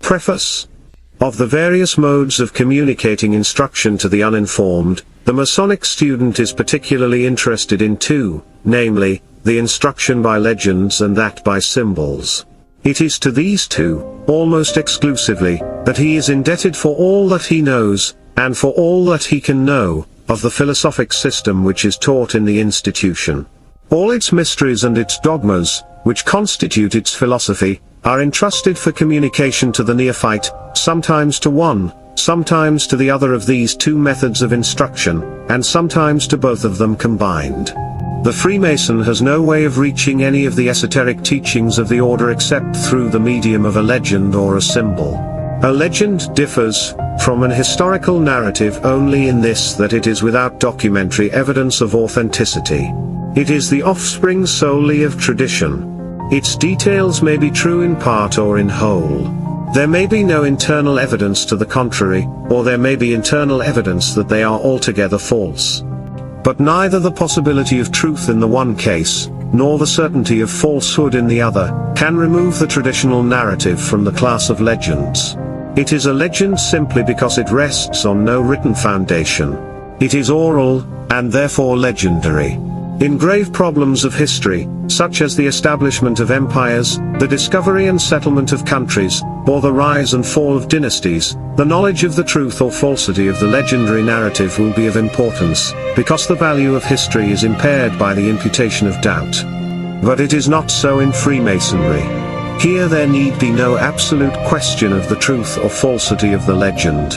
Preface. Of the various modes of communicating instruction to the uninformed, the Masonic student is particularly interested in two, namely, the instruction by legends and that by symbols. It is to these two, almost exclusively, that he is indebted for all that he knows, and for all that he can know, of the philosophic system which is taught in the institution. All its mysteries and its dogmas, which constitute its philosophy, are entrusted for communication to the neophyte, sometimes to one, sometimes to the other of these two methods of instruction, and sometimes to both of them combined. The Freemason has no way of reaching any of the esoteric teachings of the order except through the medium of a legend or a symbol. A legend differs from an historical narrative only in this, that it is without documentary evidence of authenticity. It is the offspring solely of tradition. Its details may be true in part or in whole. There may be no internal evidence to the contrary, or there may be internal evidence that they are altogether false. But neither the possibility of truth in the one case, nor the certainty of falsehood in the other, can remove the traditional narrative from the class of legends. It is a legend simply because it rests on no written foundation. It is oral, and therefore legendary. In grave problems of history, such as the establishment of empires, the discovery and settlement of countries, or the rise and fall of dynasties, the knowledge of the truth or falsity of the legendary narrative will be of importance, because the value of history is impaired by the imputation of doubt. But it is not so in Freemasonry. Here there need be no absolute question of the truth or falsity of the legend.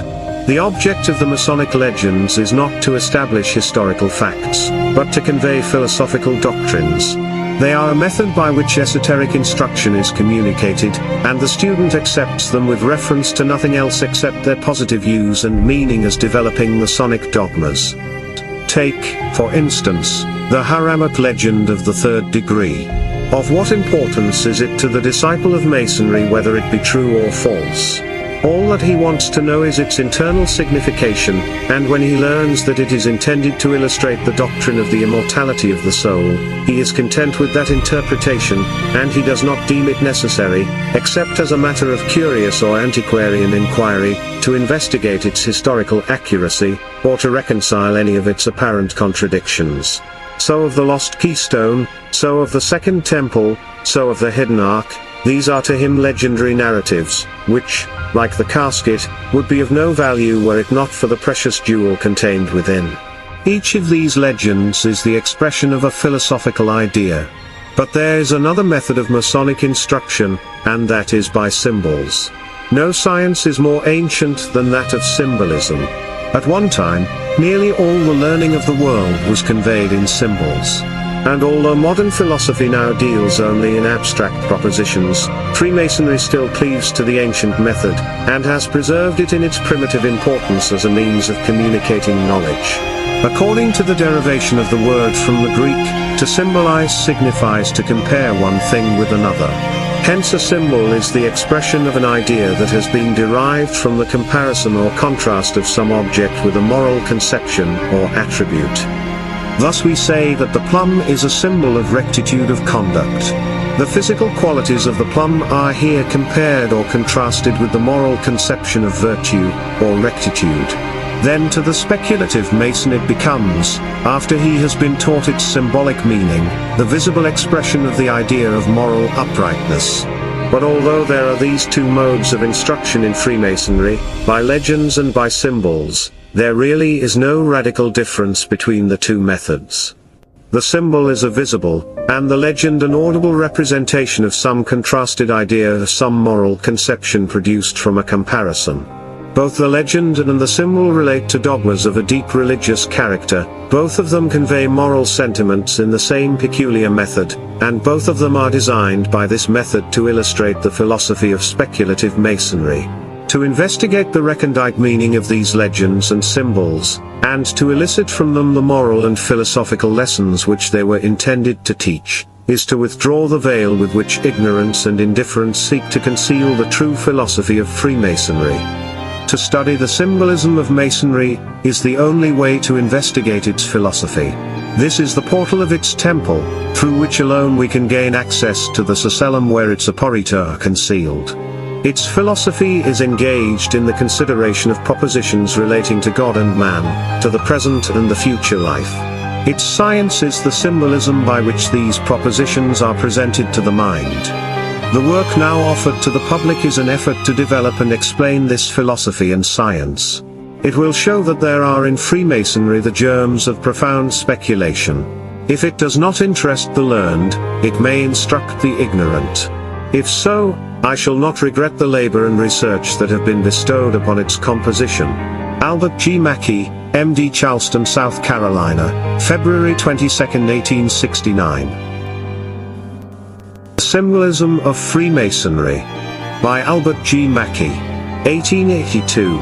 The object of the Masonic legends is not to establish historical facts, but to convey philosophical doctrines. They are a method by which esoteric instruction is communicated, and the student accepts them with reference to nothing else except their positive use and meaning as developing Masonic dogmas. Take, for instance, the Haramat legend of the third degree. Of what importance is it to the disciple of Masonry whether it be true or false? All that he wants to know is its internal signification, and when he learns that it is intended to illustrate the doctrine of the immortality of the soul, he is content with that interpretation, and he does not deem it necessary, except as a matter of curious or antiquarian inquiry, to investigate its historical accuracy, or to reconcile any of its apparent contradictions. So of the lost keystone, so of the second temple, so of the hidden ark. These are to him legendary narratives, which, like the casket, would be of no value were it not for the precious jewel contained within. Each of these legends is the expression of a philosophical idea. But there is another method of Masonic instruction, and that is by symbols. No science is more ancient than that of symbolism. At one time, nearly all the learning of the world was conveyed in symbols. And although modern philosophy now deals only in abstract propositions, Freemasonry still cleaves to the ancient method, and has preserved it in its primitive importance as a means of communicating knowledge. According to the derivation of the word from the Greek, to symbolize signifies to compare one thing with another. Hence a symbol is the expression of an idea that has been derived from the comparison or contrast of some object with a moral conception or attribute. Thus we say that the plum is a symbol of rectitude of conduct. The physical qualities of the plum are here compared or contrasted with the moral conception of virtue, or rectitude. Then to the speculative Mason it becomes, after he has been taught its symbolic meaning, the visible expression of the idea of moral uprightness. But although there are these two modes of instruction in Freemasonry, by legends and by symbols, there really is no radical difference between the two methods. The symbol is a visible, and the legend an audible representation of some contrasted idea of some moral conception produced from a comparison. Both the legend and the symbol relate to dogmas of a deep religious character, both of them convey moral sentiments in the same peculiar method, and both of them are designed by this method to illustrate the philosophy of speculative Masonry. To investigate the recondite meaning of these legends and symbols, and to elicit from them the moral and philosophical lessons which they were intended to teach, is to withdraw the veil with which ignorance and indifference seek to conceal the true philosophy of Freemasonry. To study the symbolism of Masonry is the only way to investigate its philosophy. This is the portal of its temple, through which alone we can gain access to the Symbolism where its aporita are concealed. Its philosophy is engaged in the consideration of propositions relating to God and man, to the present and the future life. Its science is the symbolism by which these propositions are presented to the mind. The work now offered to the public is an effort to develop and explain this philosophy and science. It will show that there are in Freemasonry the germs of profound speculation. If it does not interest the learned, it may instruct the ignorant. If so, I shall not regret the labor and research that have been bestowed upon its composition. Albert G. Mackey, M.D. Charleston, South Carolina, February 22, 1869. Symbolism of Freemasonry. By Albert G. Mackey. 1882.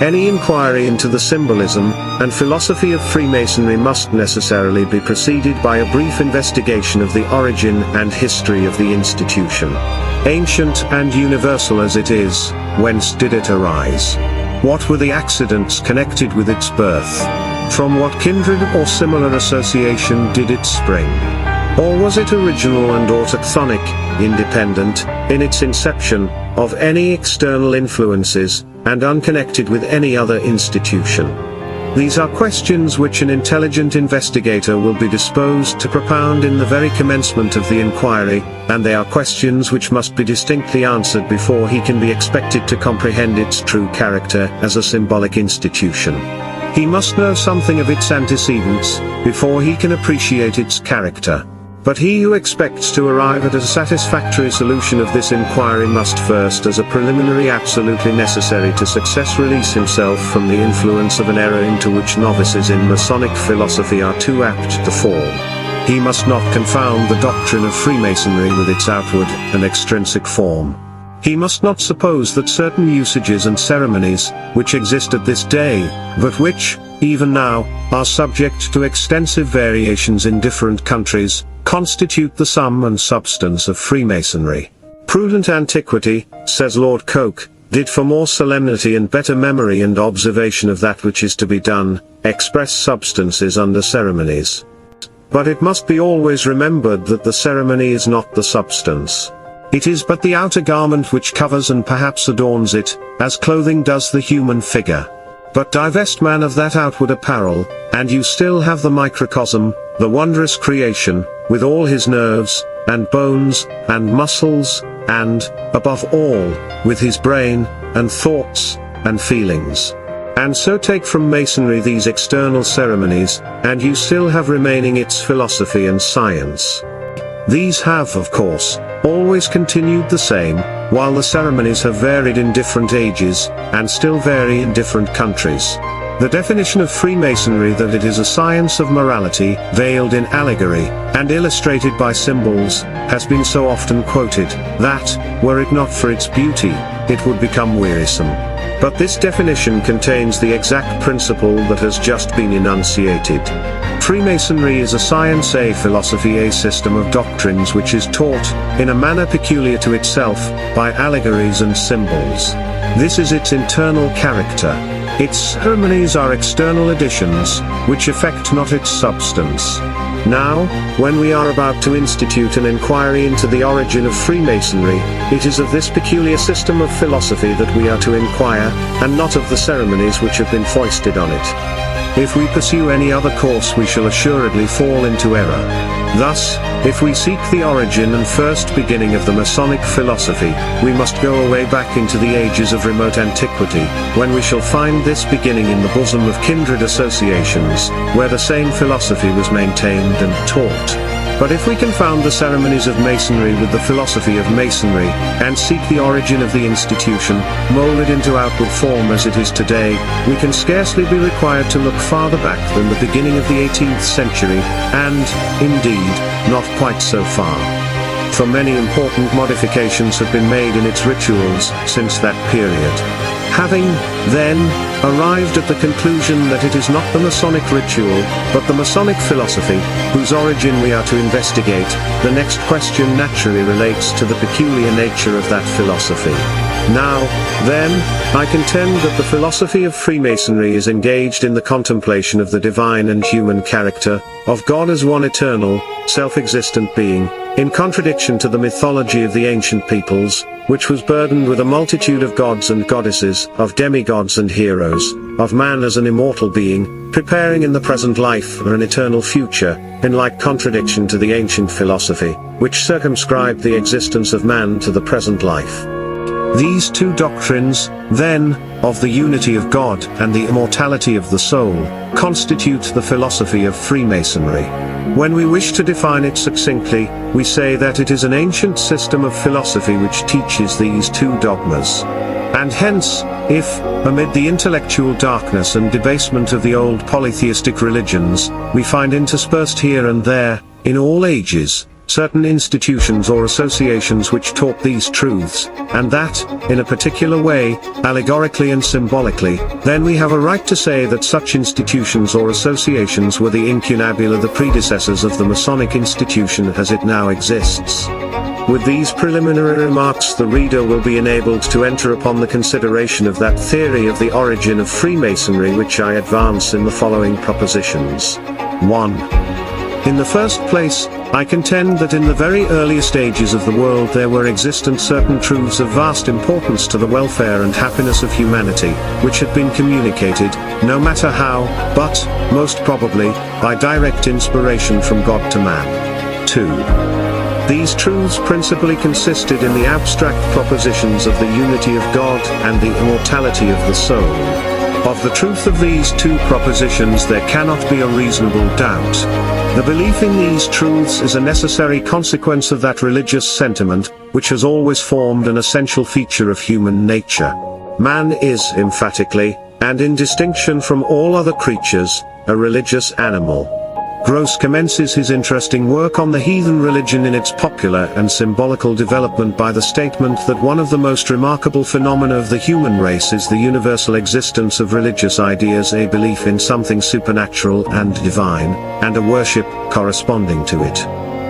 Any inquiry into the symbolism and philosophy of Freemasonry must necessarily be preceded by a brief investigation of the origin and history of the institution. Ancient and universal as it is, whence did it arise? What were the accidents connected with its birth? From what kindred or similar association did it spring? Or was it original and autochthonic, independent, in its inception, of any external influences, and unconnected with any other institution? These are questions which an intelligent investigator will be disposed to propound in the very commencement of the inquiry, and they are questions which must be distinctly answered before he can be expected to comprehend its true character as a symbolic institution. He must know something of its antecedents, before he can appreciate its character. But he who expects to arrive at a satisfactory solution of this inquiry must first, as a preliminary absolutely necessary to success, release himself from the influence of an error into which novices in Masonic philosophy are too apt to fall. He must not confound the doctrine of Freemasonry with its outward and extrinsic form. He must not suppose that certain usages and ceremonies, which exist at this day, but which, even now, are subject to extensive variations in different countries, constitute the sum and substance of Freemasonry. Prudent antiquity, says Lord Coke, did for more solemnity and better memory and observation of that which is to be done, express substances under ceremonies. But it must be always remembered that the ceremony is not the substance. It is but the outer garment which covers and perhaps adorns it, as clothing does the human figure. But divest man of that outward apparel, and you still have the microcosm, the wondrous creation, with all his nerves, and bones, and muscles, and, above all, with his brain, and thoughts, and feelings. And so take from Masonry these external ceremonies, and you still have remaining its philosophy and science. These have, of course, always continued the same, while the ceremonies have varied in different ages, and still vary in different countries. The definition of Freemasonry that it is a science of morality, veiled in allegory, and illustrated by symbols, has been so often quoted, that, were it not for its beauty, it would become wearisome. But this definition contains the exact principle that has just been enunciated. Freemasonry is a science, a philosophy, a system of doctrines which is taught, in a manner peculiar to itself, by allegories and symbols. This is its internal character. Its ceremonies are external additions, which affect not its substance. Now, when we are about to institute an inquiry into the origin of Freemasonry, it is of this peculiar system of philosophy that we are to inquire, and not of the ceremonies which have been foisted on it. If we pursue any other course we shall assuredly fall into error. Thus, if we seek the origin and first beginning of the Masonic philosophy, we must go away back into the ages of remote antiquity, when we shall find this beginning in the bosom of kindred associations, where the same philosophy was maintained and taught. But if we confound the ceremonies of Masonry with the philosophy of Masonry, and seek the origin of the institution, molded into outward form as it is today, we can scarcely be required to look farther back than the beginning of the 18th century, and, indeed, not quite so far. For many important modifications have been made in its rituals since that period. Having, then, arrived at the conclusion that it is not the Masonic ritual, but the Masonic philosophy, whose origin we are to investigate. The next question naturally relates to the peculiar nature of that philosophy. Now, then, I contend that the philosophy of Freemasonry is engaged in the contemplation of the divine and human character, of God as one eternal, self-existent being, in contradiction to the mythology of the ancient peoples, which was burdened with a multitude of gods and goddesses, of demigods and heroes, of man as an immortal being, preparing in the present life for an eternal future, in like contradiction to the ancient philosophy, which circumscribed the existence of man to the present life. These two doctrines, then, of the unity of God and the immortality of the soul, constitute the philosophy of Freemasonry. When we wish to define it succinctly, we say that it is an ancient system of philosophy which teaches these two dogmas. And hence, if, amid the intellectual darkness and debasement of the old polytheistic religions, we find interspersed here and there, in all ages, certain institutions or associations which taught these truths, and that, in a particular way, allegorically and symbolically, then we have a right to say that such institutions or associations were the incunabula, the predecessors of the Masonic institution as it now exists. With these preliminary remarks, the reader will be enabled to enter upon the consideration of that theory of the origin of Freemasonry which I advance in the following propositions. 1. In the first place, I contend that in the very earliest ages of the world there were existent certain truths of vast importance to the welfare and happiness of humanity, which had been communicated, no matter how, but, most probably, by direct inspiration from God to man. 2. These truths principally consisted in the abstract propositions of the unity of God and the immortality of the soul. Of the truth of these two propositions there cannot be a reasonable doubt. The belief in these truths is a necessary consequence of that religious sentiment, which has always formed an essential feature of human nature. Man is, emphatically, and in distinction from all other creatures, a religious animal. Gross commences his interesting work on the heathen religion in its popular and symbolical development by the statement that one of the most remarkable phenomena of the human race is the universal existence of religious ideas, a belief in something supernatural and divine, and a worship corresponding to it.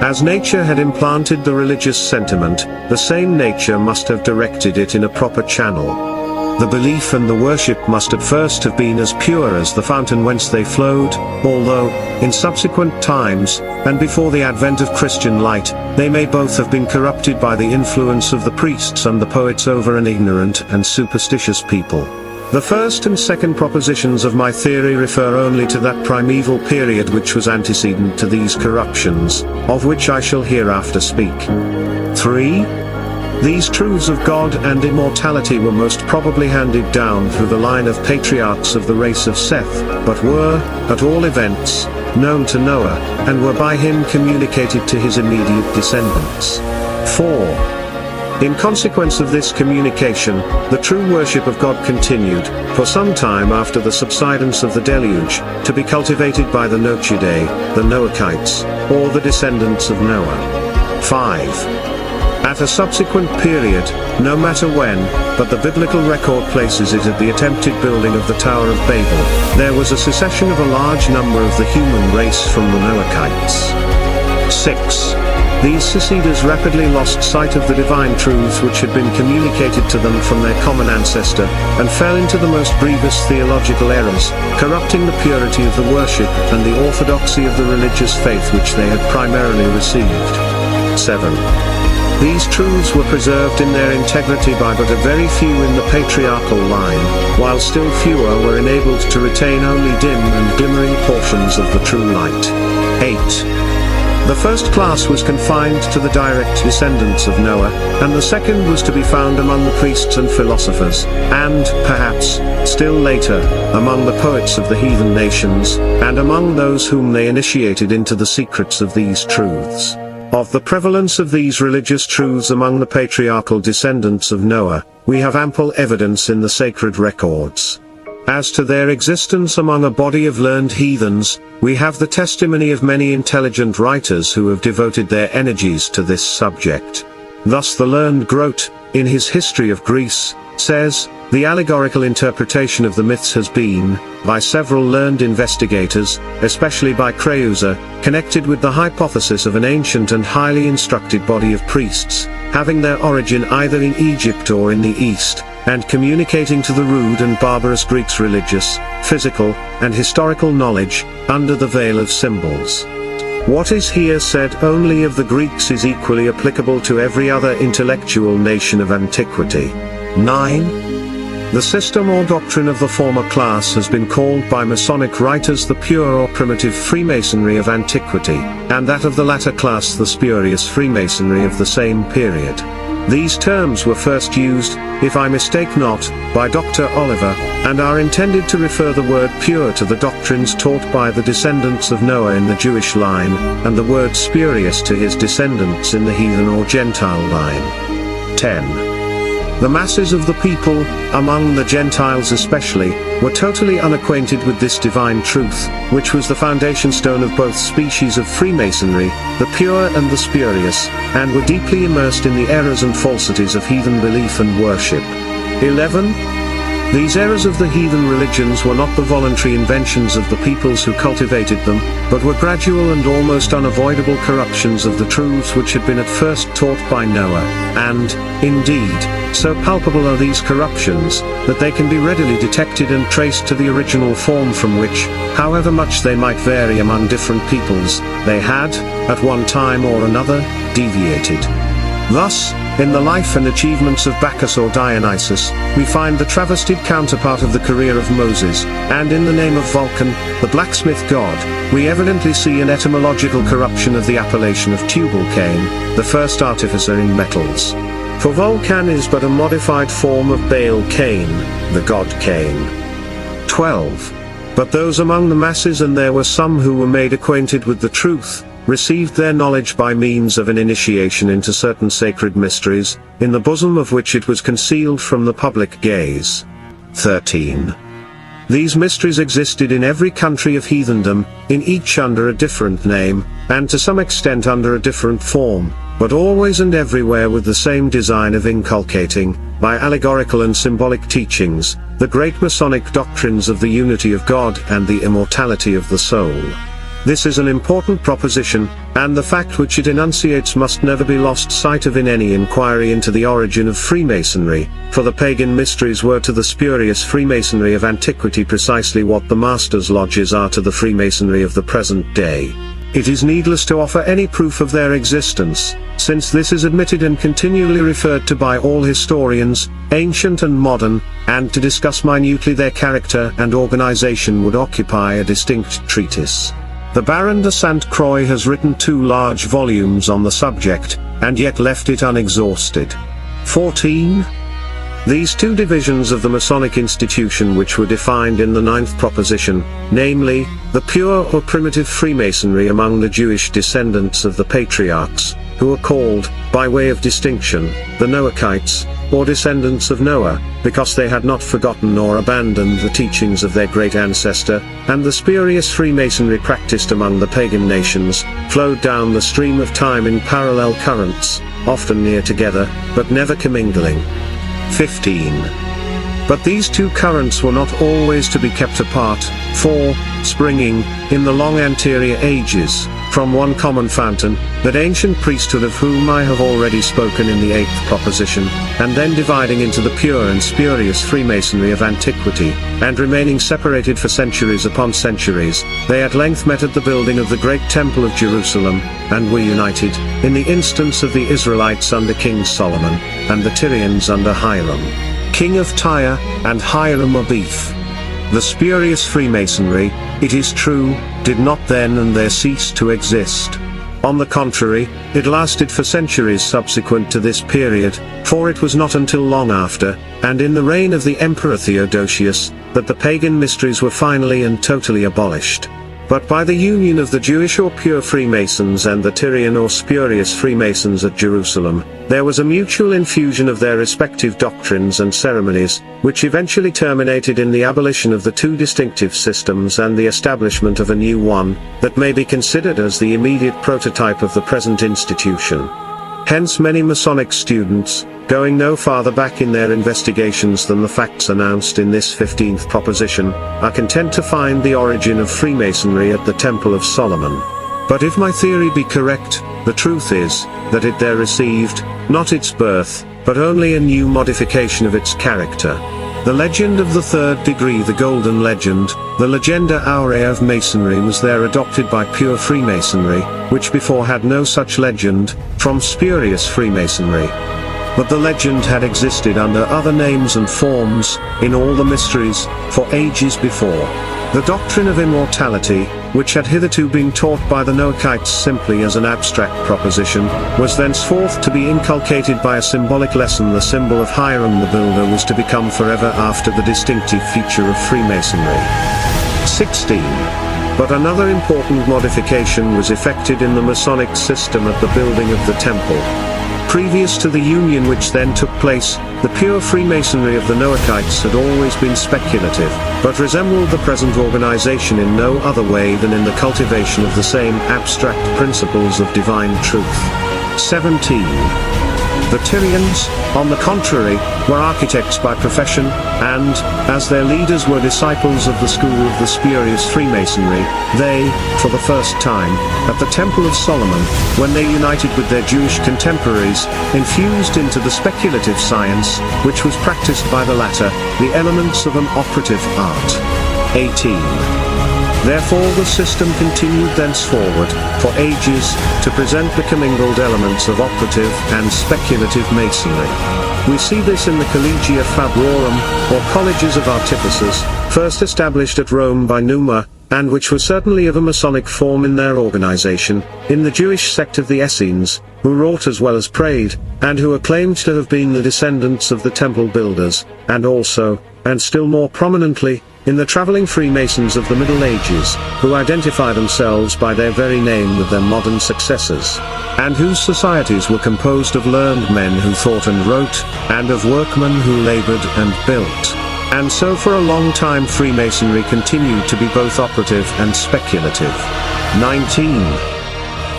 As nature had implanted the religious sentiment, the same nature must have directed it in a proper channel. The belief and the worship must at first have been as pure as the fountain whence they flowed, although, in subsequent times, and before the advent of Christian light, they may both have been corrupted by the influence of the priests and the poets over an ignorant and superstitious people. The first and second propositions of my theory refer only to that primeval period which was antecedent to these corruptions, of which I shall hereafter speak. 3. These truths of God and immortality were most probably handed down through the line of patriarchs of the race of Seth, but were, at all events, known to Noah, and were by him communicated to his immediate descendants. 4. In consequence of this communication, the true worship of God continued, for some time after the subsidence of the deluge, to be cultivated by the Nochidae, the Noachites, or the descendants of Noah. 5. At a subsequent period, no matter when, but the biblical record places it at the attempted building of the Tower of Babel, there was a secession of a large number of the human race from the Noachites. 6. These seceders rapidly lost sight of the divine truths which had been communicated to them from their common ancestor, and fell into the most grievous theological errors, corrupting the purity of the worship and the orthodoxy of the religious faith which they had primarily received. 7. These truths were preserved in their integrity by but a very few in the patriarchal line, while still fewer were enabled to retain only dim and glimmering portions of the true light. 8. The first class was confined to the direct descendants of Noah, and the second was to be found among the priests and philosophers, and, perhaps, still later, among the poets of the heathen nations, and among those whom they initiated into the secrets of these truths. Of the prevalence of these religious truths among the patriarchal descendants of Noah, we have ample evidence in the sacred records. As to their existence among a body of learned heathens, we have the testimony of many intelligent writers who have devoted their energies to this subject. Thus the learned Grote, in his History of Greece, says, "The allegorical interpretation of the myths has been, by several learned investigators, especially by Creusa, connected with the hypothesis of an ancient and highly instructed body of priests, having their origin either in Egypt or in the East, and communicating to the rude and barbarous Greeks religious, physical, and historical knowledge, under the veil of symbols. What is here said only of the Greeks is equally applicable to every other intellectual nation of antiquity." 9. The system or doctrine of the former class has been called by Masonic writers the pure or primitive Freemasonry of antiquity, and that of the latter class the spurious Freemasonry of the same period. These terms were first used, if I mistake not, by Dr. Oliver, and are intended to refer the word pure to the doctrines taught by the descendants of Noah in the Jewish line, and the word spurious to his descendants in the heathen or Gentile line. 10. The masses of the people, among the Gentiles especially, were totally unacquainted with this divine truth, which was the foundation stone of both species of Freemasonry, the pure and the spurious, and were deeply immersed in the errors and falsities of heathen belief and worship. 11. These errors of the heathen religions were not the voluntary inventions of the peoples who cultivated them, but were gradual and almost unavoidable corruptions of the truths which had been at first taught by Noah, and, indeed, so palpable are these corruptions, that they can be readily detected and traced to the original form from which, however much they might vary among different peoples, they had, at one time or another, deviated. Thus, in the life and achievements of Bacchus or Dionysus, we find the travestied counterpart of the career of Moses, and in the name of Vulcan, the blacksmith god, we evidently see an etymological corruption of the appellation of Tubal-Cain, the first artificer in metals. For Vulcan is but a modified form of Baal-Cain, the god Cain. 12. But those among the masses, and there were some who were made acquainted with the truth, received their knowledge by means of an initiation into certain sacred mysteries, in the bosom of which it was concealed from the public gaze. 13. These mysteries existed in every country of heathendom, in each under a different name, and to some extent under a different form, but always and everywhere with the same design of inculcating, by allegorical and symbolic teachings, the great Masonic doctrines of the unity of God and the immortality of the soul. This is an important proposition, and the fact which it enunciates must never be lost sight of in any inquiry into the origin of Freemasonry, for the pagan mysteries were to the spurious Freemasonry of antiquity precisely what the Masters' Lodges are to the Freemasonry of the present day. It is needless to offer any proof of their existence, since this is admitted and continually referred to by all historians, ancient and modern, and to discuss minutely their character and organization would occupy a distinct treatise. The Baron de Sainte Croix has written 2 large volumes on the subject, and yet left it unexhausted. 14. These 2 divisions of the Masonic institution which were defined in the 9th proposition, namely, the pure or primitive Freemasonry among the Jewish descendants of the patriarchs, who are called, by way of distinction, the Noachites, or descendants of Noah, because they had not forgotten nor abandoned the teachings of their great ancestor, and the spurious Freemasonry practiced among the pagan nations, flowed down the stream of time in parallel currents, often near together, but never commingling. 15. But these 2 currents were not always to be kept apart, for, springing, in the long anterior ages, from one common fountain, that ancient priesthood of whom I have already spoken in the 8th proposition, and then dividing into the pure and spurious Freemasonry of antiquity, and remaining separated for centuries upon centuries, they at length met at the building of the great Temple of Jerusalem, and were united, in the instance of the Israelites under King Solomon, and the Tyrians under Hiram, king of Tyre, and Hiram of Eph. The spurious Freemasonry, it is true, did not then and there cease to exist. On the contrary, it lasted for centuries subsequent to this period, for it was not until long after, and in the reign of the Emperor Theodosius, that the pagan mysteries were finally and totally abolished. But by the union of the Jewish or pure Freemasons and the Tyrian or spurious Freemasons at Jerusalem, there was a mutual infusion of their respective doctrines and ceremonies, which eventually terminated in the abolition of the 2 distinctive systems and the establishment of a new one, that may be considered as the immediate prototype of the present institution. Hence many Masonic students, Going no farther back in their investigations than the facts announced in this 15th proposition, are content to find the origin of Freemasonry at the Temple of Solomon. But if my theory be correct, the truth is, that it there received, not its birth, but only a new modification of its character. The legend of the third degree, the Golden Legend, the Legenda Aurea of Masonry, was there adopted by pure Freemasonry, which before had no such legend, from spurious Freemasonry. But the legend had existed under other names and forms, in all the mysteries, for ages before. The doctrine of immortality, which had hitherto been taught by the Noachites simply as an abstract proposition, was thenceforth to be inculcated by a symbolic lesson. The symbol of Hiram the Builder was to become forever after the distinctive feature of Freemasonry. 16. But another important modification was effected in the Masonic system at the building of the temple. Previous to the union which then took place, the pure Freemasonry of the Noachites had always been speculative, but resembled the present organization in no other way than in the cultivation of the same abstract principles of divine truth. 17. The Tyrians, on the contrary, were architects by profession, and, as their leaders were disciples of the school of the spurious Freemasonry, they, for the first time, at the Temple of Solomon, when they united with their Jewish contemporaries, infused into the speculative science, which was practiced by the latter, the elements of an operative art. 18. Therefore the system continued thenceforward, for ages, to present the commingled elements of operative and speculative masonry. We see this in the Collegia Fabrorum, or colleges of artificers, first established at Rome by Numa, and which were certainly of a Masonic form in their organization, in the Jewish sect of the Essenes, who wrought as well as prayed, and who are claimed to have been the descendants of the temple builders, and also, and still more prominently, in the traveling Freemasons of the Middle Ages, who identify themselves by their very name with their modern successors, and whose societies were composed of learned men who thought and wrote, and of workmen who labored and built. And so for a long time Freemasonry continued to be both operative and speculative. 19.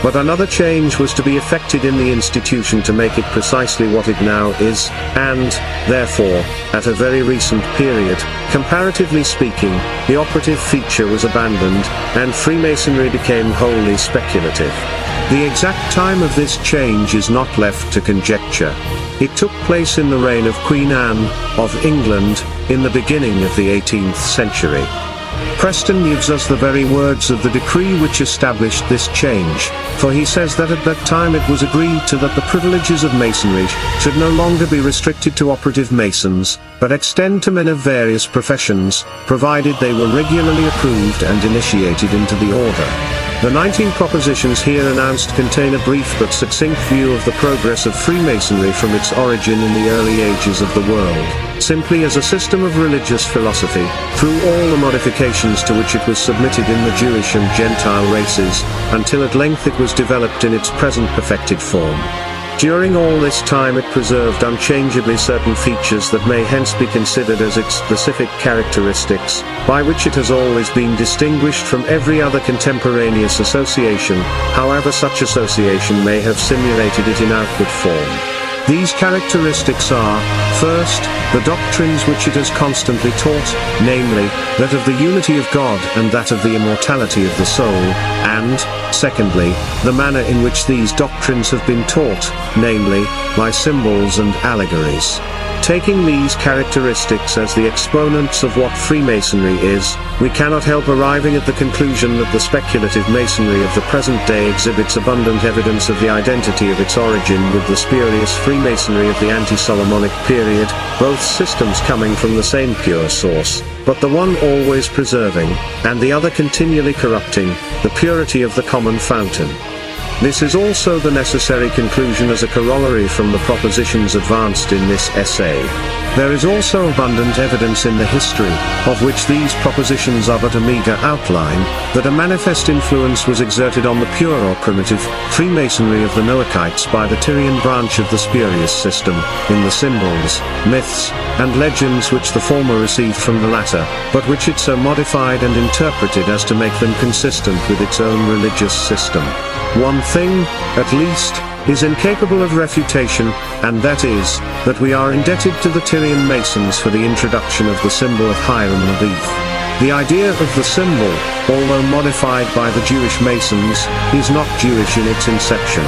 But another change was to be effected in the institution to make it precisely what it now is, and, therefore, at a very recent period, comparatively speaking, the operative feature was abandoned, and Freemasonry became wholly speculative. The exact time of this change is not left to conjecture. It took place in the reign of Queen Anne, of England, in the beginning of the 18th century. Preston gives us the very words of the decree which established this change, for he says that at that time it was agreed to that the privileges of Masonry should no longer be restricted to operative Masons, but extend to men of various professions, provided they were regularly approved and initiated into the order. The 19 propositions here announced contain a brief but succinct view of the progress of Freemasonry from its origin in the early ages of the world, simply as a system of religious philosophy, through all the modifications to which it was submitted in the Jewish and Gentile races, until at length it was developed in its present perfected form. During all this time it preserved unchangeably certain features that may hence be considered as its specific characteristics, by which it has always been distinguished from every other contemporaneous association, however such association may have simulated it in outward form. These characteristics are, first, the doctrines which it has constantly taught, namely, that of the unity of God and that of the immortality of the soul, and, secondly, the manner in which these doctrines have been taught, namely, by symbols and allegories. Taking these characteristics as the exponents of what Freemasonry is, we cannot help arriving at the conclusion that the speculative Masonry of the present day exhibits abundant evidence of the identity of its origin with the spurious Freemasonry of the ante-Solomonic period, both systems coming from the same pure source, but the one always preserving, and the other continually corrupting, the purity of the common fountain. This is also the necessary conclusion as a corollary from the propositions advanced in this essay. There is also abundant evidence in the history, of which these propositions are but a meager outline, that a manifest influence was exerted on the pure or primitive Freemasonry of the Noachites by the Tyrian branch of the spurious system, in the symbols, myths, and legends which the former received from the latter, but which it so modified and interpreted as to make them consistent with its own religious system. One thing, at least, is incapable of refutation, and that is, that we are indebted to the Tyrian Masons for the introduction of the symbol of Hiram Aviv. The idea of the symbol, although modified by the Jewish Masons, is not Jewish in its inception.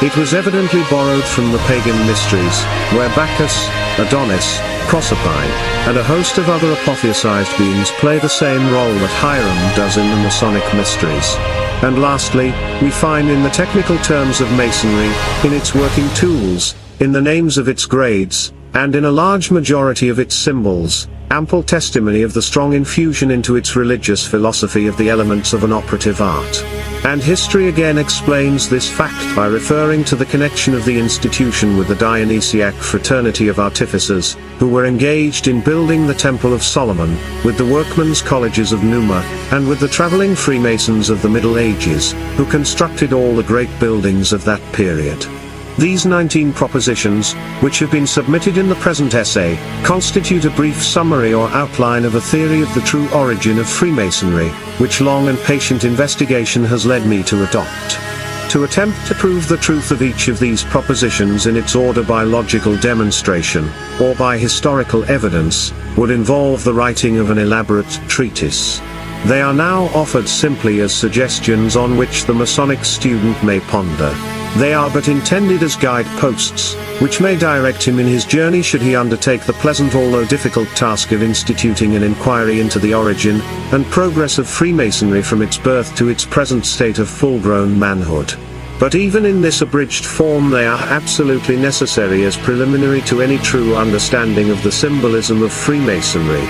It was evidently borrowed from the pagan mysteries, where Bacchus, Adonis, Proserpine, and a host of other apotheosized beings play the same role that Hiram does in the Masonic mysteries. And lastly, we find in the technical terms of Masonry, in its working tools, in the names of its grades, and in a large majority of its symbols, ample testimony of the strong infusion into its religious philosophy of the elements of an operative art. And history again explains this fact by referring to the connection of the institution with the Dionysiac fraternity of artificers, who were engaged in building the Temple of Solomon, with the workmen's colleges of Numa, and with the traveling Freemasons of the Middle Ages, who constructed all the great buildings of that period. These 19 propositions, which have been submitted in the present essay, constitute a brief summary or outline of a theory of the true origin of Freemasonry, which long and patient investigation has led me to adopt. To attempt to prove the truth of each of these propositions in its order by logical demonstration, or by historical evidence, would involve the writing of an elaborate treatise. They are now offered simply as suggestions on which the Masonic student may ponder. They are but intended as guideposts, which may direct him in his journey should he undertake the pleasant although difficult task of instituting an inquiry into the origin and progress of Freemasonry from its birth to its present state of full-grown manhood. But even in this abridged form they are absolutely necessary as preliminary to any true understanding of the symbolism of Freemasonry.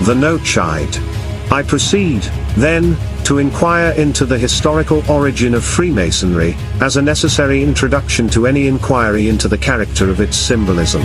The Noachide. I proceed, then, to inquire into the historical origin of Freemasonry, as a necessary introduction to any inquiry into the character of its symbolism.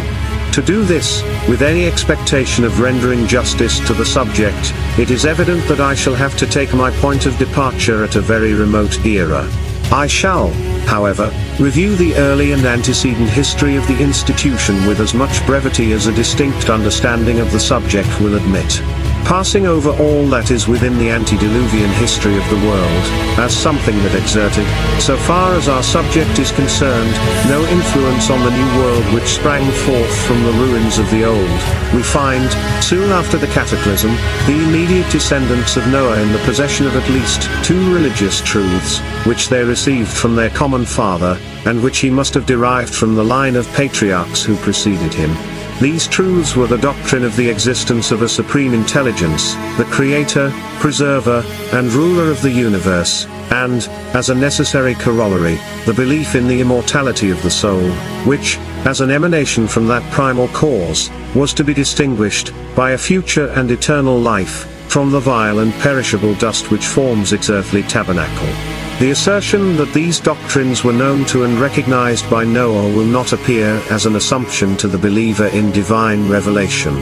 To do this, with any expectation of rendering justice to the subject, it is evident that I shall have to take my point of departure at a very remote era. I shall, however, review the early and antecedent history of the institution with as much brevity as a distinct understanding of the subject will admit. Passing over all that is within the antediluvian history of the world, as something that exerted, so far as our subject is concerned, no influence on the new world which sprang forth from the ruins of the old, we find, soon after the cataclysm, the immediate descendants of Noah in the possession of at least two religious truths, which they received from their common father, and which he must have derived from the line of patriarchs who preceded him. These truths were the doctrine of the existence of a supreme intelligence, the creator, preserver, and ruler of the universe, and, as a necessary corollary, the belief in the immortality of the soul, which, as an emanation from that primal cause, was to be distinguished, by a future and eternal life, from the vile and perishable dust which forms its earthly tabernacle. The assertion that these doctrines were known to and recognized by Noah will not appear as an assumption to the believer in divine revelation.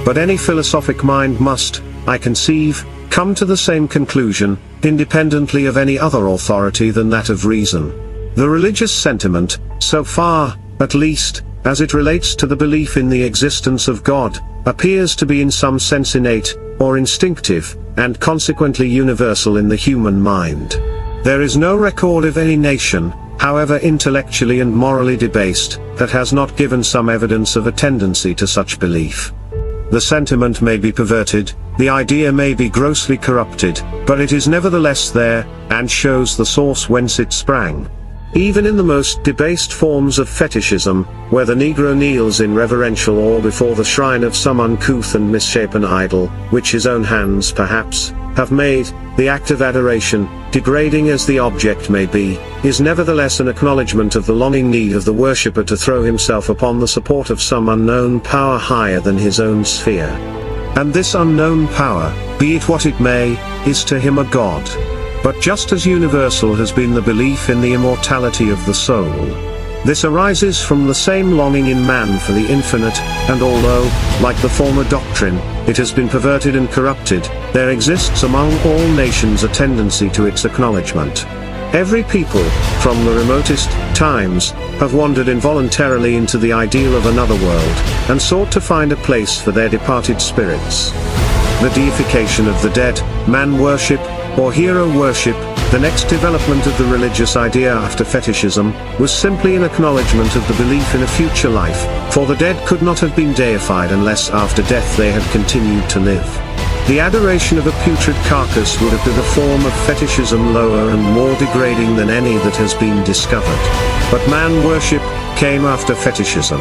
But any philosophic mind must, I conceive, come to the same conclusion, independently of any other authority than that of reason. The religious sentiment, so far, at least, as it relates to the belief in the existence of God, appears to be in some sense innate, or instinctive, and consequently universal in the human mind. There is no record of any nation, however intellectually and morally debased, that has not given some evidence of a tendency to such belief. The sentiment may be perverted, the idea may be grossly corrupted, but it is nevertheless there, and shows the source whence it sprang. Even in the most debased forms of fetishism, where the Negro kneels in reverential awe before the shrine of some uncouth and misshapen idol, which his own hands, perhaps, have made, the act of adoration, degrading as the object may be, is nevertheless an acknowledgement of the longing need of the worshipper to throw himself upon the support of some unknown power higher than his own sphere. And this unknown power, be it what it may, is to him a god. But just as universal has been the belief in the immortality of the soul, this arises from the same longing in man for the infinite, and although, like the former doctrine, it has been perverted and corrupted, there exists among all nations a tendency to its acknowledgement. Every people, from the remotest times, have wandered involuntarily into the ideal of another world, and sought to find a place for their departed spirits. The deification of the dead, man worship, or hero worship, the next development of the religious idea after fetishism, was simply an acknowledgement of the belief in a future life, for the dead could not have been deified unless after death they had continued to live. The adoration of a putrid carcass would have been a form of fetishism lower and more degrading than any that has been discovered. But man worship came after fetishism.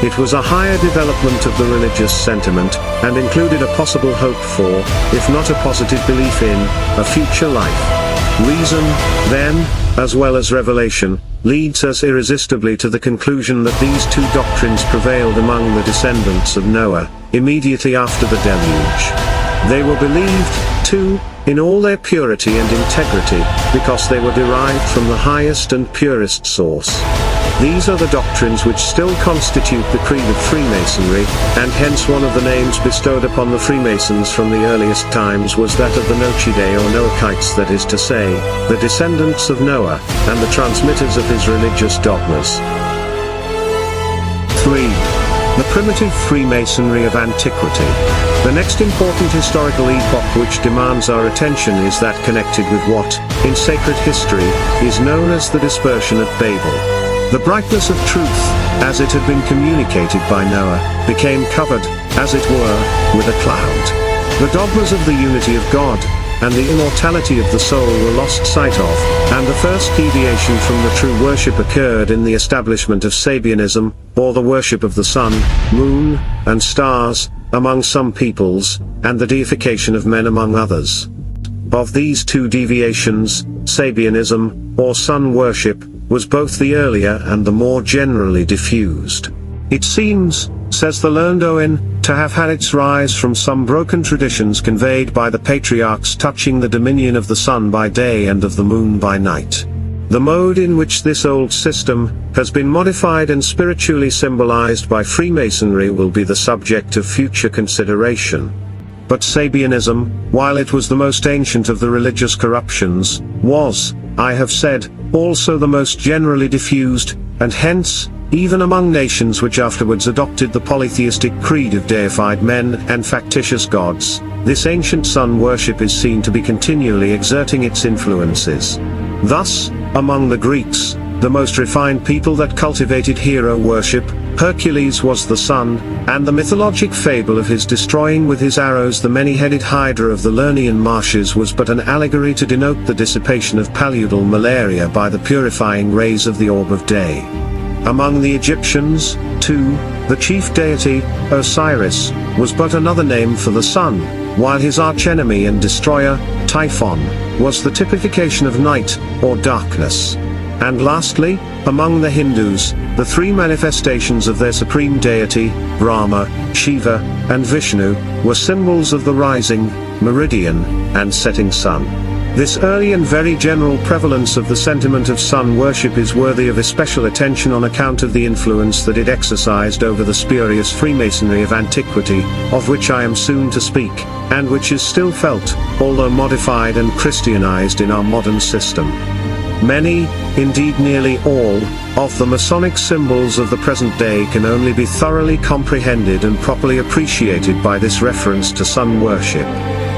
It was a higher development of the religious sentiment, and included a possible hope for, if not a positive belief in, a future life. Reason, then, as well as revelation, leads us irresistibly to the conclusion that these two doctrines prevailed among the descendants of Noah, immediately after the deluge. They were believed, too, in all their purity and integrity, because they were derived from the highest and purest source. These are the doctrines which still constitute the creed of Freemasonry, and hence one of the names bestowed upon the Freemasons from the earliest times was that of the Nochidae or Noachites, that is to say, the descendants of Noah, and the transmitters of his religious dogmas. 3. The primitive Freemasonry of antiquity. The next important historical epoch which demands our attention is that connected with what, in sacred history, is known as the dispersion at Babel. The brightness of truth, as it had been communicated by Noah, became covered, as it were, with a cloud. The dogmas of the unity of God, and the immortality of the soul were lost sight of, and the first deviation from the true worship occurred in the establishment of Sabianism, or the worship of the sun, moon, and stars, among some peoples, and the deification of men among others. Of these two deviations, Sabianism, or sun worship, was both the earlier and the more generally diffused. It seems, says the learned Owen, to have had its rise from some broken traditions conveyed by the patriarchs touching the dominion of the sun by day and of the moon by night. The mode in which this old system has been modified and spiritually symbolized by Freemasonry will be the subject of future consideration. But Sabianism, while it was the most ancient of the religious corruptions, was, I have said, also the most generally diffused, and hence, even among nations which afterwards adopted the polytheistic creed of deified men and factitious gods, this ancient sun worship is seen to be continually exerting its influences. Thus, among the Greeks, the most refined people that cultivated hero worship, Hercules was the sun, and the mythologic fable of his destroying with his arrows the many-headed hydra of the Lernaean marshes was but an allegory to denote the dissipation of paludal malaria by the purifying rays of the orb of day. Among the Egyptians, too, the chief deity, Osiris, was but another name for the sun, while his archenemy and destroyer, Typhon, was the typification of night, or darkness. And lastly, among the Hindus, the three manifestations of their supreme deity, Brahma, Shiva, and Vishnu, were symbols of the rising, meridian, and setting sun. This early and very general prevalence of the sentiment of sun worship is worthy of especial attention on account of the influence that it exercised over the spurious Freemasonry of antiquity, of which I am soon to speak, and which is still felt, although modified and Christianized in our modern system. Many, indeed nearly all, of the Masonic symbols of the present day can only be thoroughly comprehended and properly appreciated by this reference to sun worship.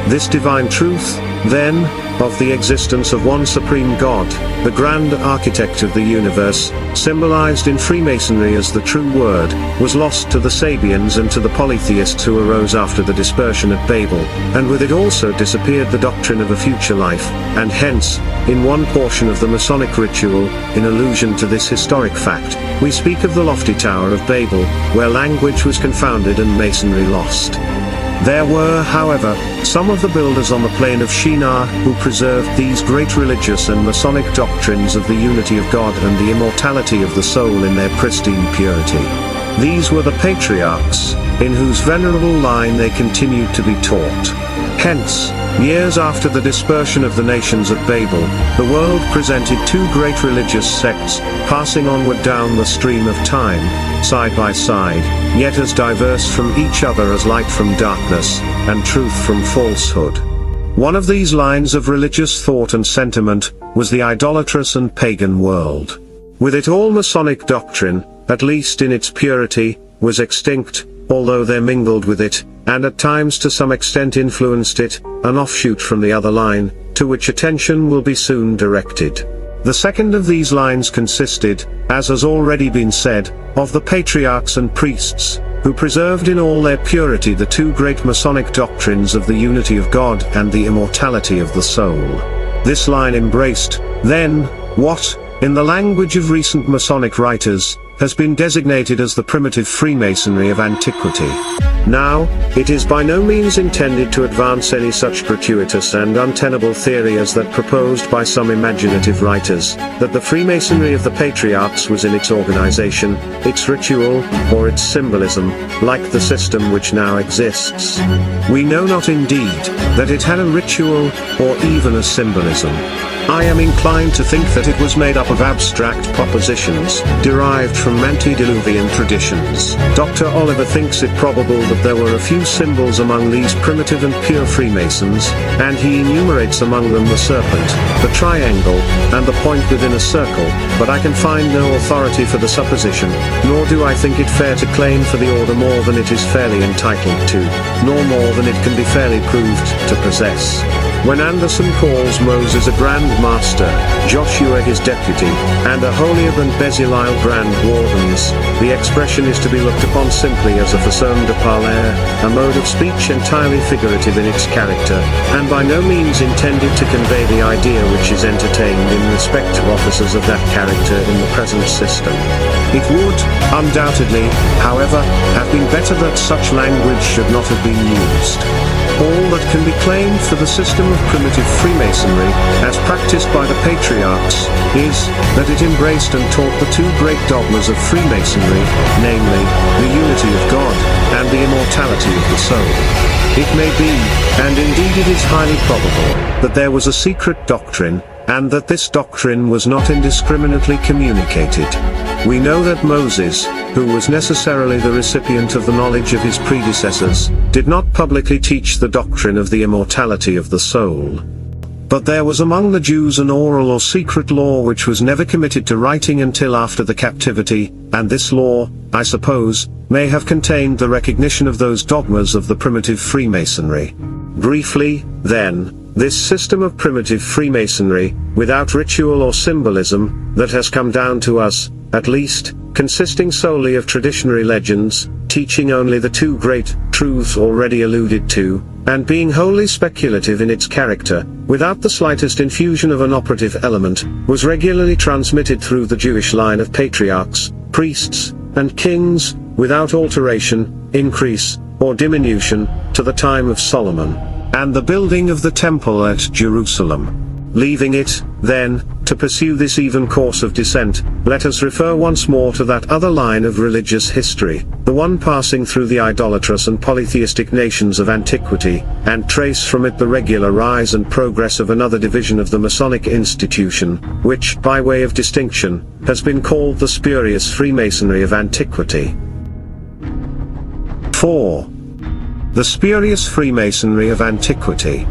This divine truth, then, of the existence of one supreme God, the grand architect of the universe, symbolized in Freemasonry as the true word, was lost to the Sabians and to the polytheists who arose after the dispersion at Babel, and with it also disappeared the doctrine of a future life, and hence, in one portion of the Masonic ritual, in allusion to this historic fact, we speak of the lofty Tower of Babel, where language was confounded and masonry lost. There were, however, some of the builders on the plain of Shinar who preserved these great religious and Masonic doctrines of the unity of God and the immortality of the soul in their pristine purity. These were the patriarchs, in whose venerable line they continued to be taught. Hence, years after the dispersion of the nations at Babel, the world presented two great religious sects, passing onward down the stream of time, side by side, yet as diverse from each other as light from darkness, and truth from falsehood. One of these lines of religious thought and sentiment was the idolatrous and pagan world. With it all Masonic doctrine, at least in its purity, was extinct, although there mingled with it, and at times to some extent influenced it, an offshoot from the other line, to which attention will be soon directed. The second of these lines consisted, as has already been said, of the patriarchs and priests, who preserved in all their purity the two great Masonic doctrines of the unity of God and the immortality of the soul. This line embraced, then, what, in the language of recent Masonic writers, has been designated as the primitive Freemasonry of antiquity. Now, it is by no means intended to advance any such gratuitous and untenable theory as that proposed by some imaginative writers, that the Freemasonry of the patriarchs was in its organization, its ritual, or its symbolism, like the system which now exists. We know not indeed, that it had a ritual, or even a symbolism. I am inclined to think that it was made up of abstract propositions, derived from antediluvian traditions. Dr. Oliver thinks it probable that there were a few symbols among these primitive and pure Freemasons, and he enumerates among them the serpent, the triangle, and the point within a circle, but I can find no authority for the supposition, nor do I think it fair to claim for the order more than it is fairly entitled to, nor more than it can be fairly proved to possess. When Anderson calls Moses a Grand Master, Joshua his deputy, and Aholiab and Bezalel grand wardens, the expression is to be looked upon simply as a façon de parler, a mode of speech entirely figurative in its character, and by no means intended to convey the idea which is entertained in respect to officers of that character in the present system. It would, undoubtedly, however, have been better that such language should not have been used. All that can be claimed for the system of primitive Freemasonry, as practiced by the patriarchs, is, that it embraced and taught the two great dogmas of Freemasonry, namely, the unity of God, and the immortality of the soul. It may be, and indeed it is highly probable, that there was a secret doctrine, and that this doctrine was not indiscriminately communicated. We know that Moses, who was necessarily the recipient of the knowledge of his predecessors, did not publicly teach the doctrine of the immortality of the soul. But there was among the Jews an oral or secret law which was never committed to writing until after the captivity, and this law, I suppose, may have contained the recognition of those dogmas of the primitive Freemasonry. Briefly, then, this system of primitive Freemasonry, without ritual or symbolism, that has come down to us, at least, consisting solely of traditionary legends, teaching only the two great truths already alluded to, and being wholly speculative in its character, without the slightest infusion of an operative element, was regularly transmitted through the Jewish line of patriarchs, priests, and kings, without alteration, increase, or diminution, to the time of Solomon, and the building of the temple at Jerusalem. Leaving it, then, to pursue this even course of descent, let us refer once more to that other line of religious history, the one passing through the idolatrous and polytheistic nations of antiquity, and trace from it the regular rise and progress of another division of the Masonic institution, which, by way of distinction, has been called the spurious Freemasonry of antiquity. 4. The spurious Freemasonry of antiquity.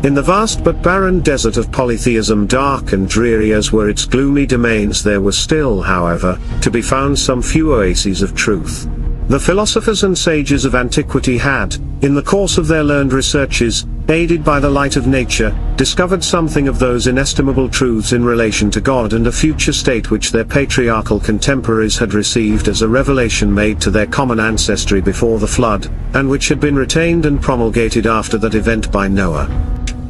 In the vast but barren desert of polytheism, dark and dreary as were its gloomy domains, there were still, however, to be found some few oases of truth. The philosophers and sages of antiquity had, in the course of their learned researches, aided by the light of nature, discovered something of those inestimable truths in relation to God and a future state which their patriarchal contemporaries had received as a revelation made to their common ancestry before the flood, and which had been retained and promulgated after that event by Noah.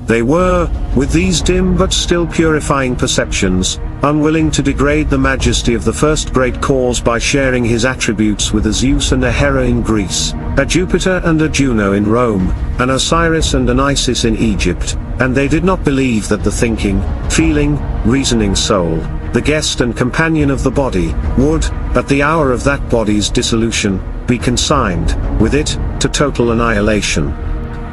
They were, with these dim but still purifying perceptions, unwilling to degrade the majesty of the first great cause by sharing his attributes with a Zeus and a Hera in Greece, a Jupiter and a Juno in Rome, an Osiris and an Isis in Egypt, and they did not believe that the thinking, feeling, reasoning soul, the guest and companion of the body, would, at the hour of that body's dissolution, be consigned, with it, to total annihilation.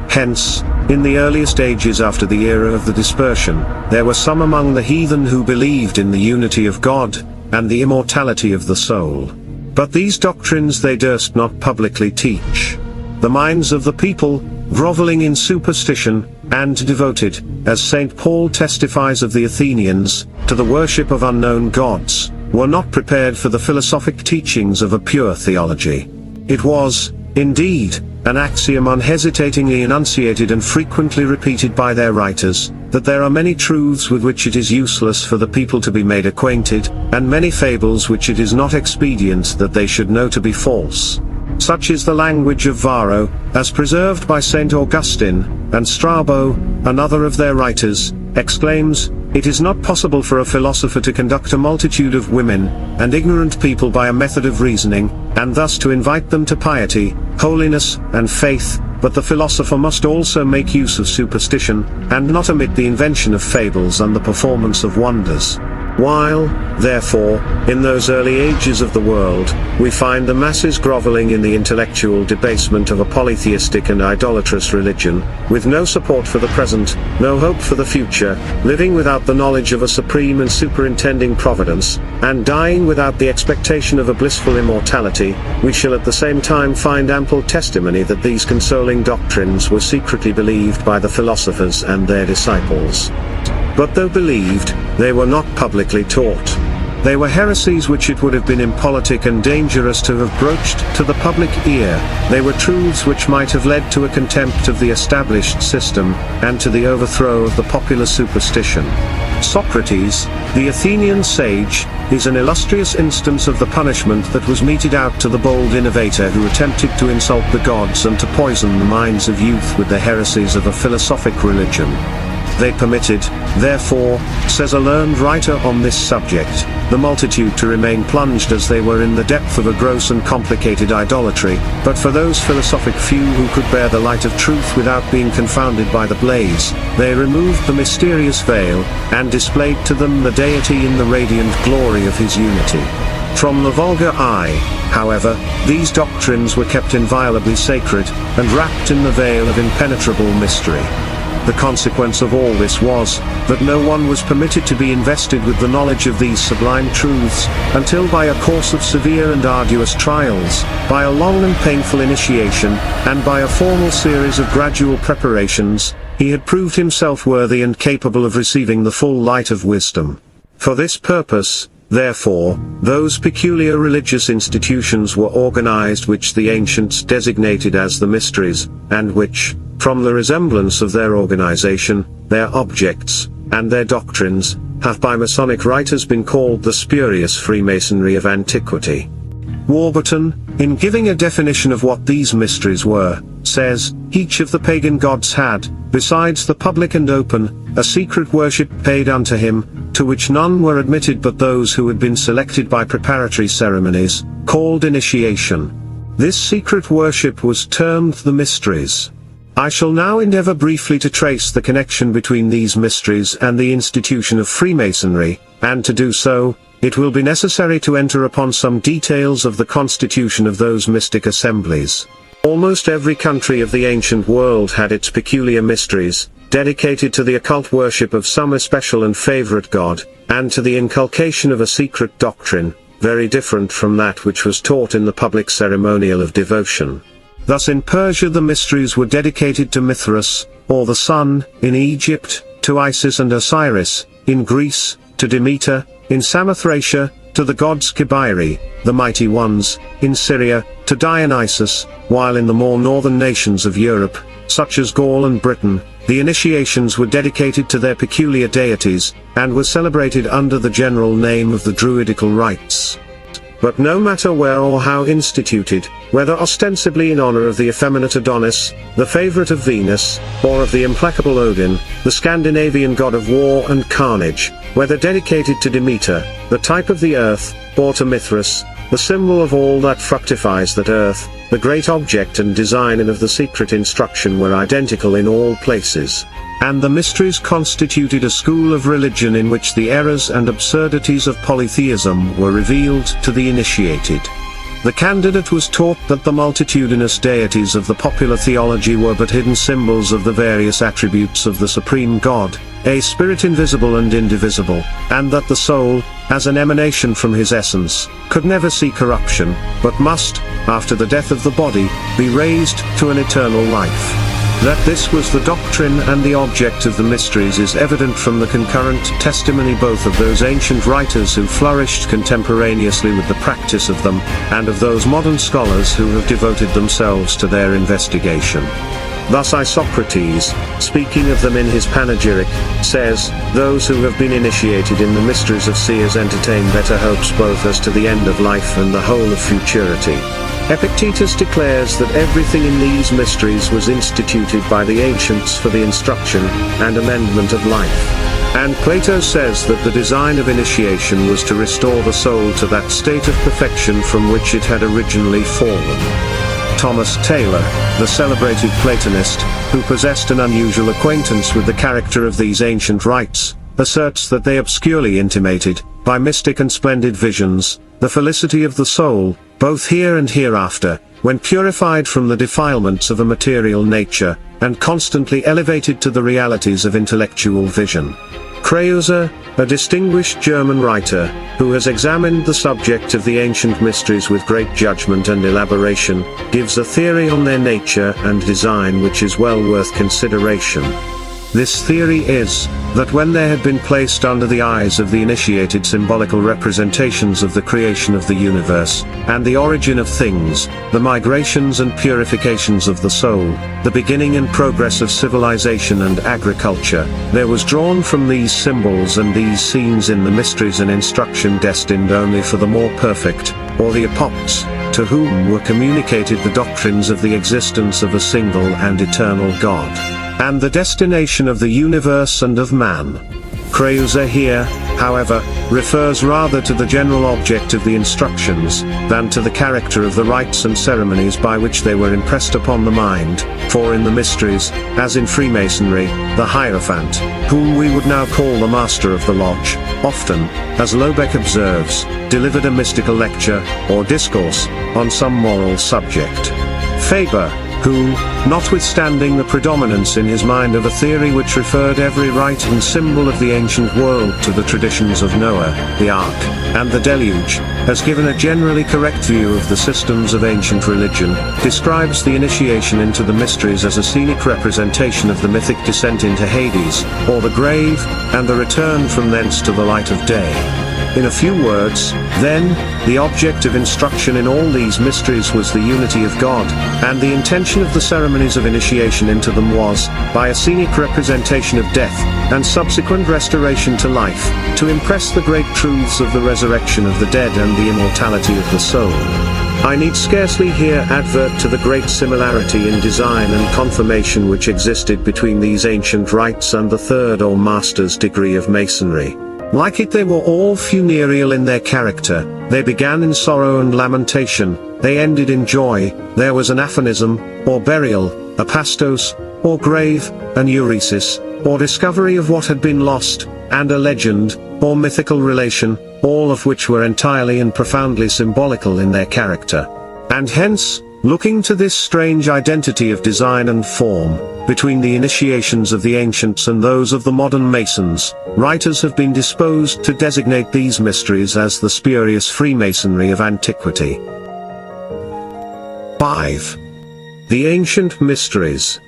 Hence, in the earliest ages after the era of the dispersion, there were some among the heathen who believed in the unity of God, and the immortality of the soul. But these doctrines they durst not publicly teach. The minds of the people, groveling in superstition, and devoted, as St. Paul testifies of the Athenians, to the worship of unknown gods, were not prepared for the philosophic teachings of a pure theology. It was, indeed, an axiom unhesitatingly enunciated and frequently repeated by their writers, that there are many truths with which it is useless for the people to be made acquainted, and many fables which it is not expedient that they should know to be false. Such is the language of Varro, as preserved by St. Augustine, and Strabo, another of their writers, exclaims, "It is not possible for a philosopher to conduct a multitude of women, and ignorant people by a method of reasoning, and thus to invite them to piety, holiness, and faith, but the philosopher must also make use of superstition, and not omit the invention of fables and the performance of wonders." While, therefore, in those early ages of the world, we find the masses groveling in the intellectual debasement of a polytheistic and idolatrous religion, with no support for the present, no hope for the future, living without the knowledge of a supreme and superintending providence, and dying without the expectation of a blissful immortality, we shall at the same time find ample testimony that these consoling doctrines were secretly believed by the philosophers and their disciples. But though believed, they were not publicly taught. They were heresies which it would have been impolitic and dangerous to have broached to the public ear. They were truths which might have led to a contempt of the established system, and to the overthrow of the popular superstition. Socrates, the Athenian sage, is an illustrious instance of the punishment that was meted out to the bold innovator who attempted to insult the gods and to poison the minds of youth with the heresies of a philosophic religion. They permitted, therefore, says a learned writer on this subject, the multitude to remain plunged as they were in the depth of a gross and complicated idolatry, but for those philosophic few who could bear the light of truth without being confounded by the blaze, they removed the mysterious veil, and displayed to them the deity in the radiant glory of his unity. From the vulgar eye, however, these doctrines were kept inviolably sacred, and wrapped in the veil of impenetrable mystery. The consequence of all this was, that no one was permitted to be invested with the knowledge of these sublime truths, until by a course of severe and arduous trials, by a long and painful initiation, and by a formal series of gradual preparations, he had proved himself worthy and capable of receiving the full light of wisdom. For this purpose, therefore, those peculiar religious institutions were organized which the ancients designated as the mysteries, and which, from the resemblance of their organization, their objects, and their doctrines, have by Masonic writers been called the spurious Freemasonry of antiquity. Warburton, in giving a definition of what these mysteries were, says, "Each of the pagan gods had, besides the public and open, a secret worship paid unto him, to which none were admitted but those who had been selected by preparatory ceremonies, called initiation. This secret worship was termed the mysteries." I shall now endeavor briefly to trace the connection between these mysteries and the institution of Freemasonry, and to do so, it will be necessary to enter upon some details of the constitution of those mystic assemblies. Almost every country of the ancient world had its peculiar mysteries, dedicated to the occult worship of some especial and favorite god, and to the inculcation of a secret doctrine, very different from that which was taught in the public ceremonial of devotion. Thus in Persia the mysteries were dedicated to Mithras, or the sun; in Egypt, to Isis and Osiris; in Greece, to Demeter; in Samothracia, to the gods Kibiri, the mighty ones; in Syria, to Dionysus; while in the more northern nations of Europe, such as Gaul and Britain, the initiations were dedicated to their peculiar deities, and were celebrated under the general name of the Druidical rites. But no matter where or how instituted, whether ostensibly in honor of the effeminate Adonis, the favorite of Venus, or of the implacable Odin, the Scandinavian god of war and carnage, whether dedicated to Demeter, the type of the earth, or to Mithras, the symbol of all that fructifies that earth, the great object and design of the secret instruction were identical in all places. And the mysteries constituted a school of religion in which the errors and absurdities of polytheism were revealed to the initiated. The candidate was taught that the multitudinous deities of the popular theology were but hidden symbols of the various attributes of the supreme God, a spirit invisible and indivisible, and that the soul, as an emanation from his essence, could never see corruption, but must, after the death of the body, be raised to an eternal life. That this was the doctrine and the object of the mysteries is evident from the concurrent testimony both of those ancient writers who flourished contemporaneously with the practice of them, and of those modern scholars who have devoted themselves to their investigation. Thus Isocrates, speaking of them in his panegyric, says, "Those who have been initiated in the mysteries of seers entertain better hopes both as to the end of life and the whole of futurity." Epictetus declares that everything in these mysteries was instituted by the ancients for the instruction and amendment of life. And Plato says that the design of initiation was to restore the soul to that state of perfection from which it had originally fallen. Thomas Taylor, the celebrated Platonist, who possessed an unusual acquaintance with the character of these ancient rites, asserts that they obscurely intimated, by mystic and splendid visions, the felicity of the soul, both here and hereafter, when purified from the defilements of a material nature, and constantly elevated to the realities of intellectual vision. Kreuser, a distinguished German writer, who has examined the subject of the ancient mysteries with great judgment and elaboration, gives a theory on their nature and design which is well worth consideration. This theory is, that when they had been placed under the eyes of the initiated symbolical representations of the creation of the universe, and the origin of things, the migrations and purifications of the soul, the beginning and progress of civilization and agriculture, there was drawn from these symbols and these scenes in the mysteries an instruction destined only for the more perfect, or the apophthegms, to whom were communicated the doctrines of the existence of a single and eternal God, and the destination of the universe and of man. Kreuser here, however, refers rather to the general object of the instructions, than to the character of the rites and ceremonies by which they were impressed upon the mind, for in the mysteries, as in Freemasonry, the Hierophant, whom we would now call the Master of the Lodge, often, as Lobeck observes, delivered a mystical lecture, or discourse, on some moral subject. Faber, who, notwithstanding the predominance in his mind of a theory which referred every rite and symbol of the ancient world to the traditions of Noah, the Ark, and the Deluge, has given a generally correct view of the systems of ancient religion, describes the initiation into the mysteries as a scenic representation of the mythic descent into Hades, or the grave, and the return from thence to the light of day. In a few words, then, the object of instruction in all these mysteries was the unity of God, and the intention of the ceremonies of initiation into them was, by a scenic representation of death, and subsequent restoration to life, to impress the great truths of the resurrection of the dead and the immortality of the soul. I need scarcely here advert to the great similarity in design and conformation which existed between these ancient rites and the third or master's degree of Masonry. Like it, they were all funereal in their character, they began in sorrow and lamentation, they ended in joy, there was an aphorism, or burial, a pastos, or grave, an euresis, or discovery of what had been lost, and a legend, or mythical relation, all of which were entirely and profoundly symbolical in their character. And hence, looking to this strange identity of design and form, between the initiations of the ancients and those of the modern Masons, writers have been disposed to designate these mysteries as the spurious Freemasonry of antiquity. 5. The Ancient Mysteries.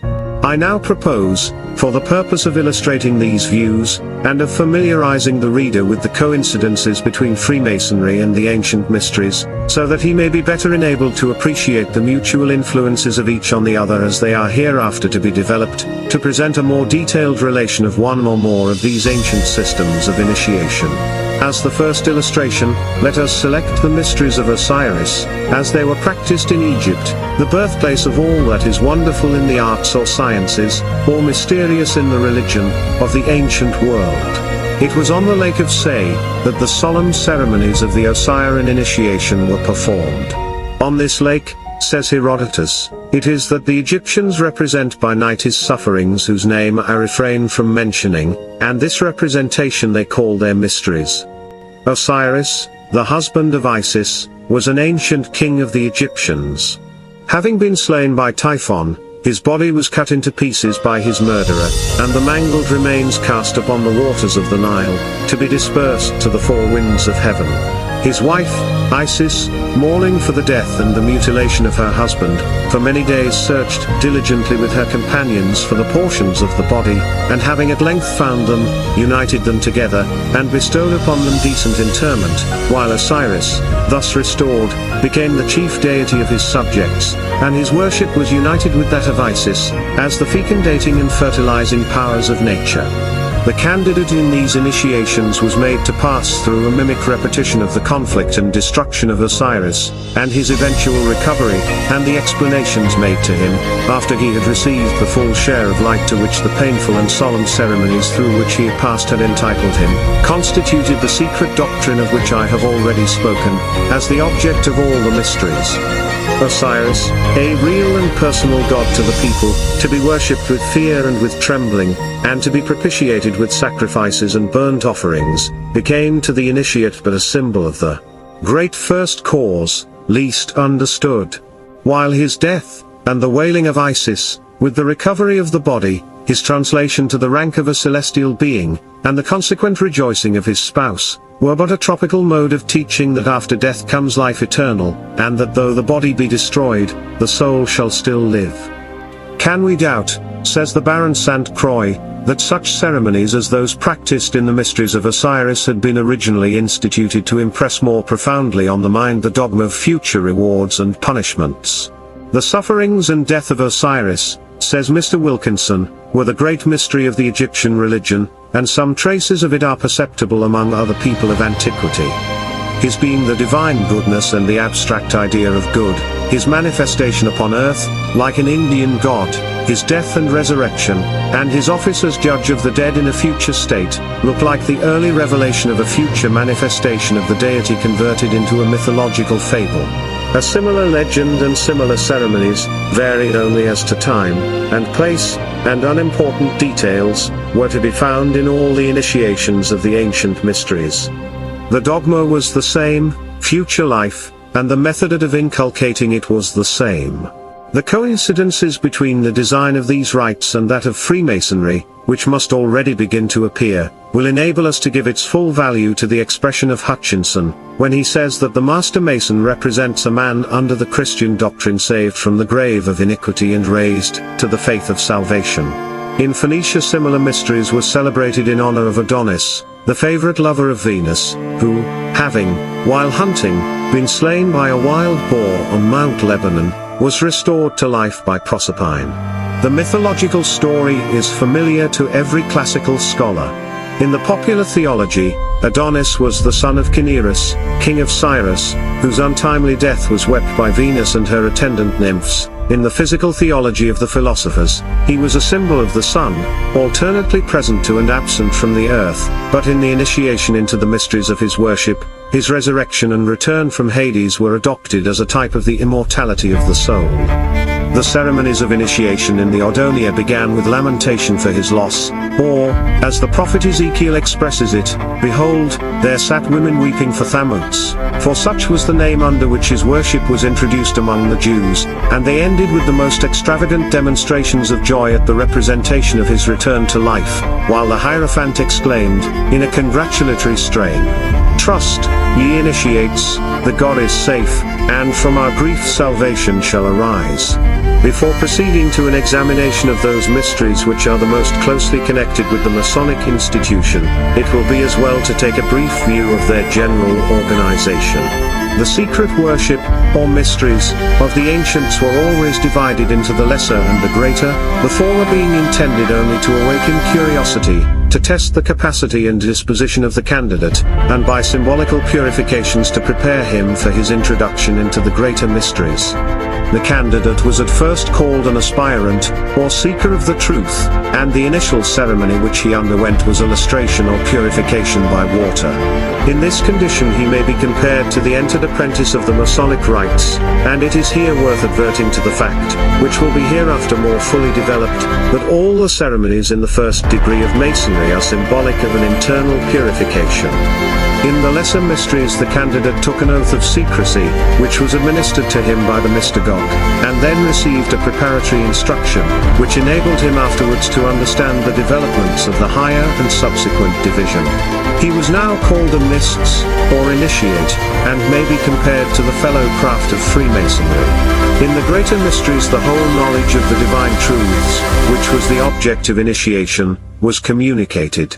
I now propose, for the purpose of illustrating these views, and of familiarizing the reader with the coincidences between Freemasonry and the ancient mysteries, so that he may be better enabled to appreciate the mutual influences of each on the other as they are hereafter to be developed, to present a more detailed relation of one or more of these ancient systems of initiation. As the first illustration, let us select the mysteries of Osiris, as they were practiced in Egypt, the birthplace of all that is wonderful in the arts or sciences, or mysterious in the religion, of the ancient world. It was on the lake of Se, that the solemn ceremonies of the Osirian initiation were performed. On this lake, says Herodotus, it is that the Egyptians represent by night his sufferings whose name I refrain from mentioning, and this representation they call their mysteries. Osiris, the husband of Isis, was an ancient king of the Egyptians. Having been slain by Typhon, his body was cut into pieces by his murderer, and the mangled remains cast upon the waters of the Nile, to be dispersed to the four winds of heaven. His wife, Isis, mourning for the death and the mutilation of her husband, for many days searched diligently with her companions for the portions of the body, and having at length found them, united them together, and bestowed upon them decent interment, while Osiris, thus restored, became the chief deity of his subjects, and his worship was united with that of Isis, as the fecundating and fertilizing powers of nature. The candidate in these initiations was made to pass through a mimic repetition of the conflict and destruction of Osiris, and his eventual recovery, and the explanations made to him, after he had received the full share of light to which the painful and solemn ceremonies through which he had passed had entitled him, constituted the secret doctrine of which I have already spoken, as the object of all the mysteries. Osiris, a real and personal god to the people, to be worshipped with fear and with trembling, and to be propitiated with sacrifices and burnt offerings, became to the initiate but a symbol of the great first cause, least understood. While his death, and the wailing of Isis, with the recovery of the body, his translation to the rank of a celestial being, and the consequent rejoicing of his spouse, were but a tropical mode of teaching that after death comes life eternal, and that though the body be destroyed, the soul shall still live. Can we doubt, says the Baron St. Croix, that such ceremonies as those practiced in the mysteries of Osiris had been originally instituted to impress more profoundly on the mind the dogma of future rewards and punishments? The sufferings and death of Osiris, says Mr. Wilkinson, were the great mystery of the Egyptian religion, and some traces of it are perceptible among other people of antiquity. His being the divine goodness and the abstract idea of good, his manifestation upon earth, like an Indian god, his death and resurrection, and his office as judge of the dead in a future state, look like the early revelation of a future manifestation of the deity converted into a mythological fable. A similar legend and similar ceremonies, varied only as to time, and place, and unimportant details, were to be found in all the initiations of the ancient mysteries. The dogma was the same, future life, and the method of inculcating it was the same. The coincidences between the design of these rites and that of Freemasonry, which must already begin to appear, will enable us to give its full value to the expression of Hutchinson, when he says that the Master Mason represents a man under the Christian doctrine saved from the grave of iniquity and raised to the faith of salvation. In Phoenicia similar mysteries were celebrated in honor of Adonis, the favorite lover of Venus, who, having, while hunting, been slain by a wild boar on Mount Lebanon, was restored to life by Proserpine. The mythological story is familiar to every classical scholar. In the popular theology, Adonis was the son of Cinyras, king of Cyrus, whose untimely death was wept by Venus and her attendant nymphs. In the physical theology of the philosophers, he was a symbol of the sun, alternately present to and absent from the earth, but in the initiation into the mysteries of his worship, his resurrection and return from Hades were adopted as a type of the immortality of the soul. The ceremonies of initiation in the Ordonia began with lamentation for his loss, or, as the prophet Ezekiel expresses it, "Behold, there sat women weeping for Thammuz," for such was the name under which his worship was introduced among the Jews, and they ended with the most extravagant demonstrations of joy at the representation of his return to life, while the Hierophant exclaimed, in a congratulatory strain, "Trust, ye initiates, the God is safe, and from our grief salvation shall arise." Before proceeding to an examination of those mysteries which are the most closely connected with the Masonic institution, it will be as well to take a brief view of their general organization. The secret worship, or mysteries, of the ancients were always divided into the lesser and the greater, the former being intended only to awaken curiosity, to test the capacity and disposition of the candidate, and by symbolical purifications to prepare him for his introduction into the greater mysteries. The candidate was at first called an aspirant, or seeker of the truth, and the initial ceremony which he underwent was illustration or purification by water. In this condition he may be compared to the entered apprentice of the Masonic rites, and it is here worth adverting to the fact, which will be hereafter more fully developed, that all the ceremonies in the first degree of Masonry Freemasonry are symbolic of an internal purification. In the lesser mysteries the candidate took an oath of secrecy, which was administered to him by the mystagogue, and then received a preparatory instruction, which enabled him afterwards to understand the developments of the higher and subsequent division. He was now called a mysts, or initiate, and may be compared to the fellow craft of Freemasonry. In the greater mysteries the whole knowledge of the divine truths, which was the object of initiation, was communicated.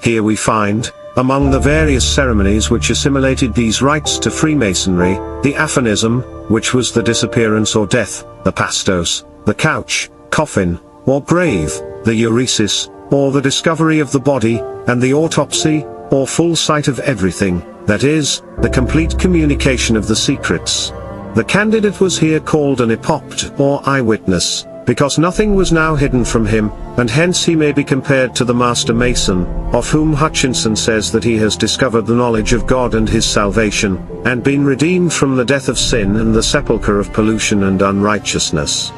Here we find, among the various ceremonies which assimilated these rites to Freemasonry, the aphonism, which was the disappearance or death, the pastos, the couch, coffin, or grave, the euresis, or the discovery of the body, and the autopsy, or full sight of everything, that is, the complete communication of the secrets. The candidate was here called an epopt, or eyewitness, because nothing was now hidden from him, and hence he may be compared to the Master Mason, of whom Hutchinson says that he has discovered the knowledge of God and his salvation, and been redeemed from the death of sin and the sepulchre of pollution and unrighteousness.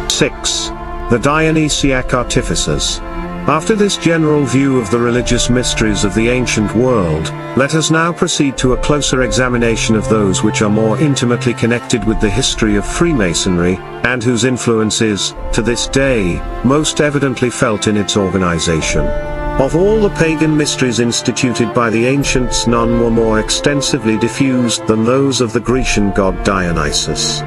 6. The Dionysiac Artificers. After this general view of the religious mysteries of the ancient world, let us now proceed to a closer examination of those which are more intimately connected with the history of Freemasonry, and whose influence is, to this day, most evidently felt in its organization. Of all the pagan mysteries instituted by the ancients, none were more extensively diffused than those of the Grecian god Dionysus.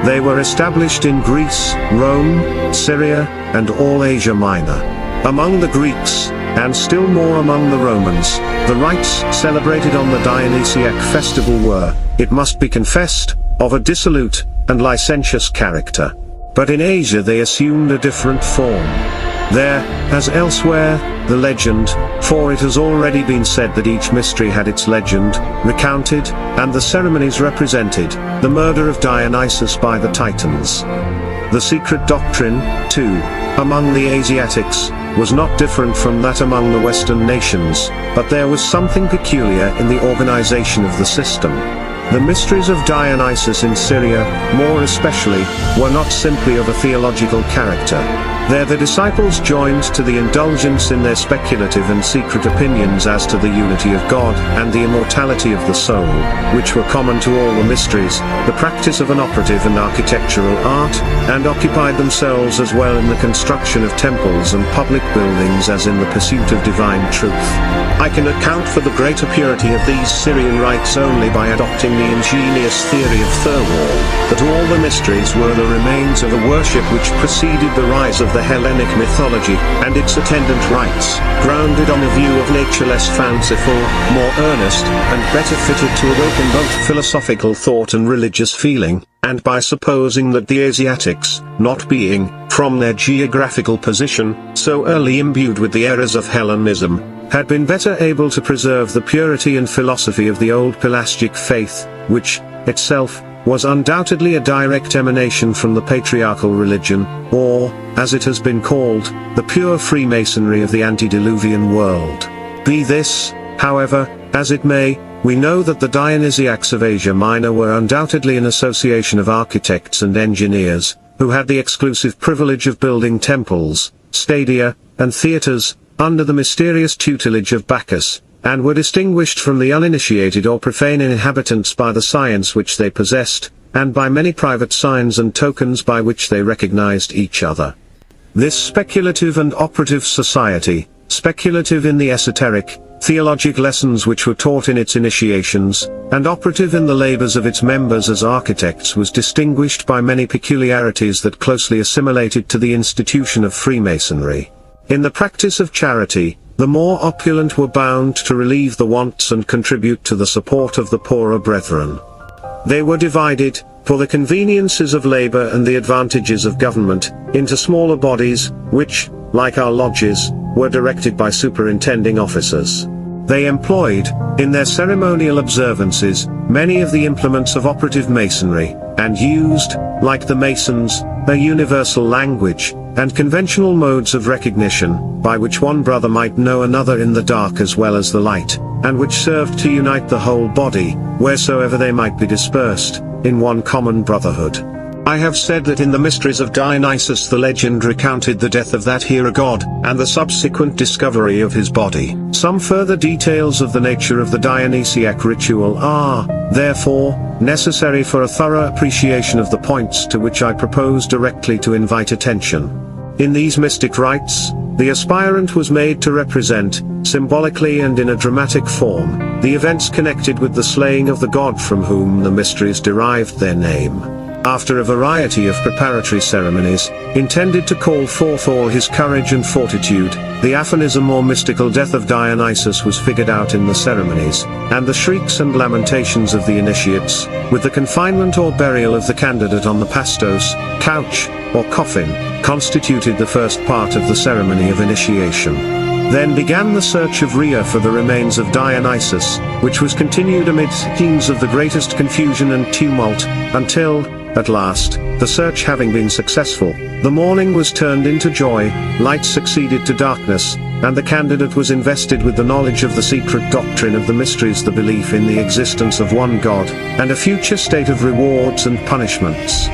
They were established in Greece, Rome, Syria, and all Asia Minor. Among the Greeks, and still more among the Romans, the rites celebrated on the Dionysiac festival were, it must be confessed, of a dissolute and licentious character. But in Asia they assumed a different form. There, as elsewhere, the legend, for it has already been said that each mystery had its legend, recounted, and the ceremonies represented, the murder of Dionysus by the Titans. The secret doctrine, too, among the Asiatics, was not different from that among the Western nations, but there was something peculiar in the organization of the system. The mysteries of Dionysus in Syria, more especially, were not simply of a theological character. There the disciples joined to the indulgence in their speculative and secret opinions as to the unity of God and the immortality of the soul, which were common to all the mysteries, the practice of an operative and architectural art, and occupied themselves as well in the construction of temples and public buildings as in the pursuit of divine truth. I can account for the greater purity of these Syrian rites only by adopting the ingenious theory of Thirlwall, that all the mysteries were the remains of a worship which preceded the rise of the Hellenic mythology, and its attendant rites, grounded on a view of nature less fanciful, more earnest, and better fitted to awaken both philosophical thought and religious feeling, and by supposing that the Asiatics, not being, from their geographical position, so early imbued with the errors of Hellenism, had been better able to preserve the purity and philosophy of the old Pelasgic faith, which, itself, was undoubtedly a direct emanation from the patriarchal religion, or, as it has been called, the pure Freemasonry of the antediluvian world. Be this, however, as it may, we know that the Dionysiacs of Asia Minor were undoubtedly an association of architects and engineers, who had the exclusive privilege of building temples, stadia, and theatres, under the mysterious tutelage of Bacchus, and were distinguished from the uninitiated or profane inhabitants by the science which they possessed, and by many private signs and tokens by which they recognized each other. This speculative and operative society, speculative in the esoteric, theologic lessons which were taught in its initiations, and operative in the labors of its members as architects, was distinguished by many peculiarities that closely assimilated to the institution of Freemasonry. In the practice of charity, the more opulent were bound to relieve the wants and contribute to the support of the poorer brethren. They were divided, for the conveniences of labor and the advantages of government, into smaller bodies, which, like our lodges, were directed by superintending officers. They employed, in their ceremonial observances, many of the implements of operative masonry, and used, like the Masons, a universal language, and conventional modes of recognition, by which one brother might know another in the dark as well as the light, and which served to unite the whole body, wheresoever they might be dispersed, in one common brotherhood. I have said that in the mysteries of Dionysus the legend recounted the death of that hero god, and the subsequent discovery of his body. Some further details of the nature of the Dionysiac ritual are, therefore, necessary for a thorough appreciation of the points to which I propose directly to invite attention. In these mystic rites, the aspirant was made to represent, symbolically and in a dramatic form, the events connected with the slaying of the god from whom the mysteries derived their name. After a variety of preparatory ceremonies, intended to call forth all his courage and fortitude, the aphorism or mystical death of Dionysus was figured out in the ceremonies, and the shrieks and lamentations of the initiates, with the confinement or burial of the candidate on the pastos, couch, or coffin, constituted the first part of the ceremony of initiation. Then began the search of Rhea for the remains of Dionysus, which was continued amid scenes of the greatest confusion and tumult, until, at last, the search having been successful, the morning was turned into joy, light succeeded to darkness, and the candidate was invested with the knowledge of the secret doctrine of the mysteries, the belief in the existence of one God, and a future state of rewards and punishments.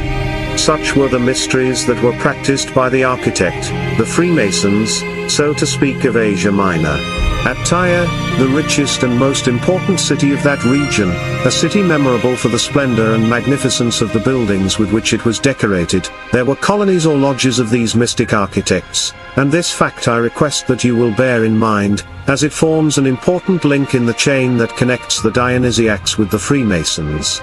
Such were the mysteries that were practiced by the architect, the Freemasons, so to speak, of Asia Minor. At Tyre, the richest and most important city of that region, a city memorable for the splendor and magnificence of the buildings with which it was decorated, there were colonies or lodges of these mystic architects, and this fact I request that you will bear in mind, as it forms an important link in the chain that connects the Dionysiacs with the Freemasons.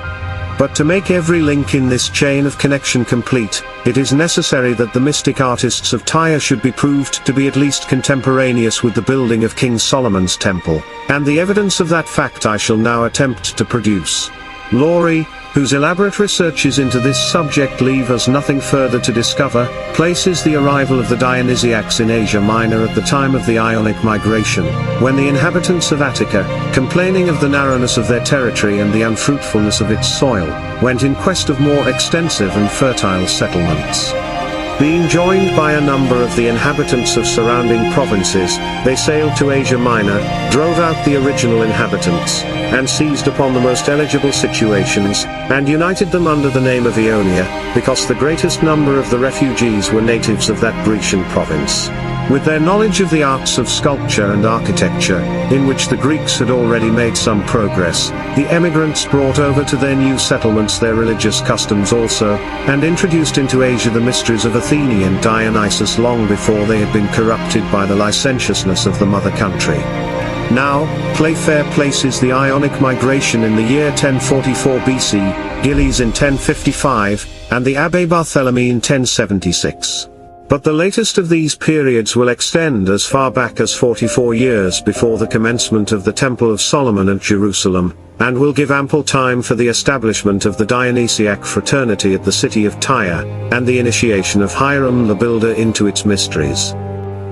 But to make every link in this chain of connection complete, it is necessary that the mystic artists of Tyre should be proved to be at least contemporaneous with the building of King Solomon's temple, and the evidence of that fact I shall now attempt to produce. Laurie, whose elaborate researches into this subject leave us nothing further to discover, places the arrival of the Dionysiacs in Asia Minor at the time of the Ionic migration, when the inhabitants of Attica, complaining of the narrowness of their territory and the unfruitfulness of its soil, went in quest of more extensive and fertile settlements. Being joined by a number of the inhabitants of surrounding provinces, they sailed to Asia Minor, drove out the original inhabitants, and seized upon the most eligible situations, and united them under the name of Ionia, because the greatest number of the refugees were natives of that Grecian province. With their knowledge of the arts of sculpture and architecture, in which the Greeks had already made some progress, the emigrants brought over to their new settlements their religious customs also, and introduced into Asia the mysteries of Athenian Dionysus long before they had been corrupted by the licentiousness of the mother country. Now, Playfair places the Ionic migration in the year 1044 BC, Gillies in 1055, and the Abbé Barthélemy in 1076. But the latest of these periods will extend as far back as 44 years before the commencement of the Temple of Solomon at Jerusalem, and will give ample time for the establishment of the Dionysiac fraternity at the city of Tyre, and the initiation of Hiram the builder into its mysteries.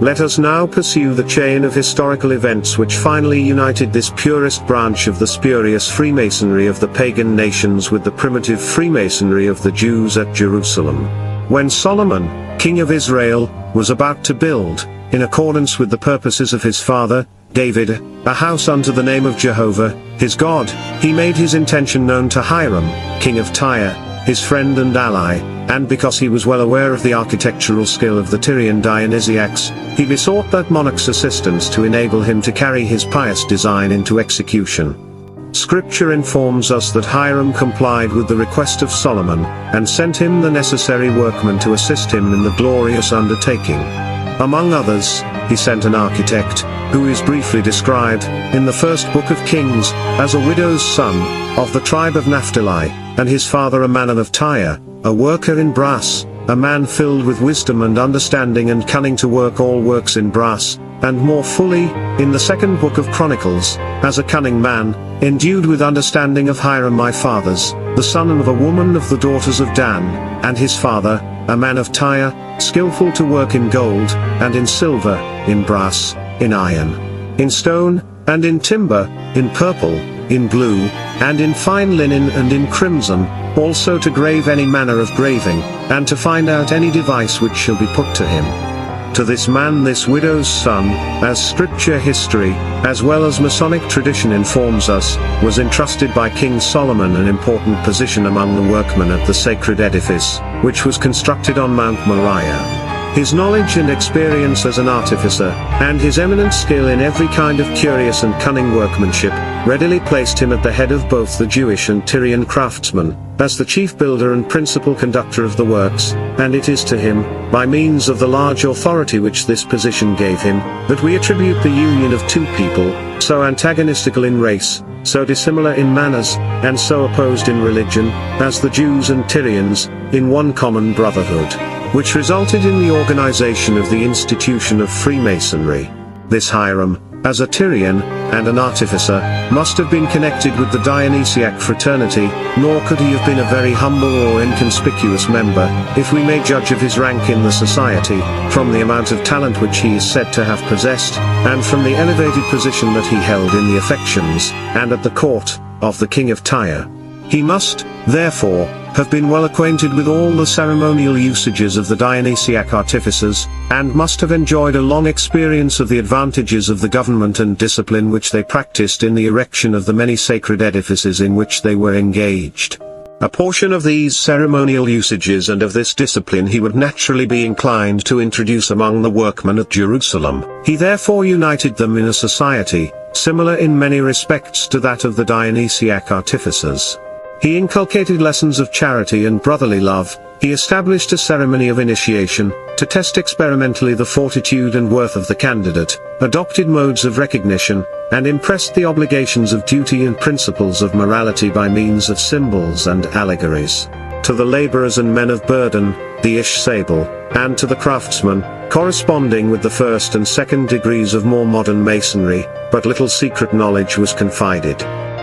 Let us now pursue the chain of historical events which finally united this purest branch of the spurious Freemasonry of the pagan nations with the primitive Freemasonry of the Jews at Jerusalem. When Solomon, king of Israel, was about to build, in accordance with the purposes of his father, David, a house unto the name of Jehovah, his God, he made his intention known to Hiram, king of Tyre, his friend and ally, and because he was well aware of the architectural skill of the Tyrian Dionysiacs, he besought that monarch's assistance to enable him to carry his pious design into execution. Scripture informs us that Hiram complied with the request of Solomon, and sent him the necessary workmen to assist him in the glorious undertaking. Among others, he sent an architect, who is briefly described, in the first book of Kings, as a widow's son, of the tribe of Naphtali, and his father a man of Tyre, a worker in brass, a man filled with wisdom and understanding and cunning to work all works in brass, and more fully, in the second book of Chronicles, as a cunning man, endued with understanding of Hiram my father's, the son of a woman of the daughters of Dan, and his father, a man of Tyre, skillful to work in gold, and in silver, in brass, in iron, in stone, and in timber, in purple, in blue, and in fine linen and in crimson, also to grave any manner of graving, and to find out any device which shall be put to him. to this man this widow's son, as scripture history, as well as Masonic tradition informs us, was entrusted by King Solomon an important position among the workmen at the sacred edifice, which was constructed on Mount Moriah. His knowledge and experience as an artificer, and his eminent skill in every kind of curious and cunning workmanship, readily placed him at the head of both the Jewish and Tyrian craftsmen, as the chief builder and principal conductor of the works, and it is to him, by means of the large authority which this position gave him, that we attribute the union of two people, so antagonistical in race, so dissimilar in manners, and so opposed in religion, as the Jews and Tyrians, in one common brotherhood, which resulted in the organization of the institution of Freemasonry. This Hiram, as a Tyrian, and an artificer, must have been connected with the Dionysiac fraternity, nor could he have been a very humble or inconspicuous member, if we may judge of his rank in the society, from the amount of talent which he is said to have possessed, and from the elevated position that he held in the affections, and at the court, of the King of Tyre. He must, therefore, have been well acquainted with all the ceremonial usages of the Dionysiac artificers, and must have enjoyed a long experience of the advantages of the government and discipline which they practiced in the erection of the many sacred edifices in which they were engaged. A portion of these ceremonial usages and of this discipline he would naturally be inclined to introduce among the workmen at Jerusalem. He therefore united them in a society, similar in many respects to that of the Dionysiac artificers. He inculcated lessons of charity and brotherly love. He established a ceremony of initiation, to test experimentally the fortitude and worth of the candidate, adopted modes of recognition, and impressed the obligations of duty and principles of morality by means of symbols and allegories. To the laborers and men of burden, the Ish Sable, and to the craftsmen, corresponding with the first and second degrees of more modern masonry, but little secret knowledge was confided.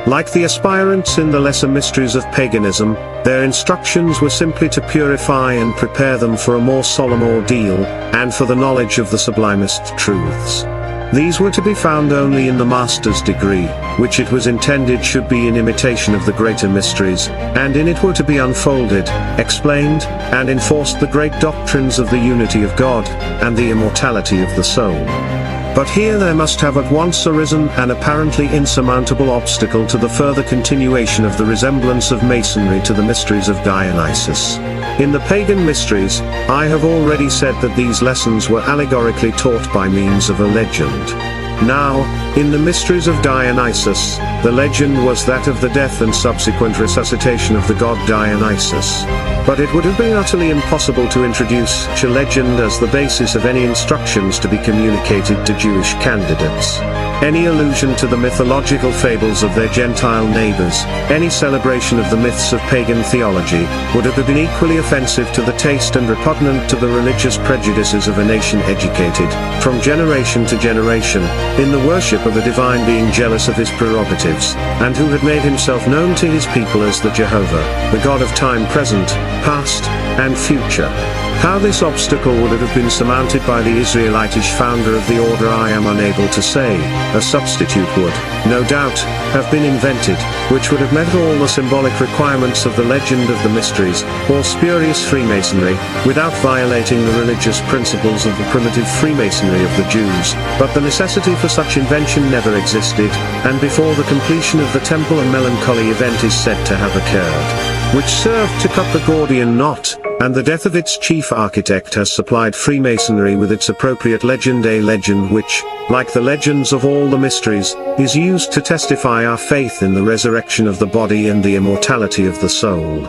Like the aspirants in the lesser mysteries of paganism, their instructions were simply to purify and prepare them for a more solemn ordeal, and for the knowledge of the sublimest truths. These were to be found only in the master's degree, which it was intended should be in imitation of the greater mysteries, and in it were to be unfolded, explained, and enforced the great doctrines of the unity of God, and the immortality of the soul. But here there must have at once arisen an apparently insurmountable obstacle to the further continuation of the resemblance of Masonry to the mysteries of Dionysus. In the pagan mysteries, I have already said that these lessons were allegorically taught by means of a legend. Now, in the mysteries of Dionysus, the legend was that of the death and subsequent resuscitation of the god Dionysus. But it would have been utterly impossible to introduce such a legend as the basis of any instructions to be communicated to Jewish candidates. Any allusion to the mythological fables of their Gentile neighbors, any celebration of the myths of pagan theology, would have been equally offensive to the taste and repugnant to the religious prejudices of a nation educated, from generation to generation, in the worship of a divine being jealous of his prerogatives, and who had made himself known to his people as the Jehovah, the God of time present, past, and future. How this obstacle would have been surmounted by the Israelitish founder of the order I am unable to say. A substitute would, no doubt, have been invented, which would have met all the symbolic requirements of the legend of the mysteries, or spurious Freemasonry, without violating the religious principles of the primitive Freemasonry of the Jews. But the necessity for such invention never existed, and before the completion of the temple a melancholy event is said to have occurred, which served to cut the Gordian knot, and the death of its chief architect has supplied Freemasonry with its appropriate legend, a legend which, like the legends of all the mysteries, is used to testify our faith in the resurrection of the body and the immortality of the soul.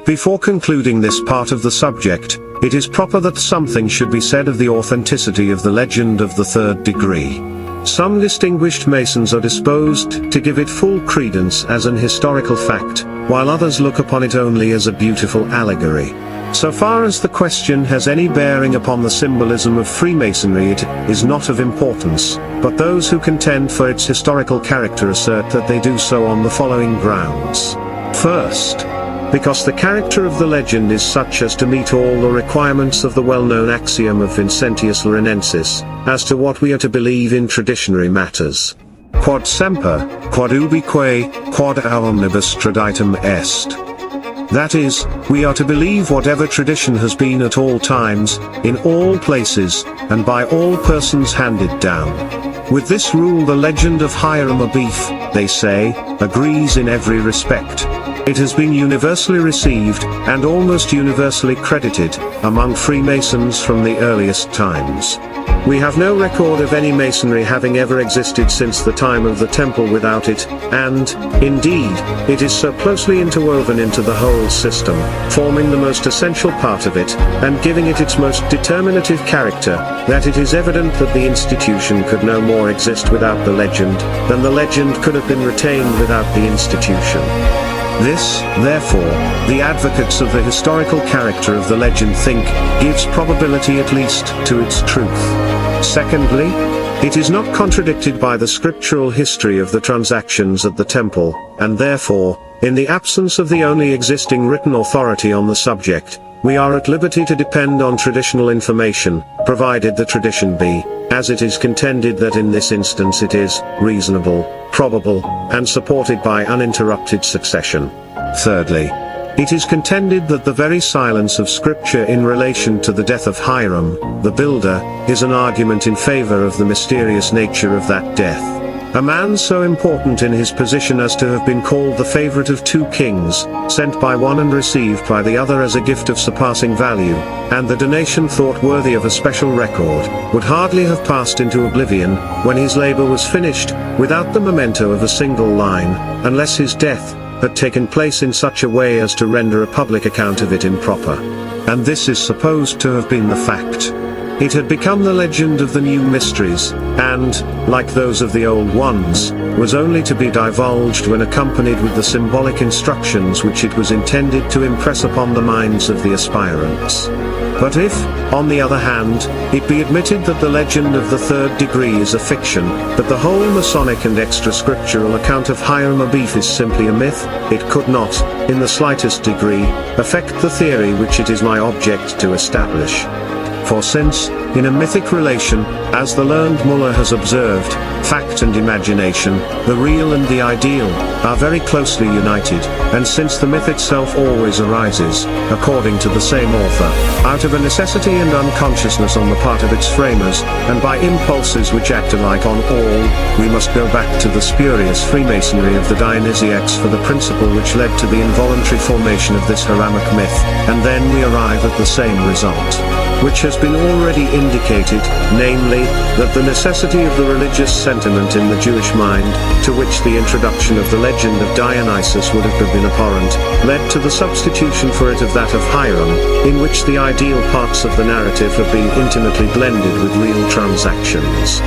Before concluding this part of the subject, it is proper that something should be said of the authenticity of the legend of the third degree. Some distinguished Masons are disposed to give it full credence as an historical fact, while others look upon it only as a beautiful allegory. So far as the question has any bearing upon the symbolism of Freemasonry, it is not of importance, but those who contend for its historical character assert that they do so on the following grounds. First, because the character of the legend is such as to meet all the requirements of the well-known axiom of Vincentius Lorenensis, as to what we are to believe in traditionary matters. Quod semper, quod ubique, quod omnibus traditum est. That is, we are to believe whatever tradition has been at all times, in all places, and by all persons handed down. With this rule the legend of Hiram Abiff, they say, agrees in every respect. It has been universally received, and almost universally credited, among Freemasons from the earliest times. We have no record of any Masonry having ever existed since the time of the Temple without it, and, indeed, it is so closely interwoven into the whole system, forming the most essential part of it, and giving it its most determinative character, that it is evident that the institution could no more exist without the legend, than the legend could have been retained without the institution. This, therefore, the advocates of the historical character of the legend think, gives probability at least to its truth. Secondly, it is not contradicted by the scriptural history of the transactions at the temple, and therefore, in the absence of the only existing written authority on the subject, we are at liberty to depend on traditional information, provided the tradition be, as it is contended that in this instance it is, reasonable, probable, and supported by uninterrupted succession. Thirdly, it is contended that the very silence of Scripture in relation to the death of Hiram, the builder, is an argument in favor of the mysterious nature of that death. A man so important in his position as to have been called the favorite of two kings, sent by one and received by the other as a gift of surpassing value, and the donation thought worthy of a special record, would hardly have passed into oblivion, when his labor was finished, without the memento of a single line, unless his death had taken place in such a way as to render a public account of it improper. And this is supposed to have been the fact. It had become the legend of the new mysteries, and, like those of the old ones, was only to be divulged when accompanied with the symbolic instructions which it was intended to impress upon the minds of the aspirants. But if, on the other hand, it be admitted that the legend of the third degree is a fiction, that the whole Masonic and extra-scriptural account of Hiram Abiff is simply a myth, it could not, in the slightest degree, affect the theory which it is my object to establish. For since, in a mythic relation, as the learned Muller has observed, fact and imagination, the real and the ideal, are very closely united, and since the myth itself always arises, according to the same author, out of a necessity and unconsciousness on the part of its framers, and by impulses which act alike on all, we must go back to the spurious Freemasonry of the Dionysiacs for the principle which led to the involuntary formation of this Hiramic myth, and then we arrive at the same result, which has been already indicated, namely, that the necessity of the religious sentiment in the Jewish mind, to which the introduction of the legend of Dionysus would have been abhorrent, led to the substitution for it of that of Hiram, in which the ideal parts of the narrative have been intimately blended with real transactions.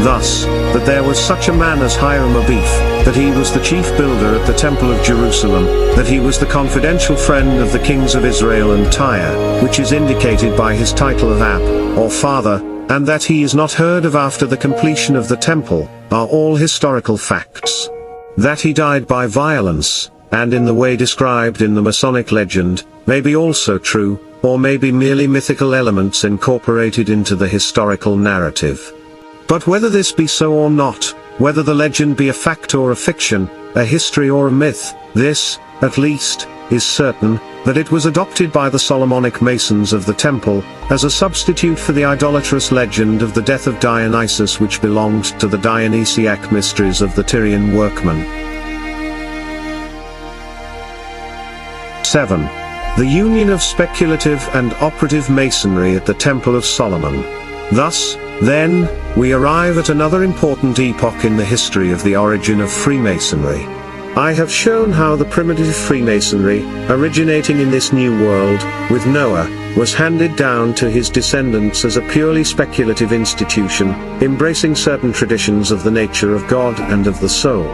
Thus, that there was such a man as Hiram Abiff, that he was the chief builder at the Temple of Jerusalem, that he was the confidential friend of the kings of Israel and Tyre, which is indicated by his title of Ab, or father, and that he is not heard of after the completion of the temple, are all historical facts. That he died by violence, and in the way described in the Masonic legend, may be also true, or may be merely mythical elements incorporated into the historical narrative. But whether this be so or not, whether the legend be a fact or a fiction, a history or a myth, this, at least, is certain, that it was adopted by the Solomonic Masons of the Temple, as a substitute for the idolatrous legend of the death of Dionysus which belonged to the Dionysiac mysteries of the Tyrian workmen. 7. The union of speculative and operative Masonry at the Temple of Solomon. Thus, then, we arrive at another important epoch in the history of the origin of Freemasonry. I have shown how the primitive Freemasonry, originating in this new world, with Noah, was handed down to his descendants as a purely speculative institution, embracing certain traditions of the nature of God and of the soul.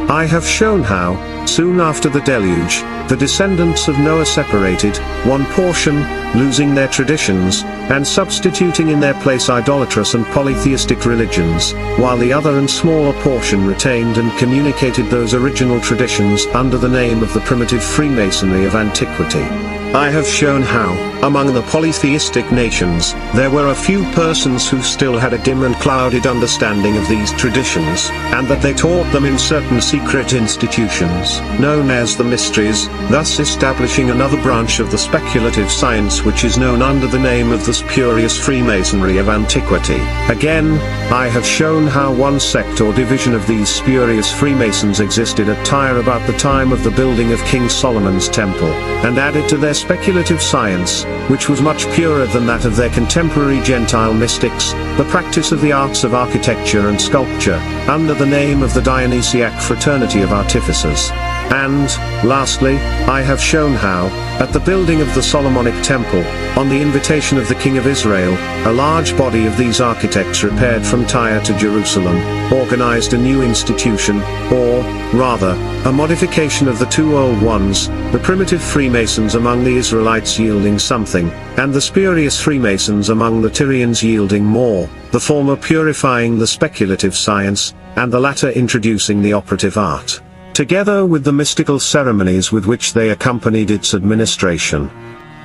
I have shown how, soon after the deluge, the descendants of Noah separated, one portion, losing their traditions, and substituting in their place idolatrous and polytheistic religions, while the other and smaller portion retained and communicated those original traditions under the name of the primitive Freemasonry of antiquity. I have shown how, among the polytheistic nations, there were a few persons who still had a dim and clouded understanding of these traditions, and that they taught them in certain secret institutions, known as the mysteries, thus establishing another branch of the speculative science which is known under the name of the spurious Freemasonry of antiquity. Again, I have shown how one sect or division of these spurious Freemasons existed at Tyre about the time of the building of King Solomon's temple, and added to their speculative science, which was much purer than that of their contemporary Gentile mystics, the practice of the arts of architecture and sculpture, under the name of the Dionysiac Fraternity of Artificers. And, lastly, I have shown how, at the building of the Solomonic Temple, on the invitation of the King of Israel, a large body of these architects repaired from Tyre to Jerusalem, organized a new institution, or, rather, a modification of the two old ones, the primitive Freemasons among the Israelites yielding something, and the spurious Freemasons among the Tyrians yielding more, the former purifying the speculative science, and the latter introducing the operative art, together with the mystical ceremonies with which they accompanied its administration.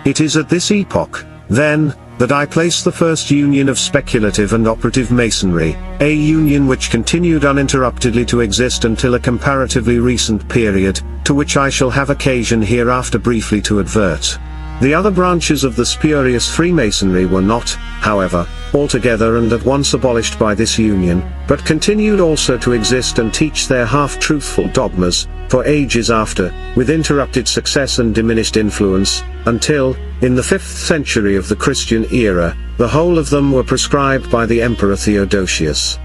It is at this epoch, then, that I place the first union of speculative and operative masonry, a union which continued uninterruptedly to exist until a comparatively recent period, to which I shall have occasion hereafter briefly to advert. The other branches of the spurious Freemasonry were not, however, altogether and at once abolished by this union, but continued also to exist and teach their half-truthful dogmas, for ages after, with interrupted success and diminished influence, until, in the 5th century of the Christian era, the whole of them were proscribed by the Emperor Theodosius.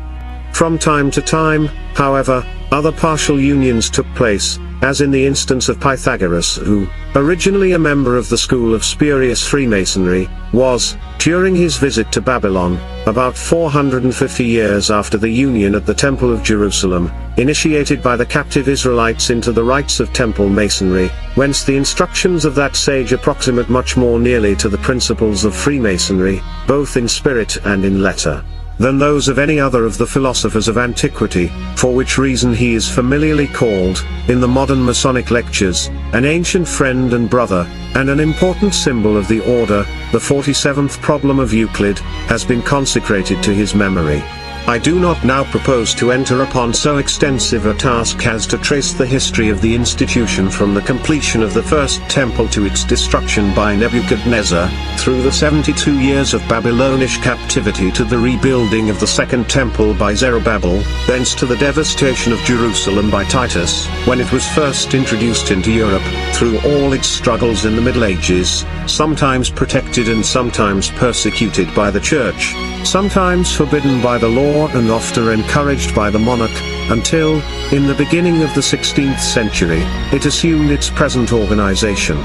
From time to time, however, other partial unions took place, as in the instance of Pythagoras who, originally a member of the school of spurious Freemasonry, was, during his visit to Babylon, about 450 years after the union at the Temple of Jerusalem, initiated by the captive Israelites into the rites of temple masonry, whence the instructions of that sage approximate much more nearly to the principles of Freemasonry, both in spirit and in letter, than those of any other of the philosophers of antiquity, for which reason he is familiarly called, in the modern Masonic lectures, an ancient friend and brother, and an important symbol of the order. The 47th problem of Euclid has been consecrated to his memory. I do not now propose to enter upon so extensive a task as to trace the history of the institution from the completion of the first temple to its destruction by Nebuchadnezzar, through the 72 years of Babylonish captivity to the rebuilding of the second temple by Zerubbabel, thence to the devastation of Jerusalem by Titus, when it was first introduced into Europe, through all its struggles in the Middle Ages, sometimes protected and sometimes persecuted by the Church, sometimes forbidden by the law and often encouraged by the monarch, until, in the beginning of the 16th century, it assumed its present organization.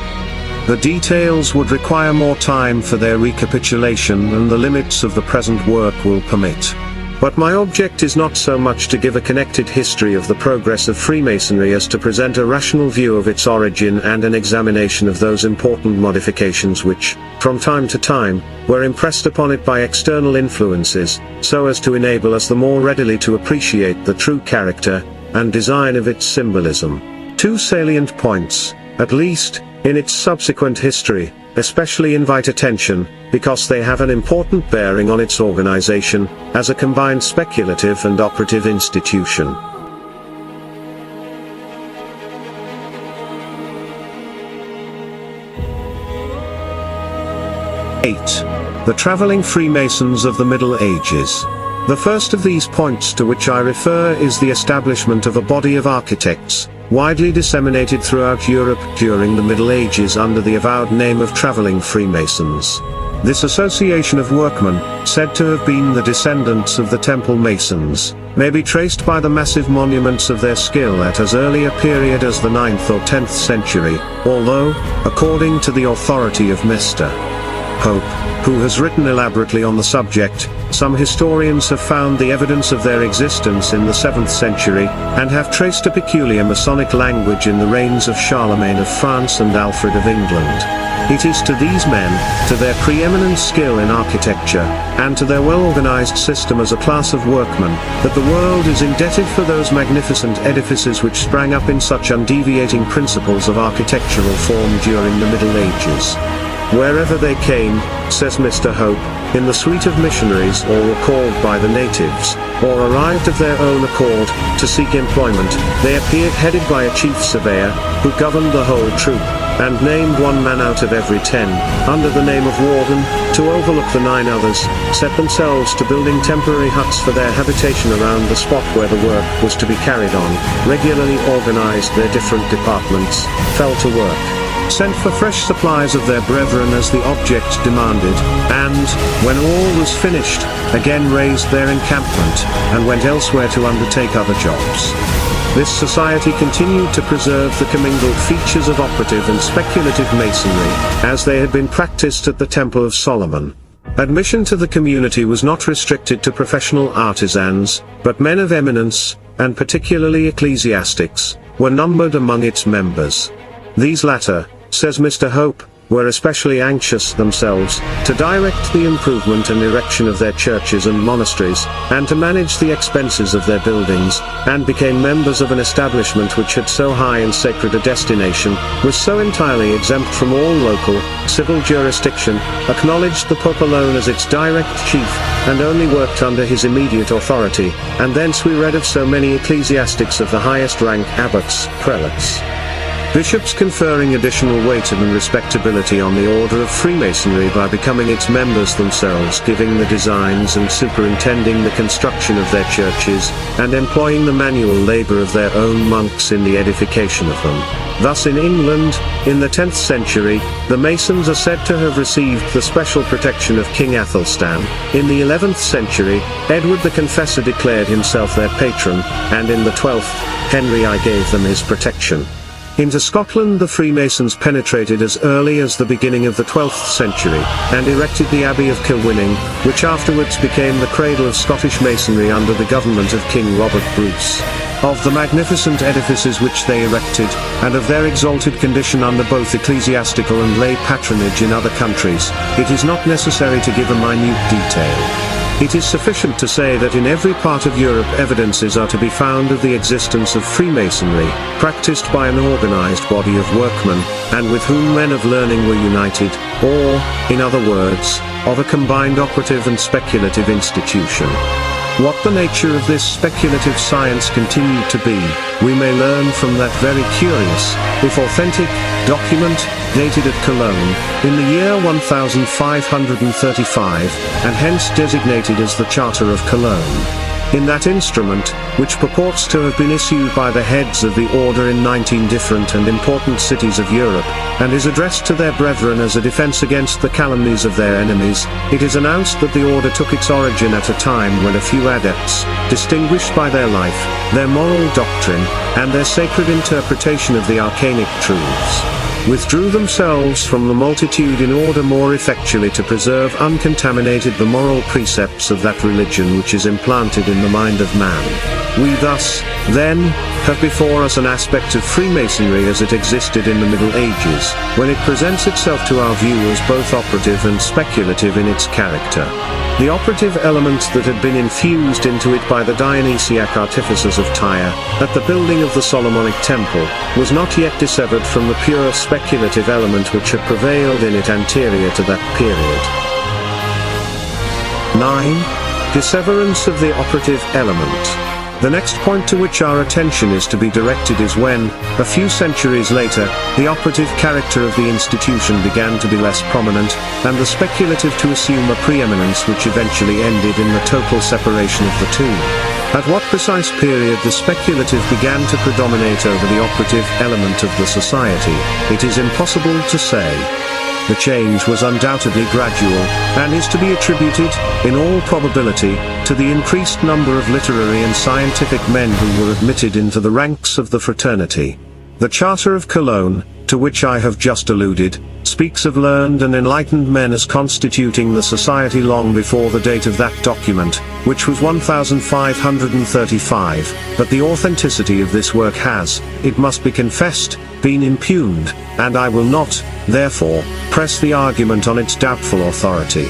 The details would require more time for their recapitulation than the limits of the present work will permit. But my object is not so much to give a connected history of the progress of Freemasonry as to present a rational view of its origin and an examination of those important modifications which, from time to time, were impressed upon it by external influences, so as to enable us the more readily to appreciate the true character and design of its symbolism. Two salient points, at least, in its subsequent history, especially invite attention, because they have an important bearing on its organization, as a combined speculative and operative institution. The traveling Freemasons of the Middle Ages. The first of these points to which I refer is the establishment of a body of architects, widely disseminated throughout Europe during the Middle Ages under the avowed name of traveling Freemasons. This association of workmen, said to have been the descendants of the Temple Masons, may be traced by the massive monuments of their skill at as early a period as the 9th or 10th century, although, according to the authority of Mr. Pope, who has written elaborately on the subject, some historians have found the evidence of their existence in the 7th century, and have traced a peculiar Masonic language in the reigns of Charlemagne of France and Alfred of England. It is to these men, to their preeminent skill in architecture, and to their well-organized system as a class of workmen, that the world is indebted for those magnificent edifices which sprang up in such undeviating principles of architectural form during the Middle Ages. wherever they came, says Mr. Hope, in the suite of missionaries or were called by the natives, or arrived of their own accord, to seek employment, they appeared headed by a chief surveyor, who governed the whole troop, and named one man out of every 10, under the name of warden, to overlook the 9 others, set themselves to building temporary huts for their habitation around the spot where the work was to be carried on, regularly organized their different departments, fell to work, sent for fresh supplies of their brethren as the object demanded, and, when all was finished, again raised their encampment, and went elsewhere to undertake other jobs. This society continued to preserve the commingled features of operative and speculative masonry, as they had been practiced at the Temple of Solomon. Admission to the community was not restricted to professional artisans, but men of eminence, and particularly ecclesiastics, were numbered among its members. These latter, says Mr. Hope, were especially anxious themselves, to direct the improvement and erection of their churches and monasteries, and to manage the expenses of their buildings, and became members of an establishment which had so high and sacred a destination, was so entirely exempt from all local, civil jurisdiction, acknowledged the Pope alone as its direct chief, and only worked under his immediate authority, and thence we read of so many ecclesiastics of the highest rank, abbots, prelates, bishops conferring additional weight and respectability on the order of Freemasonry by becoming its members themselves, giving the designs and superintending the construction of their churches, and employing the manual labor of their own monks in the edification of them. Thus in England, in the 10th century, the Masons are said to have received the special protection of King Athelstan. In the 11th century, Edward the Confessor declared himself their patron, and in the 12th, Henry I gave them his protection. Into Scotland the Freemasons penetrated as early as the beginning of the 12th century, and erected the Abbey of Kilwinning, which afterwards became the cradle of Scottish Masonry under the government of King Robert Bruce. Of the magnificent edifices which they erected, and of their exalted condition under both ecclesiastical and lay patronage in other countries, it is not necessary to give a minute detail. It is sufficient to say that in every part of Europe evidences are to be found of the existence of Freemasonry, practiced by an organized body of workmen, and with whom men of learning were united, or, in other words, of a combined operative and speculative institution. What the nature of this speculative science continued to be, we may learn from that very curious, if authentic, document, dated at Cologne, in the year 1535, and hence designated as the Charter of Cologne. In that instrument, which purports to have been issued by the heads of the order in 19 different and important cities of Europe, and is addressed to their brethren as a defense against the calumnies of their enemies, it is announced that the order took its origin at a time when a few adepts, distinguished by their life, their moral doctrine, and their sacred interpretation of the arcanic truths, withdrew themselves from the multitude in order more effectually to preserve uncontaminated the moral precepts of that religion which is implanted in the mind of man. We thus, then, have before us an aspect of Freemasonry as it existed in the Middle Ages, when it presents itself to our view as both operative and speculative in its character. The operative element that had been infused into it by the Dionysiac artificers of Tyre, at the building of the Solomonic Temple, was not yet dissevered from the pure speculative element which had prevailed in it anterior to that period. 9. Disseverance of the operative element. The next point to which our attention is to be directed is when, a few centuries later, the operative character of the institution began to be less prominent, and the speculative to assume a preeminence which eventually ended in the total separation of the two. At what precise period the speculative began to predominate over the operative element of the society, it is impossible to say. The change was undoubtedly gradual, and is to be attributed, in all probability, to the increased number of literary and scientific men who were admitted into the ranks of the fraternity. The Charter of Cologne, to which I have just alluded, speaks of learned and enlightened men as constituting the society long before the date of that document, which was 1535, but the authenticity of this work has, it must be confessed, been impugned, and I will not, therefore, press the argument on its doubtful authority.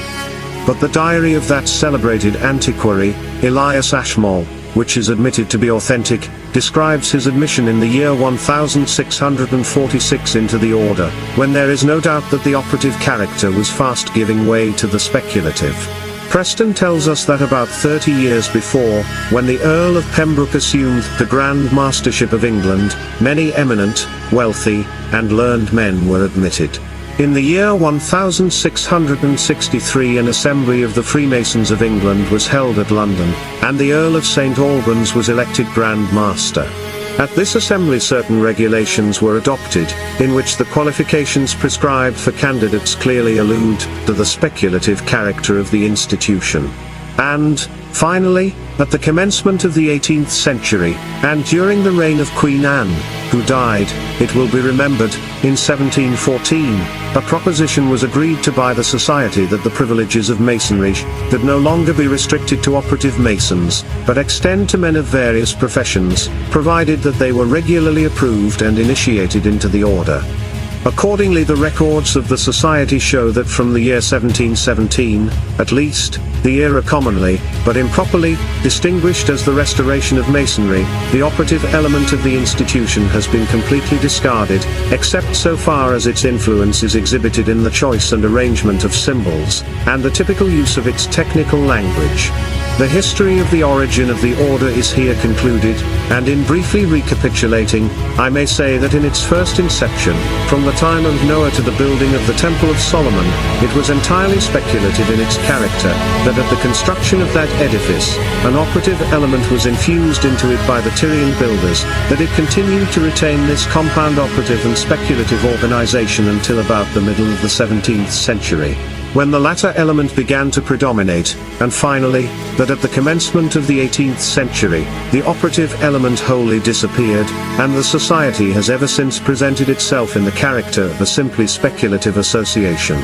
But the diary of that celebrated antiquary, Elias Ashmole, which is admitted to be authentic, describes his admission in the year 1646 into the order, when there is no doubt that the operative character was fast giving way to the speculative. Preston tells us that about 30 years before, when the Earl of Pembroke assumed the Grand Mastership of England, many eminent, wealthy, and learned men were admitted. In the year 1663 an assembly of the Freemasons of England was held at London, and the Earl of St. Albans was elected Grand Master. At this assembly certain regulations were adopted, in which the qualifications prescribed for candidates clearly allude to the speculative character of the institution. And, finally, at the commencement of the 18th century, and during the reign of Queen Anne, who died, it will be remembered, in 1714, a proposition was agreed to by the Society that the privileges of Masonry could no longer be restricted to operative Masons, but extend to men of various professions, provided that they were regularly approved and initiated into the order. Accordingly, the records of the Society show that from the year 1717, at least, the era commonly, but improperly, distinguished as the Restoration of Masonry, the operative element of the institution has been completely discarded, except so far as its influence is exhibited in the choice and arrangement of symbols, and the typical use of its technical language. The history of the origin of the order is here concluded, and in briefly recapitulating, I may say that in its first inception, from the time of Noah to the building of the Temple of Solomon, it was entirely speculative in its character, that at the construction of that edifice, an operative element was infused into it by the Tyrian builders, that it continued to retain this compound operative and speculative organization until about the middle of the 17th century, when the latter element began to predominate, and finally, that at the commencement of the 18th century, the operative element wholly disappeared, and the Society has ever since presented itself in the character of a simply speculative association.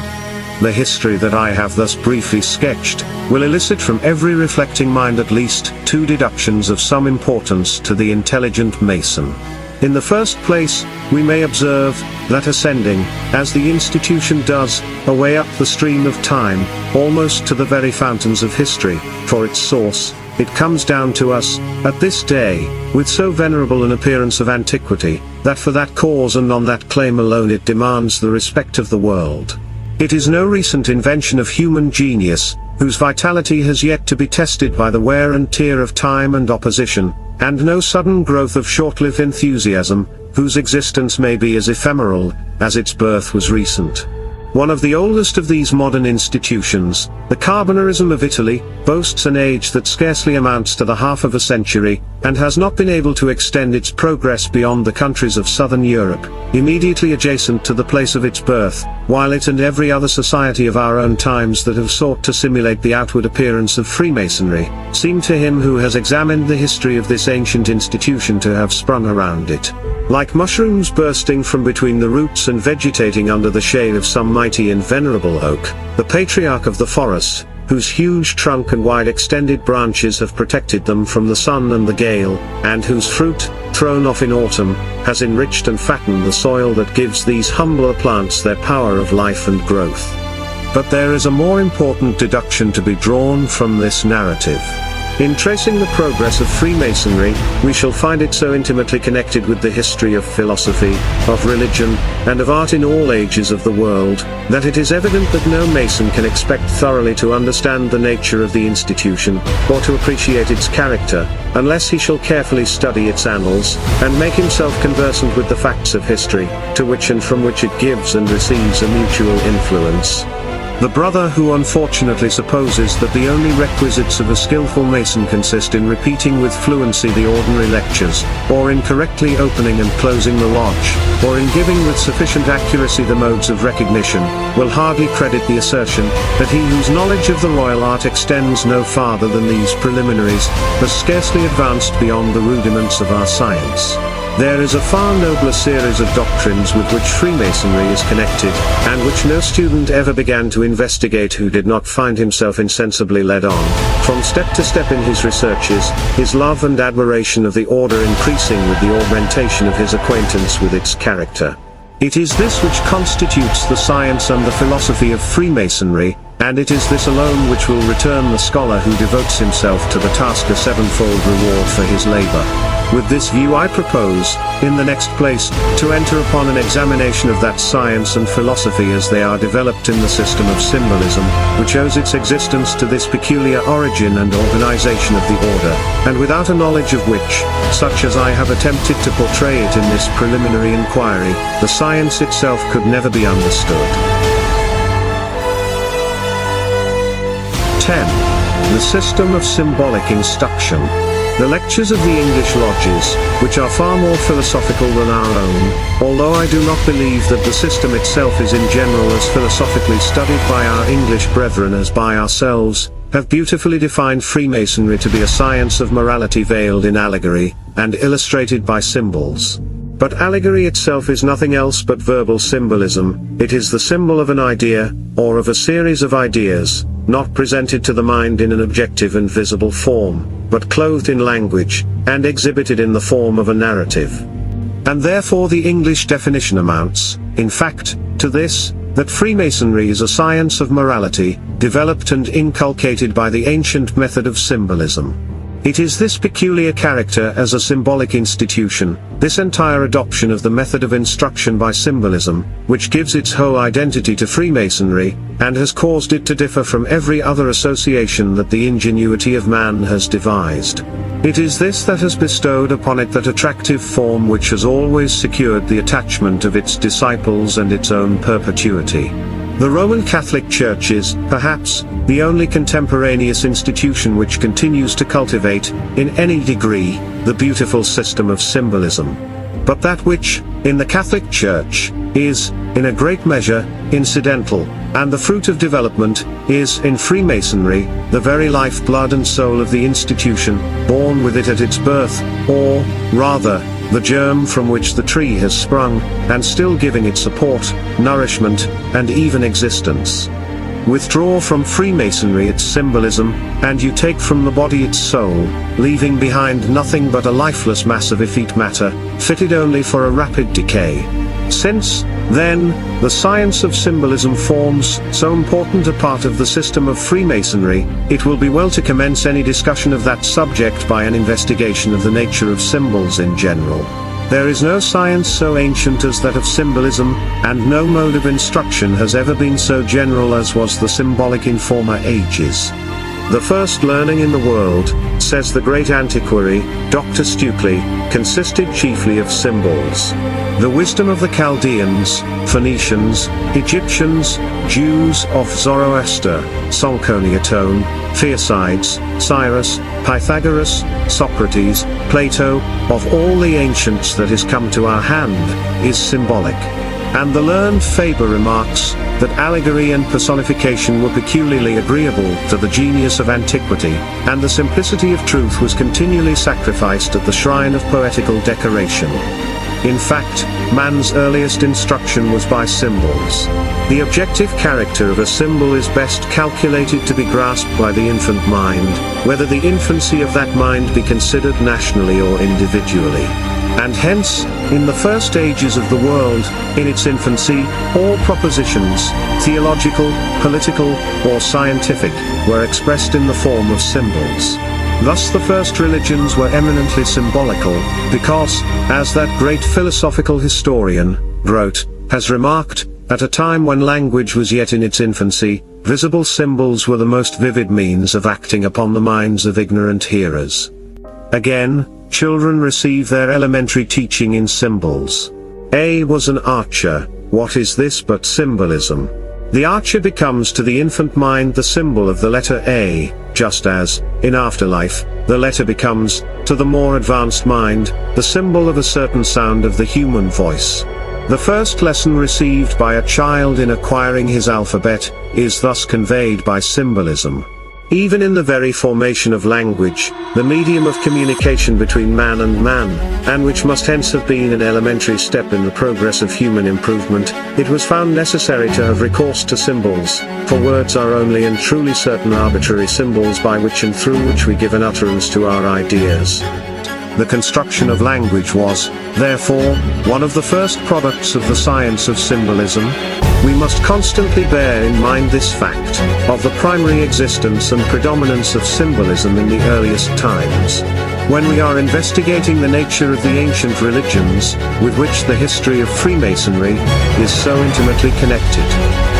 The history that I have thus briefly sketched, will elicit from every reflecting mind at least two deductions of some importance to the intelligent Mason. In the first place, we may observe, that ascending, as the institution does, away up the stream of time, almost to the very fountains of history, for its source, it comes down to us, at this day, with so venerable an appearance of antiquity, that for that cause and on that claim alone it demands the respect of the world. It is no recent invention of human genius, whose vitality has yet to be tested by the wear and tear of time and opposition, and no sudden growth of short-lived enthusiasm, whose existence may be as ephemeral, as its birth was recent. One of the oldest of these modern institutions, the Carbonarism of Italy, boasts an age that scarcely amounts to the half of a century, and has not been able to extend its progress beyond the countries of southern Europe, immediately adjacent to the place of its birth, while it and every other society of our own times that have sought to simulate the outward appearance of Freemasonry, seem to him who has examined the history of this ancient institution to have sprung around it, like mushrooms bursting from between the roots and vegetating under the shade of some mighty and venerable oak, the patriarch of the forest, whose huge trunk and wide extended branches have protected them from the sun and the gale, and whose fruit, thrown off in autumn, has enriched and fattened the soil that gives these humbler plants their power of life and growth. But there is a more important deduction to be drawn from this narrative. In tracing the progress of Freemasonry, we shall find it so intimately connected with the history of philosophy, of religion, and of art in all ages of the world, that it is evident that no Mason can expect thoroughly to understand the nature of the institution, or to appreciate its character, unless he shall carefully study its annals, and make himself conversant with the facts of history, to which and from which it gives and receives a mutual influence. The brother who unfortunately supposes that the only requisites of a skillful Mason consist in repeating with fluency the ordinary lectures, or in correctly opening and closing the lodge, or in giving with sufficient accuracy the modes of recognition, will hardly credit the assertion, that he whose knowledge of the royal art extends no farther than these preliminaries, has scarcely advanced beyond the rudiments of our science. There is a far nobler series of doctrines with which Freemasonry is connected, and which no student ever began to investigate who did not find himself insensibly led on, from step to step in his researches, his love and admiration of the order increasing with the augmentation of his acquaintance with its character. It is this which constitutes the science and the philosophy of Freemasonry, and it is this alone which will return the scholar who devotes himself to the task a sevenfold reward for his labor. With this view I propose, in the next place, to enter upon an examination of that science and philosophy as they are developed in the system of symbolism, which owes its existence to this peculiar origin and organization of the order, and without a knowledge of which, such as I have attempted to portray it in this preliminary inquiry, the science itself could never be understood. 10. The system of symbolic instruction. The lectures of the English lodges, which are far more philosophical than our own, although I do not believe that the system itself is in general as philosophically studied by our English brethren as by ourselves, have beautifully defined Freemasonry to be a science of morality veiled in allegory, and illustrated by symbols. But allegory itself is nothing else but verbal symbolism. It is the symbol of an idea, or of a series of ideas, not presented to the mind in an objective and visible form, but clothed in language, and exhibited in the form of a narrative. And therefore the English definition amounts, in fact, to this, that Freemasonry is a science of morality, developed and inculcated by the ancient method of symbolism. It is this peculiar character as a symbolic institution, this entire adoption of the method of instruction by symbolism, which gives its whole identity to Freemasonry, and has caused it to differ from every other association that the ingenuity of man has devised. It is this that has bestowed upon it that attractive form which has always secured the attachment of its disciples and its own perpetuity. The Roman Catholic Church is, perhaps, the only contemporaneous institution which continues to cultivate, in any degree, the beautiful system of symbolism. But that which, in the Catholic Church, is, in a great measure, incidental, and the fruit of development, is, in Freemasonry, the very life blood and soul of the institution, born with it at its birth, or, rather, the germ from which the tree has sprung, and still giving it support, nourishment, and even existence. Withdraw from Freemasonry its symbolism, and you take from the body its soul, leaving behind nothing but a lifeless mass of effete matter, fitted only for a rapid decay. Since, then, the science of symbolism forms so important a part of the system of Freemasonry, it will be well to commence any discussion of that subject by an investigation of the nature of symbols in general. There is no science so ancient as that of symbolism, and no mode of instruction has ever been so general as was the symbolic in former ages. The first learning in the world, says the great antiquary, Dr. Stukely, consisted chiefly of symbols. The wisdom of the Chaldeans, Phoenicians, Egyptians, Jews of Zoroaster, Solconiatone, Pheacides, Cyrus, Pythagoras, Socrates, Plato, of all the ancients that is come to our hand, is symbolic. And the learned Faber remarks, that allegory and personification were peculiarly agreeable to the genius of antiquity, and the simplicity of truth was continually sacrificed at the shrine of poetical decoration. In fact, man's earliest instruction was by symbols. The objective character of a symbol is best calculated to be grasped by the infant mind, whether the infancy of that mind be considered nationally or individually. And hence, in the first ages of the world, in its infancy, all propositions, theological, political, or scientific, were expressed in the form of symbols. Thus the first religions were eminently symbolical, because, as that great philosophical historian, Grote, has remarked, at a time when language was yet in its infancy, visible symbols were the most vivid means of acting upon the minds of ignorant hearers. Again, children receive their elementary teaching in symbols. A was an archer. What is this but symbolism? The archer becomes to the infant mind the symbol of the letter A, just as, in afterlife, the letter becomes, to the more advanced mind, the symbol of a certain sound of the human voice. The first lesson received by a child in acquiring his alphabet, is thus conveyed by symbolism. Even in the very formation of language, the medium of communication between man, and which must hence have been an elementary step in the progress of human improvement, it was found necessary to have recourse to symbols, for words are only and truly certain arbitrary symbols by which and through which we give an utterance to our ideas. the construction of language was, therefore, one of the first products of the science of symbolism. We must constantly bear in mind this fact, of the primary existence and predominance of symbolism in the earliest times. When we are investigating the nature of the ancient religions, with which the history of Freemasonry is so intimately connected.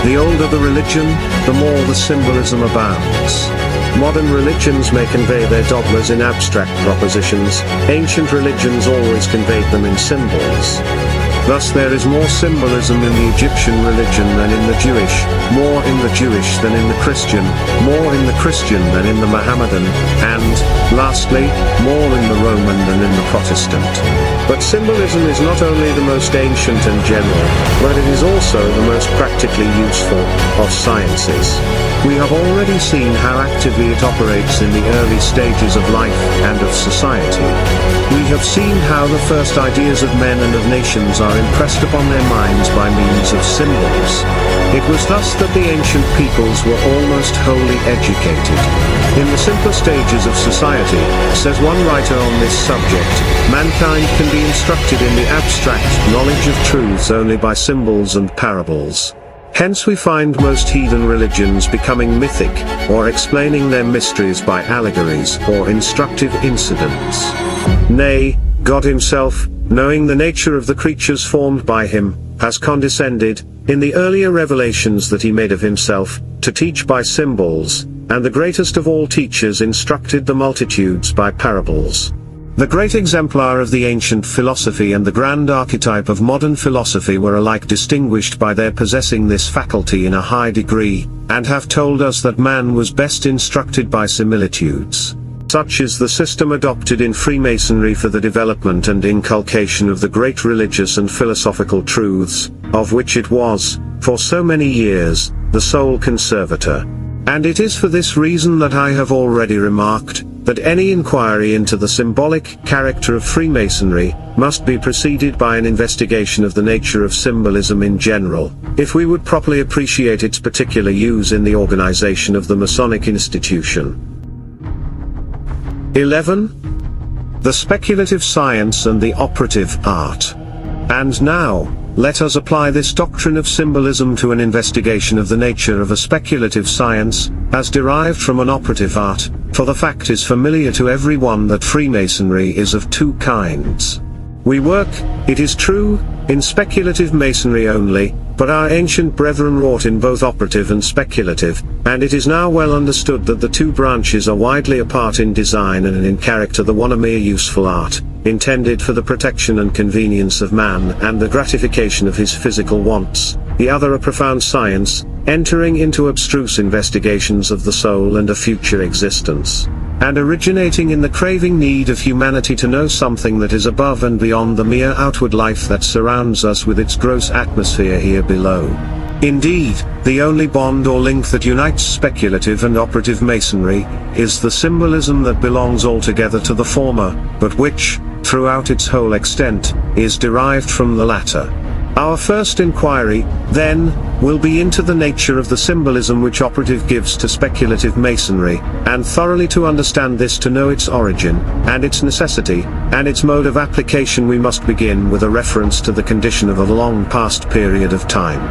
The older the religion, the more the symbolism abounds. Modern religions may convey their dogmas in abstract propositions, ancient religions always conveyed them in symbols. Thus there is more symbolism in the Egyptian religion than in the Jewish, more in the Jewish than in the Christian, more in the Christian than in the Mohammedan, and, lastly, more in the Roman than in the Protestant. But symbolism is not only the most ancient and general, but it is also the most practically useful of sciences. We have already seen how actively it operates in the early stages of life and of society. We have seen how the first ideas of men and of nations are impressed upon their minds by means of symbols. It was thus that the ancient peoples were almost wholly educated. In the simpler stages of society, says one writer on this subject, mankind can be instructed in the abstract knowledge of truths only by symbols and parables. Hence we find most heathen religions becoming mythic, or explaining their mysteries by allegories or instructive incidents. Nay, God himself, knowing the nature of the creatures formed by him, has condescended, in the earlier revelations that he made of himself, to teach by symbols, and the greatest of all teachers instructed the multitudes by parables. The great exemplar of the ancient philosophy and the grand archetype of modern philosophy were alike distinguished by their possessing this faculty in a high degree, and have told us that man was best instructed by similitudes. Such is the system adopted in Freemasonry for the development and inculcation of the great religious and philosophical truths, of which it was, for so many years, the sole conservator. And it is for this reason that I have already remarked, that any inquiry into the symbolic character of Freemasonry must be preceded by an investigation of the nature of symbolism in general, if we would properly appreciate its particular use in the organization of the Masonic institution. 11. The speculative science and the operative art. And now, let us apply this doctrine of symbolism to an investigation of the nature of a speculative science, as derived from an operative art, for the fact is familiar to everyone that Freemasonry is of two kinds. We work, it is true, in speculative masonry only, but our ancient brethren wrought in both operative and speculative, and it is now well understood that the two branches are widely apart in design and in character, the one a mere useful art, intended for the protection and convenience of man and the gratification of his physical wants, the other a profound science, entering into abstruse investigations of the soul and a future existence, and originating in the craving need of humanity to know something that is above and beyond the mere outward life that surrounds us with its gross atmosphere here below. Indeed, the only bond or link that unites speculative and operative masonry is the symbolism that belongs altogether to the former, but which, throughout its whole extent, is derived from the latter. Our first inquiry, then, will be into the nature of the symbolism which operative gives to speculative masonry, and thoroughly to understand this, to know its origin, and its necessity, and its mode of application, we must begin with a reference to the condition of a long past period of time.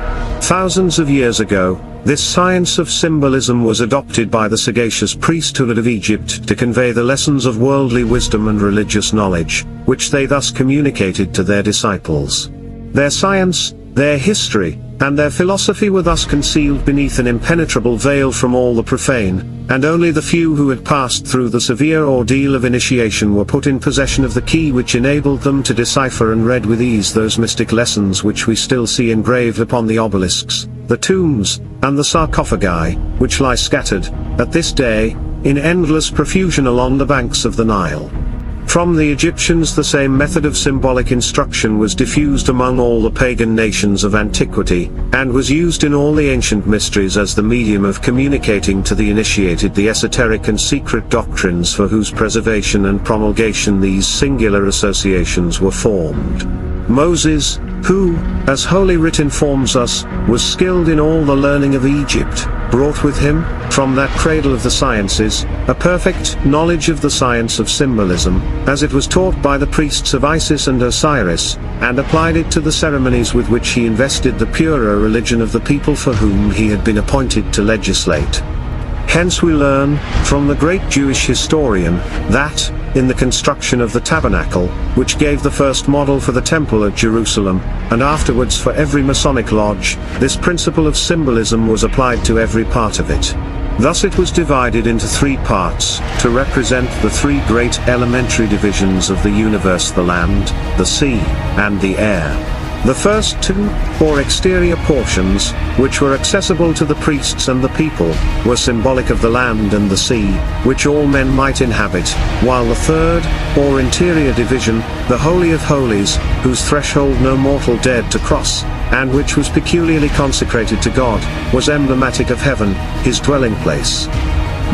Thousands of years ago, this science of symbolism was adopted by the sagacious priesthood of Egypt to convey the lessons of worldly wisdom and religious knowledge, which they thus communicated to their disciples. Their science, their history, and their philosophy were thus concealed beneath an impenetrable veil from all the profane, and only the few who had passed through the severe ordeal of initiation were put in possession of the key which enabled them to decipher and read with ease those mystic lessons which we still see engraved upon the obelisks, the tombs, and the sarcophagi, which lie scattered, at this day, in endless profusion along the banks of the Nile. From the Egyptians the same method of symbolic instruction was diffused among all the pagan nations of antiquity, and was used in all the ancient mysteries as the medium of communicating to the initiated the esoteric and secret doctrines for whose preservation and promulgation these singular associations were formed. Moses, who, as Holy Writ informs us, was skilled in all the learning of Egypt, brought with him, from that cradle of the sciences, a perfect knowledge of the science of symbolism, as it was taught by the priests of Isis and Osiris, and applied it to the ceremonies with which he invested the purer religion of the people for whom he had been appointed to legislate. Hence we learn, from the great Jewish historian, that, in the construction of the tabernacle, which gave the first model for the temple at Jerusalem, and afterwards for every Masonic lodge, this principle of symbolism was applied to every part of it. Thus it was divided into three parts, to represent the three great elementary divisions of the universe: the land, the sea, and the air. The first two, or exterior portions, which were accessible to the priests and the people, were symbolic of the land and the sea, which all men might inhabit, while the third, or interior division, the Holy of Holies, whose threshold no mortal dared to cross, and which was peculiarly consecrated to God, was emblematic of heaven, his dwelling place.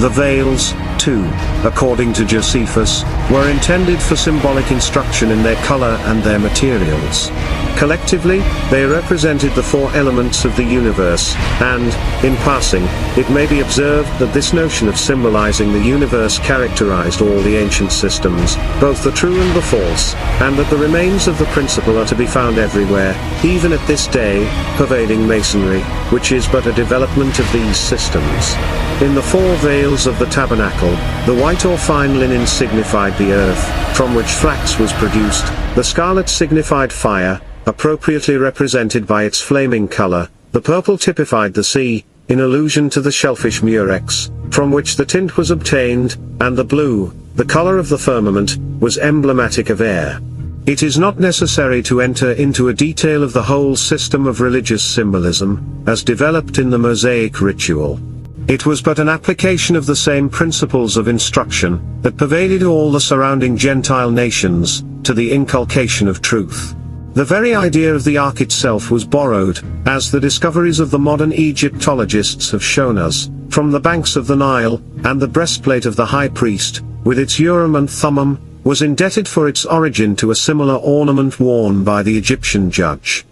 The veils, too, according to Josephus, were intended for symbolic instruction in their color and their materials. Collectively, they represented the four elements of the universe, and, in passing, it may be observed that this notion of symbolizing the universe characterized all the ancient systems, both the true and the false, and that the remains of the principle are to be found everywhere, even at this day, pervading Masonry, which is but a development of these systems. In the four veils of the tabernacle, the white or fine linen signified the earth, from which flax was produced, the scarlet signified fire, appropriately represented by its flaming color, the purple typified the sea, in allusion to the shellfish murex, from which the tint was obtained, and the blue, the color of the firmament, was emblematic of air. It is not necessary to enter into a detail of the whole system of religious symbolism, as developed in the Mosaic ritual. It was but an application of the same principles of instruction, that pervaded all the surrounding Gentile nations, to the inculcation of truth. The very idea of the ark itself was borrowed, as the discoveries of the modern Egyptologists have shown us, from the banks of the Nile, and the breastplate of the high priest, with its Urim and Thummim, was indebted for its origin to a similar ornament worn by the Egyptian judge.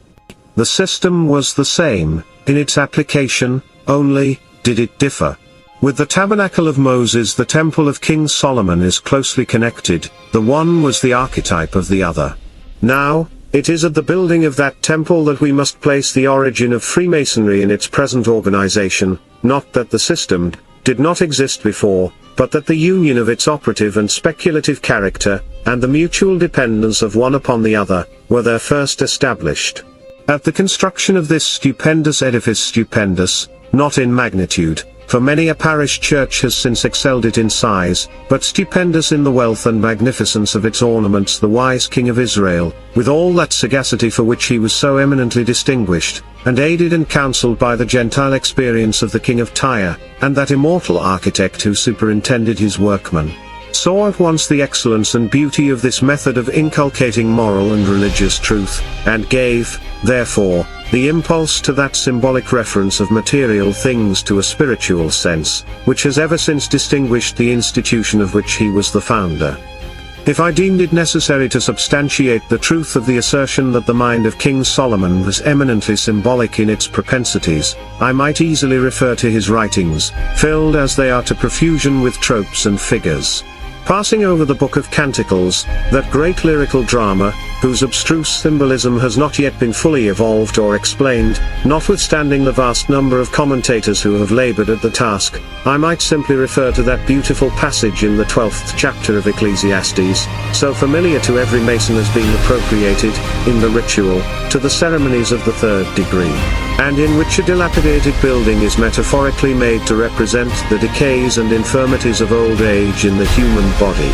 The system was the same, in its application, only did it differ. With the tabernacle of Moses, the temple of King Solomon is closely connected, the one was the archetype of the other. Now, it is at the building of that temple that we must place the origin of Freemasonry in its present organization, not that the system did not exist before, but that the union of its operative and speculative character, and the mutual dependence of one upon the other, were there first established. At the construction of this stupendous edifice, stupendous, not in magnitude, for many a parish church has since excelled it in size, but stupendous in the wealth and magnificence of its ornaments, the wise King of Israel, with all that sagacity for which he was so eminently distinguished, and aided and counselled by the Gentile experience of the King of Tyre, and that immortal architect who superintended his workmen, saw at once the excellence and beauty of this method of inculcating moral and religious truth, and gave, therefore, the impulse to that symbolic reference of material things to a spiritual sense, which has ever since distinguished the institution of which he was the founder. If I deemed it necessary to substantiate the truth of the assertion that the mind of King Solomon was eminently symbolic in its propensities, I might easily refer to his writings, filled as they are to profusion with tropes and figures. Passing over the Book of Canticles, that great lyrical drama, whose abstruse symbolism has not yet been fully evolved or explained, notwithstanding the vast number of commentators who have labored at the task, I might simply refer to that beautiful passage in the 12th chapter of Ecclesiastes, so familiar to every Mason as being appropriated, in the ritual, to the ceremonies of the third degree, and in which a dilapidated building is metaphorically made to represent the decays and infirmities of old age in the human body.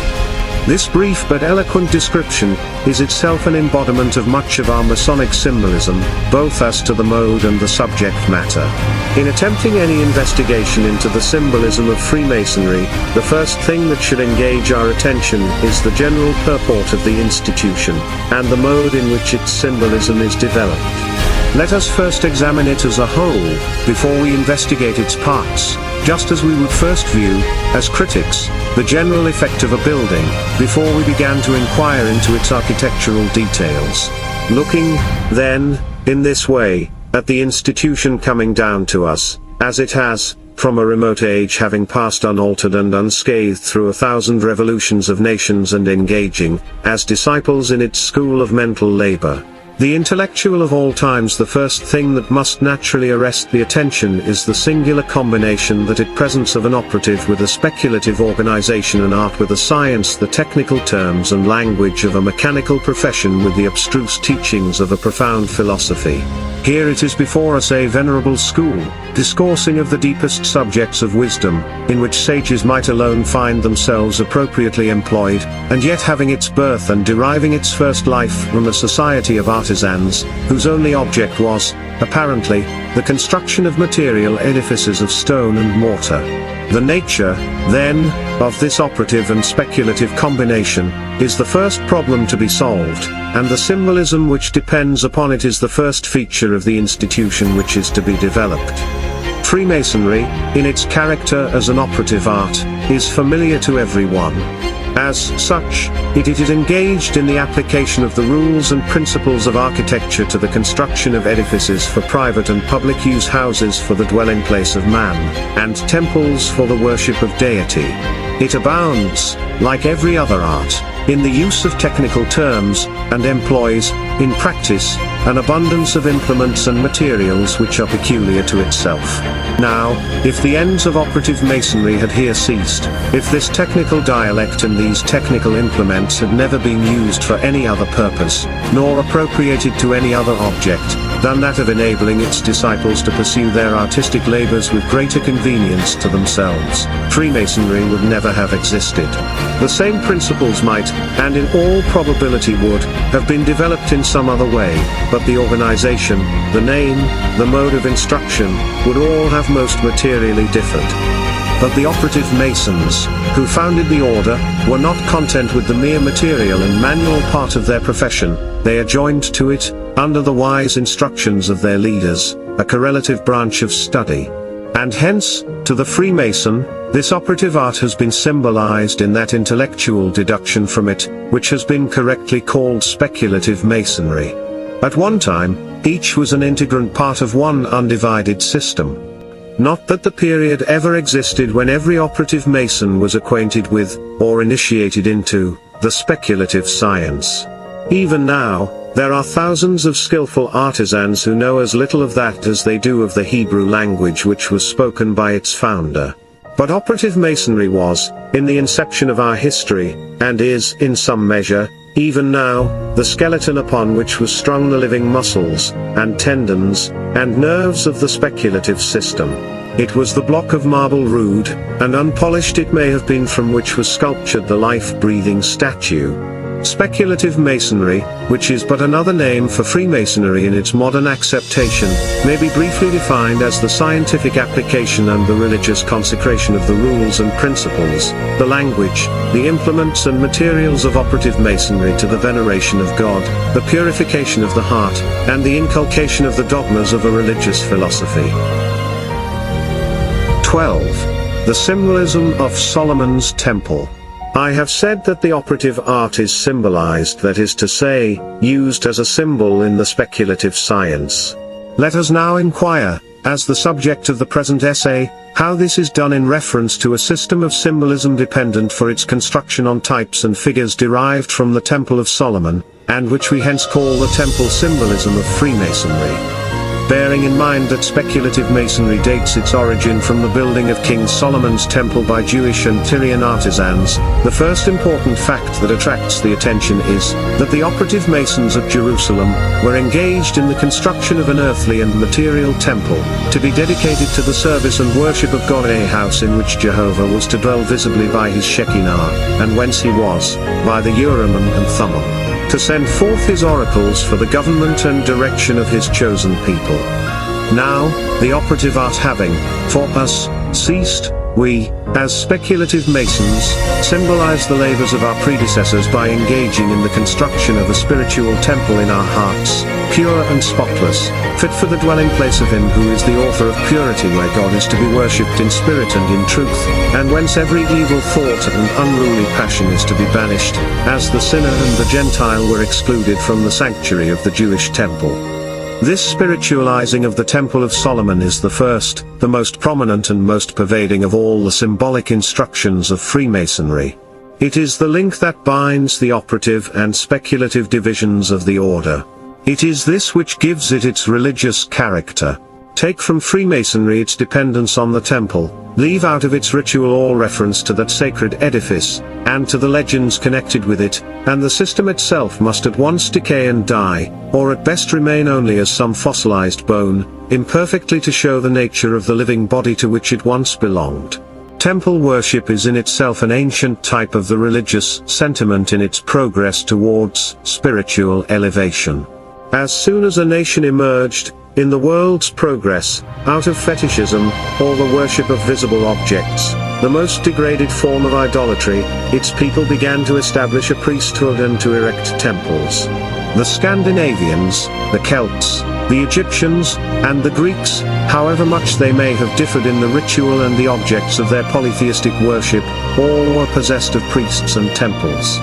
This brief but eloquent description is itself an embodiment of much of our Masonic symbolism, both as to the mode and the subject matter. In attempting any investigation into the symbolism of Freemasonry, the first thing that should engage our attention is the general purport of the institution, and the mode in which its symbolism is developed. Let us first examine it as a whole, before we investigate its parts, just as we would first view, as critics, the general effect of a building, before we began to inquire into its architectural details. Looking, then, in this way, at the institution coming down to us, as it has, from a remote age, having passed unaltered and unscathed through 1,000 revolutions of nations, and engaging, as disciples in its school of mental labor. The intellectual of all times, the first thing that must naturally arrest the attention is the singular combination that it presents of an operative with a speculative organization, an art with a science, the technical terms and language of a mechanical profession with the abstruse teachings of a profound philosophy. Here it is before us a venerable school, discoursing of the deepest subjects of wisdom, in which sages might alone find themselves appropriately employed, and yet having its birth and deriving its first life from a society of artisans, whose only object was, apparently, the construction of material edifices of stone and mortar. The nature, then, of this operative and speculative combination, is the first problem to be solved, and the symbolism which depends upon it is the first feature of the institution which is to be developed. Freemasonry, in its character as an operative art, is familiar to everyone. As such, it is engaged in the application of the rules and principles of architecture to the construction of edifices for private and public use, houses for the dwelling place of man, and temples for the worship of deity. It abounds, like every other art, in the use of technical terms, and employs, in practice, an abundance of implements and materials which are peculiar to itself. Now, if the ends of operative masonry had here ceased, if this technical dialect and these technical implements had never been used for any other purpose, nor appropriated to any other object, than that of enabling its disciples to pursue their artistic labors with greater convenience to themselves, Freemasonry would never have existed. The same principles might, and in all probability would, have been developed in some other way, but the organization, the name, the mode of instruction, would all have most materially differed. But the operative Masons, who founded the order, were not content with the mere material and manual part of their profession. They adjoined to it, under the wise instructions of their leaders, a correlative branch of study. And hence, to the Freemason, this operative art has been symbolized in that intellectual deduction from it, which has been correctly called speculative Masonry. At one time, each was an integrant part of one undivided system. Not that the period ever existed when every operative Mason was acquainted with, or initiated into, the speculative science. Even now, there are thousands of skillful artisans who know as little of that as they do of the Hebrew language which was spoken by its founder. But operative Masonry was, in the inception of our history, and is, in some measure, even now, the skeleton upon which was strung the living muscles, and tendons, and nerves of the speculative system. It was the block of marble, rude and unpolished it may have been, from which was sculptured the life-breathing statue. Speculative Masonry, which is but another name for Freemasonry in its modern acceptation, may be briefly defined as the scientific application and the religious consecration of the rules and principles, the language, the implements and materials of operative Masonry to the veneration of God, the purification of the heart, and the inculcation of the dogmas of a religious philosophy. 12. The Symbolism of Solomon's Temple. I have said that the operative art is symbolized, that is to say, used as a symbol in the speculative science. Let us now inquire, as the subject of the present essay, how this is done in reference to a system of symbolism dependent for its construction on types and figures derived from the Temple of Solomon, and which we hence call the Temple Symbolism of Freemasonry. Bearing in mind that speculative Masonry dates its origin from the building of King Solomon's temple by Jewish and Tyrian artisans, the first important fact that attracts the attention is, that the operative Masons of Jerusalem were engaged in the construction of an earthly and material temple, to be dedicated to the service and worship of God, a house in which Jehovah was to dwell visibly by his Shekinah, and whence he was, by the Urim and Thummim, to send forth his oracles for the government and direction of his chosen people. Now, the operative art having, for us, ceased, we, as speculative Masons, symbolize the labors of our predecessors by engaging in the construction of a spiritual temple in our hearts, pure and spotless, fit for the dwelling place of him who is the author of purity, where God is to be worshipped in spirit and in truth, and whence every evil thought and unruly passion is to be banished, as the sinner and the Gentile were excluded from the sanctuary of the Jewish temple. This spiritualizing of the Temple of Solomon is the first, the most prominent and most pervading of all the symbolic instructions of Freemasonry. It is the link that binds the operative and speculative divisions of the order. It is this which gives it its religious character. Take from Freemasonry its dependence on the temple, leave out of its ritual all reference to that sacred edifice, and to the legends connected with it, and the system itself must at once decay and die, or at best remain only as some fossilized bone, imperfectly to show the nature of the living body to which it once belonged. Temple worship is in itself an ancient type of the religious sentiment in its progress towards spiritual elevation. As soon as a nation emerged, in the world's progress, out of fetishism, or the worship of visible objects, the most degraded form of idolatry, its people began to establish a priesthood and to erect temples. The Scandinavians, the Celts, the Egyptians, and the Greeks, however much they may have differed in the ritual and the objects of their polytheistic worship, all were possessed of priests and temples.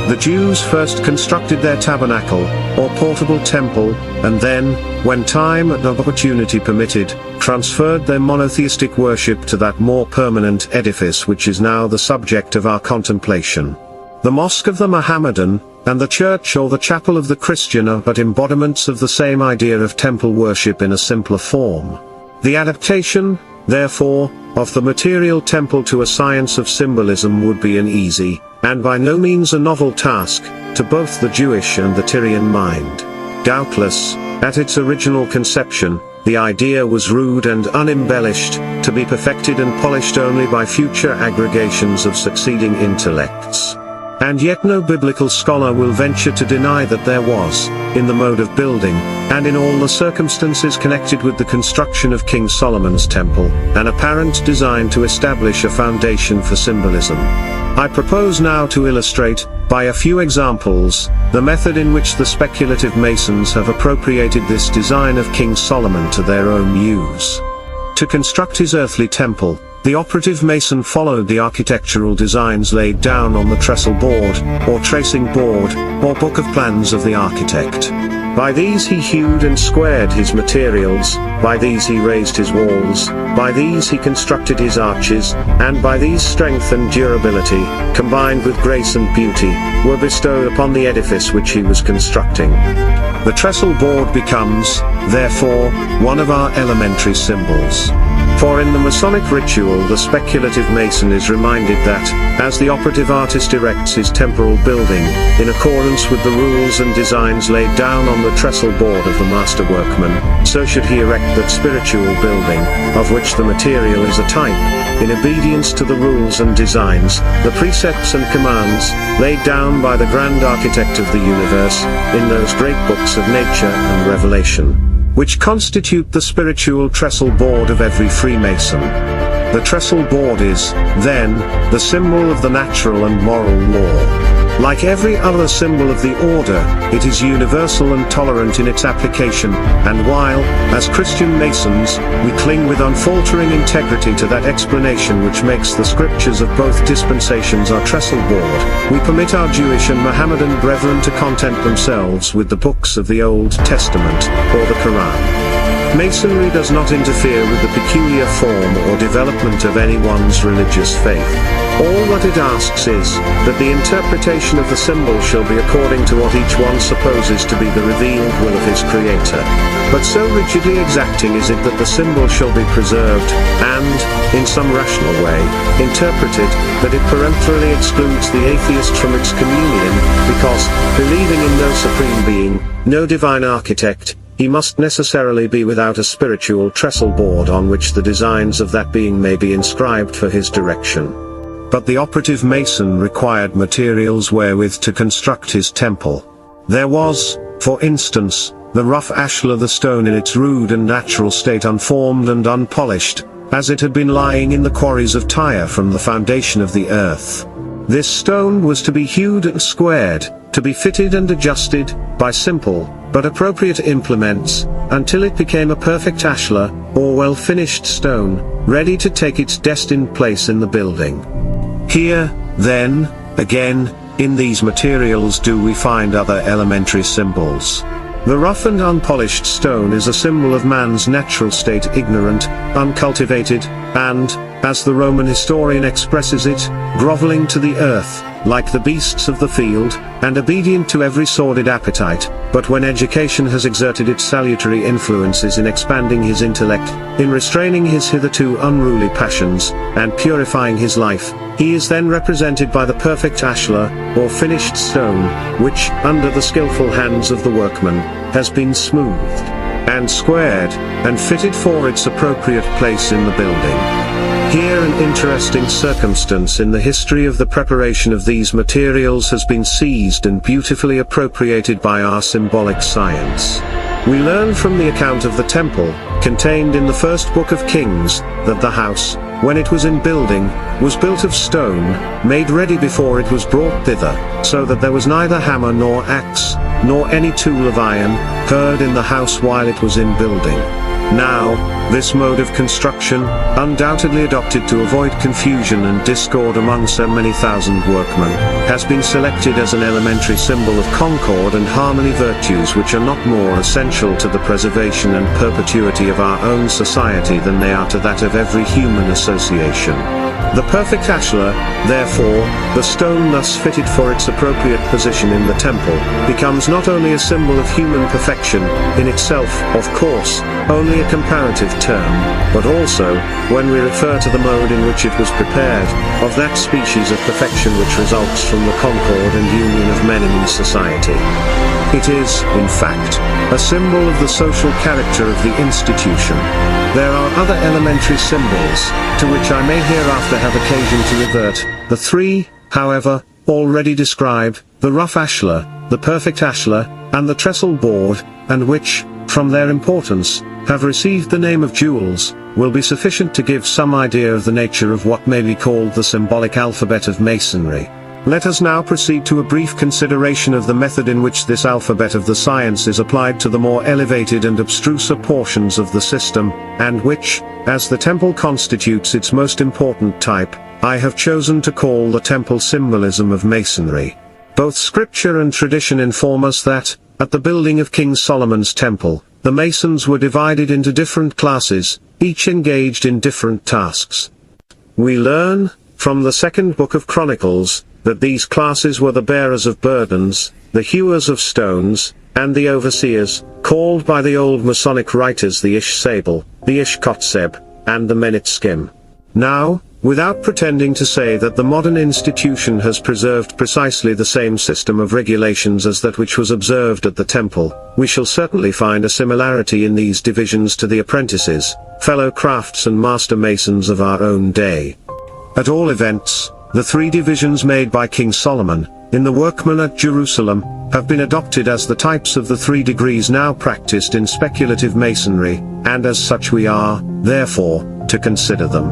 The Jews first constructed their tabernacle, or portable temple, and then, when time and opportunity permitted, transferred their monotheistic worship to that more permanent edifice which is now the subject of our contemplation. The mosque of the Mohammedan, and the church or the chapel of the Christian are but embodiments of the same idea of temple worship in a simpler form. The adaptation, therefore, of the material temple to a science of symbolism would be an easy, and by no means a novel task, to both the Jewish and the Tyrian mind. Doubtless, at its original conception, the idea was rude and unembellished, to be perfected and polished only by future aggregations of succeeding intellects. And yet no biblical scholar will venture to deny that there was, in the mode of building, and in all the circumstances connected with the construction of King Solomon's temple, an apparent design to establish a foundation for symbolism. I propose now to illustrate, by a few examples, the method in which the speculative Masons have appropriated this design of King Solomon to their own use. To construct his earthly temple, the operative Mason followed the architectural designs laid down on the trestle board, or tracing board, or book of plans of the architect. By these he hewed and squared his materials, by these he raised his walls, by these he constructed his arches, and by these strength and durability, combined with grace and beauty, were bestowed upon the edifice which he was constructing. The trestle board becomes, therefore, one of our elementary symbols. For in the Masonic ritual the speculative Mason is reminded that, as the operative artist erects his temporal building, in accordance with the rules and designs laid down on the trestle board of the master workman, so should he erect that spiritual building, of which the material is a type, in obedience to the rules and designs, the precepts and commands, laid down by the grand architect of the universe, in those great books of nature and revelation, which constitute the spiritual trestle board of every Freemason. The trestle board is, then, the symbol of the natural and moral law. Like every other symbol of the order, it is universal and tolerant in its application, and while, as Christian Masons, we cling with unfaltering integrity to that explanation which makes the scriptures of both dispensations our trestle board, we permit our Jewish and Mohammedan brethren to content themselves with the books of the Old Testament, or the Quran. Masonry does not interfere with the peculiar form or development of anyone's religious faith. All that it asks is, that the interpretation of the symbol shall be according to what each one supposes to be the revealed will of his Creator. But so rigidly exacting is it that the symbol shall be preserved, and, in some rational way, interpreted, that it peremptorily excludes the atheist from its communion, because, believing in no supreme being, no divine architect, he must necessarily be without a spiritual trestle board on which the designs of that being may be inscribed for his direction. But the operative Mason required materials wherewith to construct his temple. There was, for instance, the rough ashlar, the stone in its rude and natural state, unformed and unpolished, as it had been lying in the quarries of Tyre from the foundation of the earth. This stone was to be hewed and squared, to be fitted and adjusted, by simple, but appropriate implements, until it became a perfect ashlar, or well-finished stone, ready to take its destined place in the building. Here, then, again, in these materials do we find other elementary symbols. The rough and unpolished stone is a symbol of man's natural state, ignorant, uncultivated, and, as the Roman historian expresses it, groveling to the earth, like the beasts of the field, and obedient to every sordid appetite. But when education has exerted its salutary influences in expanding his intellect, in restraining his hitherto unruly passions, and purifying his life, he is then represented by the perfect ashlar, or finished stone, which, under the skillful hands of the workman, has been smoothed, and squared, and fitted for its appropriate place in the building. Here an interesting circumstance in the history of the preparation of these materials has been seized and beautifully appropriated by our symbolic science. We learn from the account of the temple, contained in the first book of Kings, that the house, when it was in building, was built of stone, made ready before it was brought thither, so that there was neither hammer nor axe, nor any tool of iron, heard in the house while it was in building. Now, this mode of construction, undoubtedly adopted to avoid confusion and discord among so many thousand workmen, has been selected as an elementary symbol of concord and harmony, virtues which are not more essential to the preservation and perpetuity of our own society than they are to that of every human association. The perfect ashlar, therefore, the stone thus fitted for its appropriate position in the temple, becomes not only a symbol of human perfection, in itself, of course, only a comparative term, but also, when we refer to the mode in which it was prepared, of that species of perfection which results from the concord and union of men in society. It is, in fact, a symbol of the social character of the institution. There are other elementary symbols, to which I may hereafter have occasion to revert. The three, however, already described, the rough ashlar, the perfect ashlar, and the trestle board, and which, from their importance, have received the name of jewels, will be sufficient to give some idea of the nature of what may be called the symbolic alphabet of Masonry. Let us now proceed to a brief consideration of the method in which this alphabet of the science is applied to the more elevated and abstruser portions of the system, and which, as the temple constitutes its most important type, I have chosen to call the temple symbolism of Masonry. Both scripture and tradition inform us that, at the building of King Solomon's temple, the masons were divided into different classes, each engaged in different tasks. We learn, from the second book of Chronicles, that these classes were the bearers of burdens, the hewers of stones, and the overseers, called by the old Masonic writers the Ish Sable, the Ish Kotzeb, and the Menitskim. Now, without pretending to say that the modern institution has preserved precisely the same system of regulations as that which was observed at the temple, we shall certainly find a similarity in these divisions to the apprentices, fellow crafts and master masons of our own day. At all events, the three divisions made by King Solomon, in the workmen at Jerusalem, have been adopted as the types of the 3 degrees now practiced in speculative masonry, and as such we are, therefore, to consider them.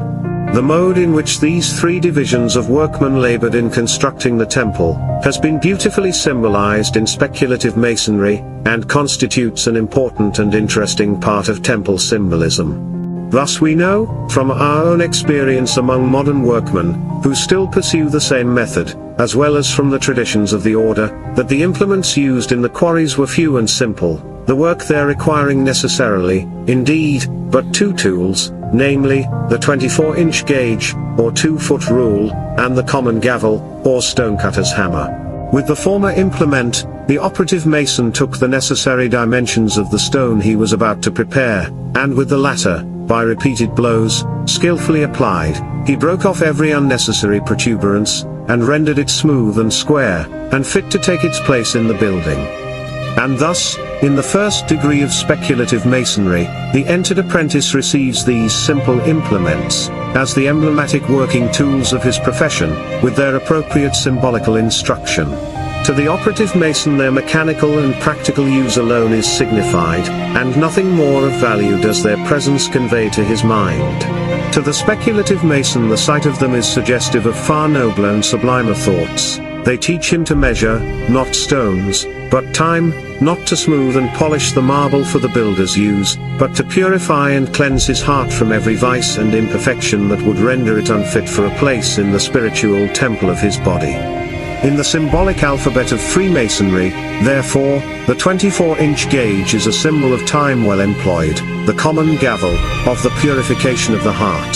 The mode in which these 3 divisions of workmen labored in constructing the temple, has been beautifully symbolized in speculative masonry, and constitutes an important and interesting part of temple symbolism. Thus we know, from our own experience among modern workmen, who still pursue the same method, as well as from the traditions of the order, that the implements used in the quarries were few and simple, the work there requiring necessarily, indeed, but 2 tools, namely, the 24-inch gauge, or 2-foot rule, and the common gavel, or stonecutter's hammer. With the former implement, the operative mason took the necessary dimensions of the stone he was about to prepare, and with the latter, by repeated blows, skillfully applied, he broke off every unnecessary protuberance, and rendered it smooth and square, and fit to take its place in the building. And thus, in the first degree of speculative masonry, the entered apprentice receives these simple implements, as the emblematic working tools of his profession, with their appropriate symbolical instruction. To the operative mason their mechanical and practical use alone is signified, and nothing more of value does their presence convey to his mind. To the speculative mason the sight of them is suggestive of far nobler and sublimer thoughts. They teach him to measure, not stones, but time, not to smooth and polish the marble for the builder's use, but to purify and cleanse his heart from every vice and imperfection that would render it unfit for a place in the spiritual temple of his body. In the symbolic alphabet of Freemasonry, therefore, the 24-inch gauge is a symbol of time well employed, the common gavel, of the purification of the heart.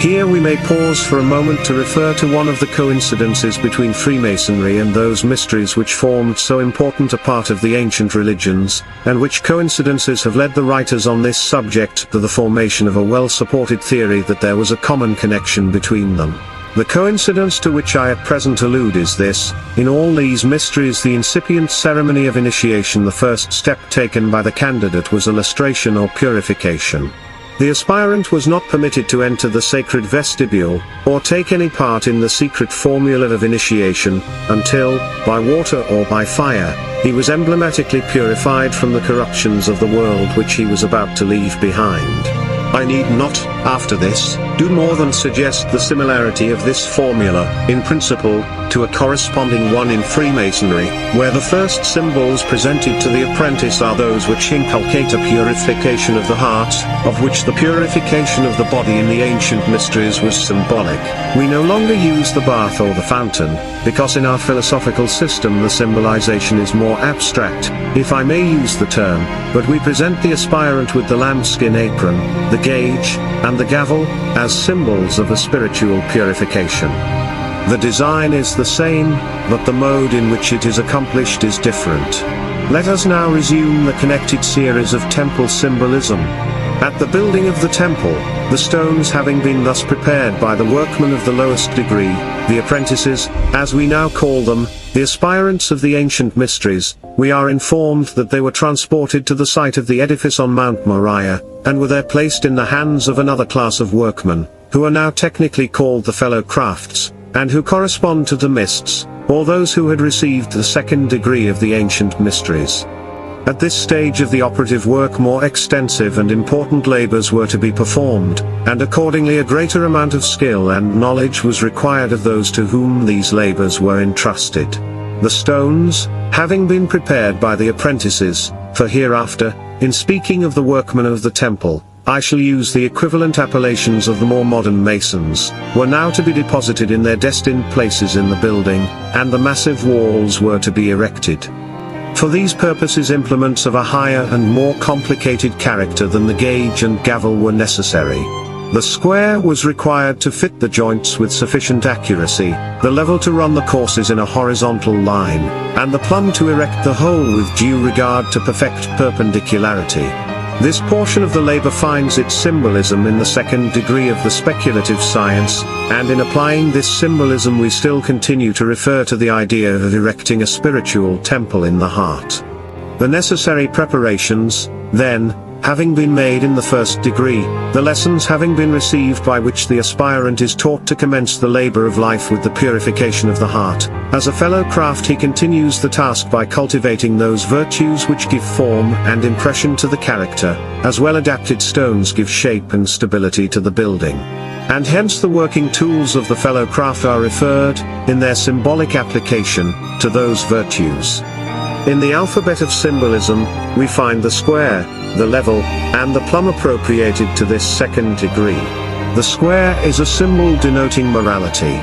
Here we may pause for a moment to refer to one of the coincidences between Freemasonry and those mysteries which formed so important a part of the ancient religions, and which coincidences have led the writers on this subject to the formation of a well-supported theory that there was a common connection between them. The coincidence to which I at present allude is this: in all these mysteries the incipient ceremony of initiation, the first step taken by the candidate, was illustration or purification. The aspirant was not permitted to enter the sacred vestibule, or take any part in the secret formula of initiation, until, by water or by fire, he was emblematically purified from the corruptions of the world which he was about to leave behind. I need not, after this, do more than suggest the similarity of this formula, in principle, to a corresponding one in Freemasonry, where the first symbols presented to the apprentice are those which inculcate a purification of the heart, of which the purification of the body in the ancient mysteries was symbolic. We no longer use the bath or the fountain, because in our philosophical system the symbolization is more abstract, if I may use the term, but we present the aspirant with the lambskin apron, the gauge, and the gavel, as symbols of a spiritual purification. The design is the same, but the mode in which it is accomplished is different. Let us now resume the connected series of temple symbolism. At the building of the temple, the stones having been thus prepared by the workmen of the lowest degree, the apprentices, as we now call them, the aspirants of the ancient mysteries, we are informed that they were transported to the site of the edifice on Mount Moriah, and were there placed in the hands of another class of workmen, who are now technically called the fellow crafts, and who correspond to the Mysts, or those who had received the second degree of the ancient mysteries. At this stage of the operative work more extensive and important labors were to be performed, and accordingly a greater amount of skill and knowledge was required of those to whom these labors were entrusted. The stones, having been prepared by the apprentices, for hereafter, in speaking of the workmen of the temple, I shall use the equivalent appellations of the more modern masons, were now to be deposited in their destined places in the building, and the massive walls were to be erected. For these purposes implements of a higher and more complicated character than the gauge and gavel were necessary. The square was required to fit the joints with sufficient accuracy, the level to run the courses in a horizontal line, and the plumb to erect the whole with due regard to perfect perpendicularity. This portion of the labor finds its symbolism in the second degree of the speculative science, and in applying this symbolism we still continue to refer to the idea of erecting a spiritual temple in the heart. The necessary preparations, then, having been made in the first degree, the lessons having been received by which the aspirant is taught to commence the labor of life with the purification of the heart, as a fellow craft he continues the task by cultivating those virtues which give form and impression to the character, as well adapted stones give shape and stability to the building. And hence the working tools of the fellow craft are referred, in their symbolic application, to those virtues. In the alphabet of symbolism, we find the square, the level, and the plumb appropriated to this second degree. The square is a symbol denoting morality.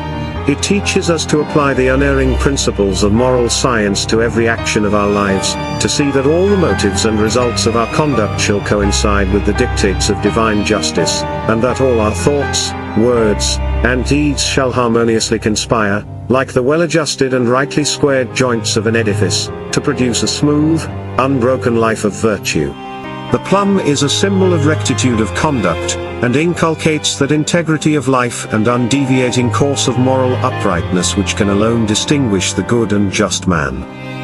It teaches us to apply the unerring principles of moral science to every action of our lives, to see that all the motives and results of our conduct shall coincide with the dictates of divine justice, and that all our thoughts, words, and deeds shall harmoniously conspire, like the well-adjusted and rightly squared joints of an edifice, to produce a smooth, unbroken life of virtue. The plumb is a symbol of rectitude of conduct, and inculcates that integrity of life and undeviating course of moral uprightness which can alone distinguish the good and just man.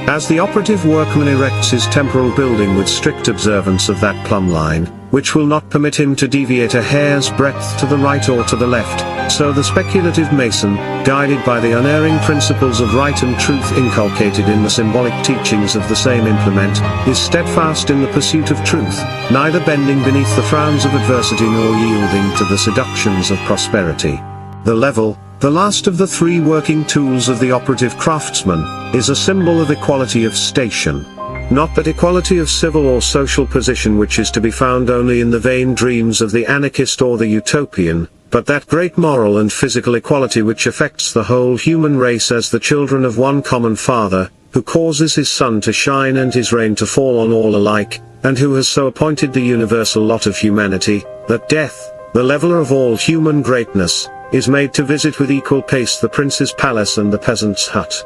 As the operative workman erects his temporal building with strict observance of that plumb line, which will not permit him to deviate a hair's breadth to the right or to the left, so the speculative mason, guided by the unerring principles of right and truth inculcated in the symbolic teachings of the same implement, is steadfast in the pursuit of truth, neither bending beneath the frowns of adversity nor yielding to the seductions of prosperity. The level, the last of the three working tools of the operative craftsman, is a symbol of equality of station. Not that equality of civil or social position which is to be found only in the vain dreams of the anarchist or the utopian, but that great moral and physical equality which affects the whole human race as the children of one common Father, who causes his sun to shine and his rain to fall on all alike, and who has so appointed the universal lot of humanity, that death, the leveller of all human greatness, is made to visit with equal pace the prince's palace and the peasant's hut.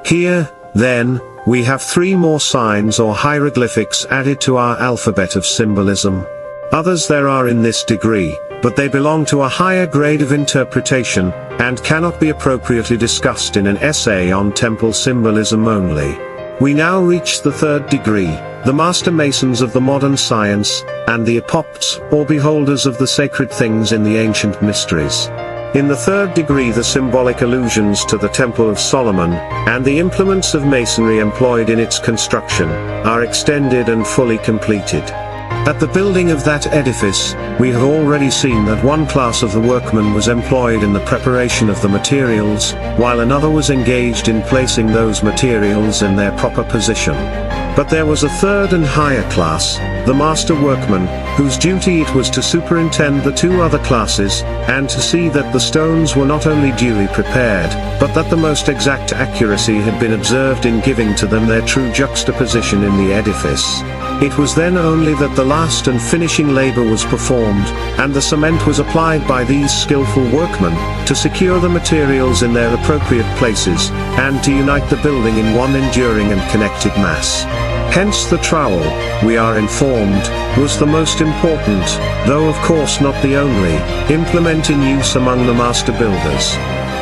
Here, then, we have 3 more signs or hieroglyphics added to our alphabet of symbolism. Others there are in this degree, but they belong to a higher grade of interpretation, and cannot be appropriately discussed in an essay on temple symbolism only. We now reach the 3rd degree, the master masons of the modern science, and the epopts, or beholders of the sacred things in the ancient mysteries. In the 3rd degree the symbolic allusions to the Temple of Solomon, and the implements of masonry employed in its construction, are extended and fully completed. At the building of that edifice, we have already seen that one class of the workmen was employed in the preparation of the materials, while another was engaged in placing those materials in their proper position. But there was a 3rd and higher class, the master workman, whose duty it was to superintend the 2 other classes, and to see that the stones were not only duly prepared, but that the most exact accuracy had been observed in giving to them their true juxtaposition in the edifice. It was then only that the last and finishing labor was performed, and the cement was applied by these skillful workmen, to secure the materials in their appropriate places, and to unite the building in one enduring and connected mass. Hence the trowel, we are informed, was the most important, though of course not the only, implement in use among the master builders.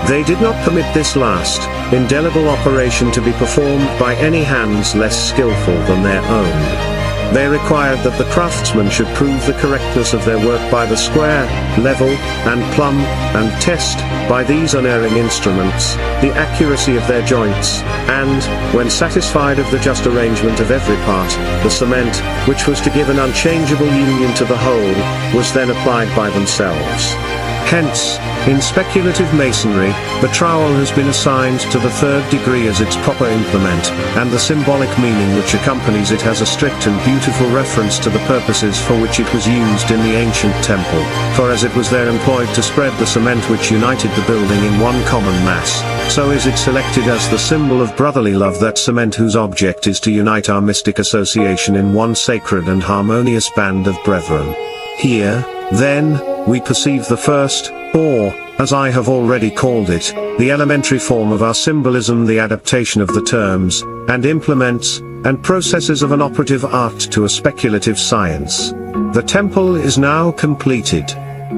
They did not permit this last, indelible operation to be performed by any hands less skillful than their own. They required that the craftsman should prove the correctness of their work by the square, level, and plumb, and test, by these unerring instruments, the accuracy of their joints, and, when satisfied of the just arrangement of every part, the cement, which was to give an unchangeable union to the whole, was then applied by themselves. Hence, in speculative masonry, the trowel has been assigned to the 3rd degree as its proper implement, and the symbolic meaning which accompanies it has a strict and beautiful reference to the purposes for which it was used in the ancient temple, for as it was there employed to spread the cement which united the building in one common mass, so is it selected as the symbol of brotherly love, that cement whose object is to unite our mystic association in one sacred and harmonious band of brethren. Here, then, we perceive the first, or, as I have already called it, the elementary form of our symbolism, the adaptation of the terms, and implements, and processes of an operative art to a speculative science. The temple is now completed.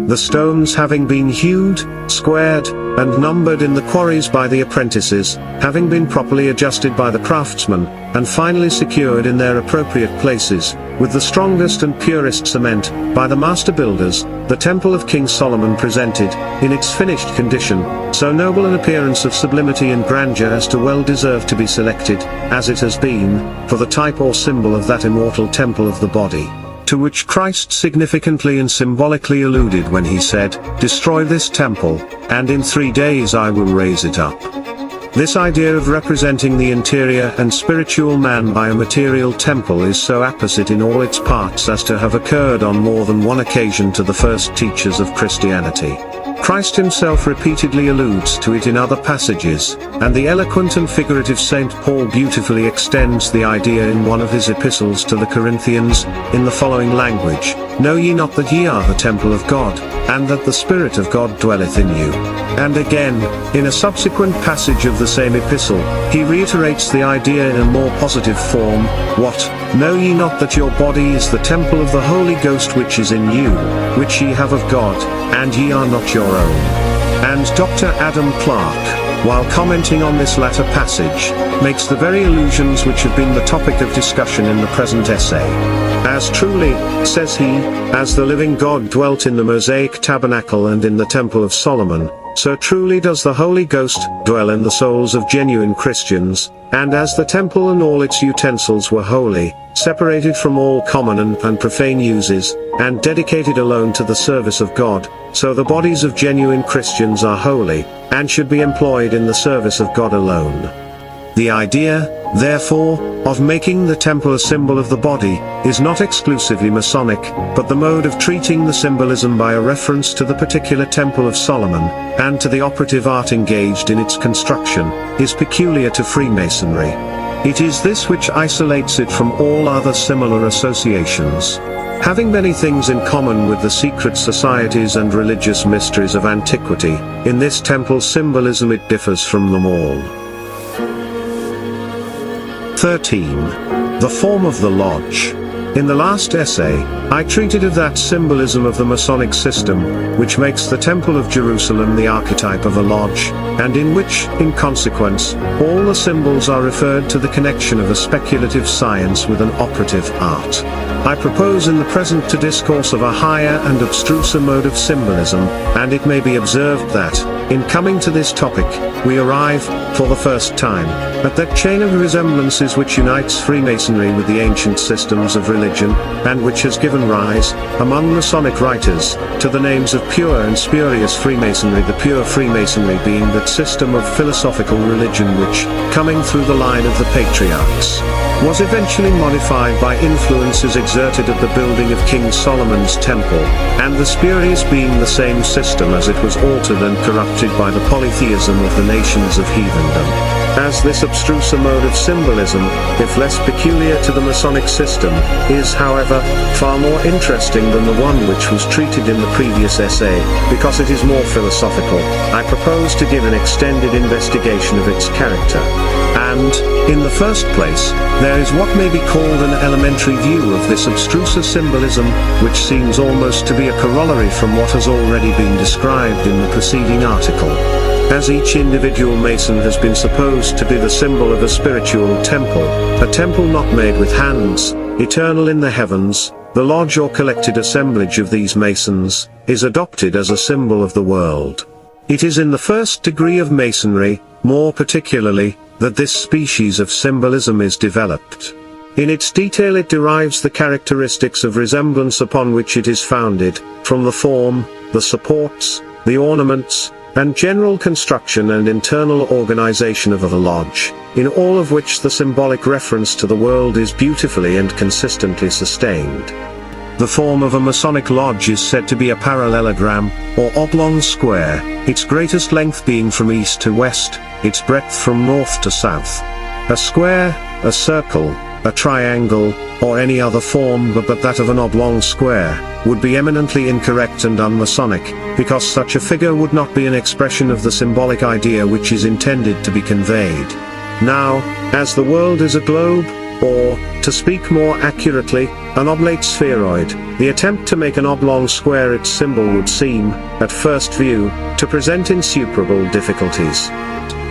The stones having been hewed, squared, and numbered in the quarries by the apprentices, having been properly adjusted by the craftsmen, and finally secured in their appropriate places, with the strongest and purest cement, by the master builders, the Temple of King Solomon presented, in its finished condition, so noble an appearance of sublimity and grandeur as to well deserve to be selected, as it has been, for the type or symbol of that immortal temple of the body, to which Christ significantly and symbolically alluded when he said, "Destroy this temple, and in 3 days I will raise it up." This idea of representing the interior and spiritual man by a material temple is so apposite in all its parts as to have occurred on more than one occasion to the first teachers of Christianity. Christ himself repeatedly alludes to it in other passages, and the eloquent and figurative St. Paul beautifully extends the idea in one of his epistles to the Corinthians, in the following language: "Know ye not that ye are the temple of God, and that the Spirit of God dwelleth in you?" And again, in a subsequent passage of the same epistle, he reiterates the idea in a more positive form: "What? Know ye not that your body is the temple of the Holy Ghost which is in you, which ye have of God, and ye are not your own?" And Dr. Adam Clarke, while commenting on this latter passage, makes the very allusions which have been the topic of discussion in the present essay. "As truly, says he, as the living God dwelt in the Mosaic tabernacle and in the Temple of Solomon, so truly does the Holy Ghost dwell in the souls of genuine Christians, and as the temple and all its utensils were holy, separated from all common and profane uses, and dedicated alone to the service of God, so the bodies of genuine Christians are holy, and should be employed in the service of God alone." The idea, therefore, of making the temple a symbol of the body, is not exclusively Masonic, but the mode of treating the symbolism by a reference to the particular Temple of Solomon, and to the operative art engaged in its construction, is peculiar to Freemasonry. It is this which isolates it from all other similar associations. Having many things in common with the secret societies and religious mysteries of antiquity, in this temple symbolism it differs from them all. 13. The form of the lodge. In the last essay, I treated of that symbolism of the Masonic system, which makes the Temple of Jerusalem the archetype of a lodge, and in which, in consequence, all the symbols are referred to the connection of a speculative science with an operative art. I propose in the present to discourse of a higher and abstruser mode of symbolism, and it may be observed that, in coming to this topic, we arrive, for the first time, at that chain of resemblances which unites Freemasonry with the ancient systems of religion, and which has given rise, among Masonic writers, to the names of pure and spurious Freemasonry, the pure Freemasonry being that system of philosophical religion which, coming through the line of the patriarchs, was eventually modified by influences exerted at the building of King Solomon's temple, and the spurious being the same system as it was altered and corrupted by the polytheism of the nations of heathendom. As this abstruser mode of symbolism, if less peculiar to the Masonic system, is however, far more interesting than the one which was treated in the previous essay, because it is more philosophical, I propose to give an extended investigation of its character. And, in the first place, there is what may be called an elementary view of this abstruser symbolism, which seems almost to be a corollary from what has already been described in the preceding article. As each individual Mason has been supposed to be the symbol of a spiritual temple, a temple not made with hands, eternal in the heavens, the lodge or collected assemblage of these Masons, is adopted as a symbol of the world. It is in the first degree of Masonry, more particularly, that this species of symbolism is developed. In its detail it derives the characteristics of resemblance upon which it is founded, from the form, the supports, the ornaments, and general construction and internal organization of the lodge, in all of which the symbolic reference to the world is beautifully and consistently sustained. The form of a Masonic lodge is said to be a parallelogram, or oblong square, its greatest length being from east to west, its breadth from north to south. A square, a circle, a triangle, or any other form but that of an oblong square, would be eminently incorrect and un-Masonic, because such a figure would not be an expression of the symbolic idea which is intended to be conveyed. Now, as the world is a globe, or, to speak more accurately, an oblate spheroid, the attempt to make an oblong square its symbol would seem, at first view, to present insuperable difficulties.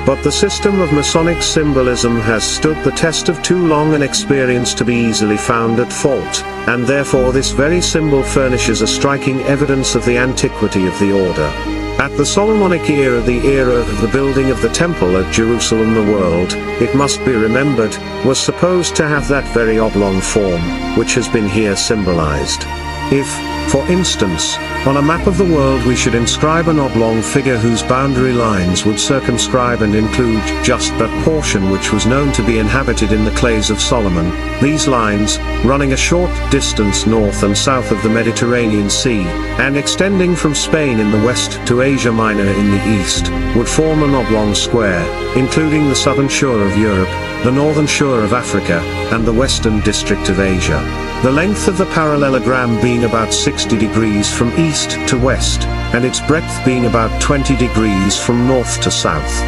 But the system of Masonic symbolism has stood the test of too long an experience to be easily found at fault, and therefore this very symbol furnishes a striking evidence of the antiquity of the order. At the Solomonic era, the era of the building of the temple at Jerusalem, the world, it must be remembered, was supposed to have that very oblong form, which has been here symbolized. If, for instance, on a map of the world we should inscribe an oblong figure whose boundary lines would circumscribe and include just that portion which was known to be inhabited in the clays of Solomon, these lines, running a short distance north and south of the Mediterranean Sea, and extending from Spain in the west to Asia Minor in the east, would form an oblong square, including the southern shore of Europe, the northern shore of Africa, and the western district of Asia. The length of the parallelogram being about 60 degrees from east to west, and its breadth being about 20 degrees from north to south.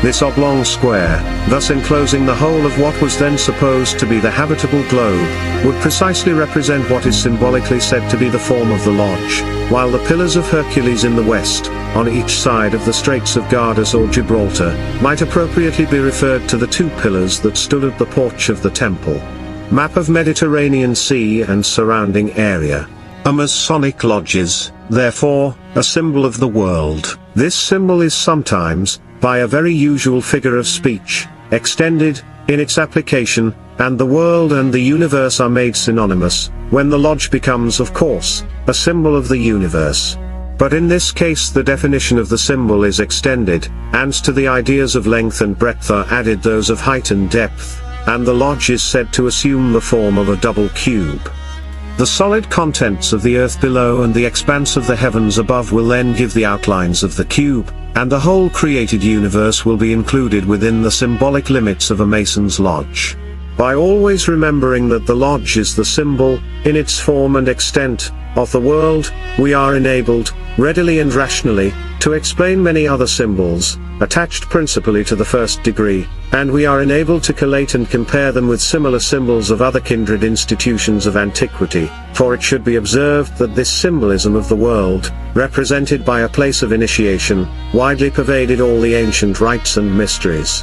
This oblong square, thus enclosing the whole of what was then supposed to be the habitable globe, would precisely represent what is symbolically said to be the form of the lodge, while the pillars of Hercules in the west, on each side of the Straits of Gardus or Gibraltar, might appropriately be referred to the two pillars that stood at the porch of the temple. Map of Mediterranean Sea and surrounding area. A Masonic lodge is, therefore, a symbol of the world. This symbol is sometimes, by a very usual figure of speech, extended, in its application, and the world and the universe are made synonymous, when the lodge becomes, of course, a symbol of the universe. But in this case the definition of the symbol is extended, and to the ideas of length and breadth are added those of height and depth, and the lodge is said to assume the form of a double cube. The solid contents of the earth below and the expanse of the heavens above will then give the outlines of the cube, and the whole created universe will be included within the symbolic limits of a Mason's lodge. By always remembering that the lodge is the symbol, in its form and extent, of the world, we are enabled, readily and rationally, to explain many other symbols, attached principally to the first degree, and we are enabled to collate and compare them with similar symbols of other kindred institutions of antiquity, for it should be observed that this symbolism of the world, represented by a place of initiation, widely pervaded all the ancient rites and mysteries.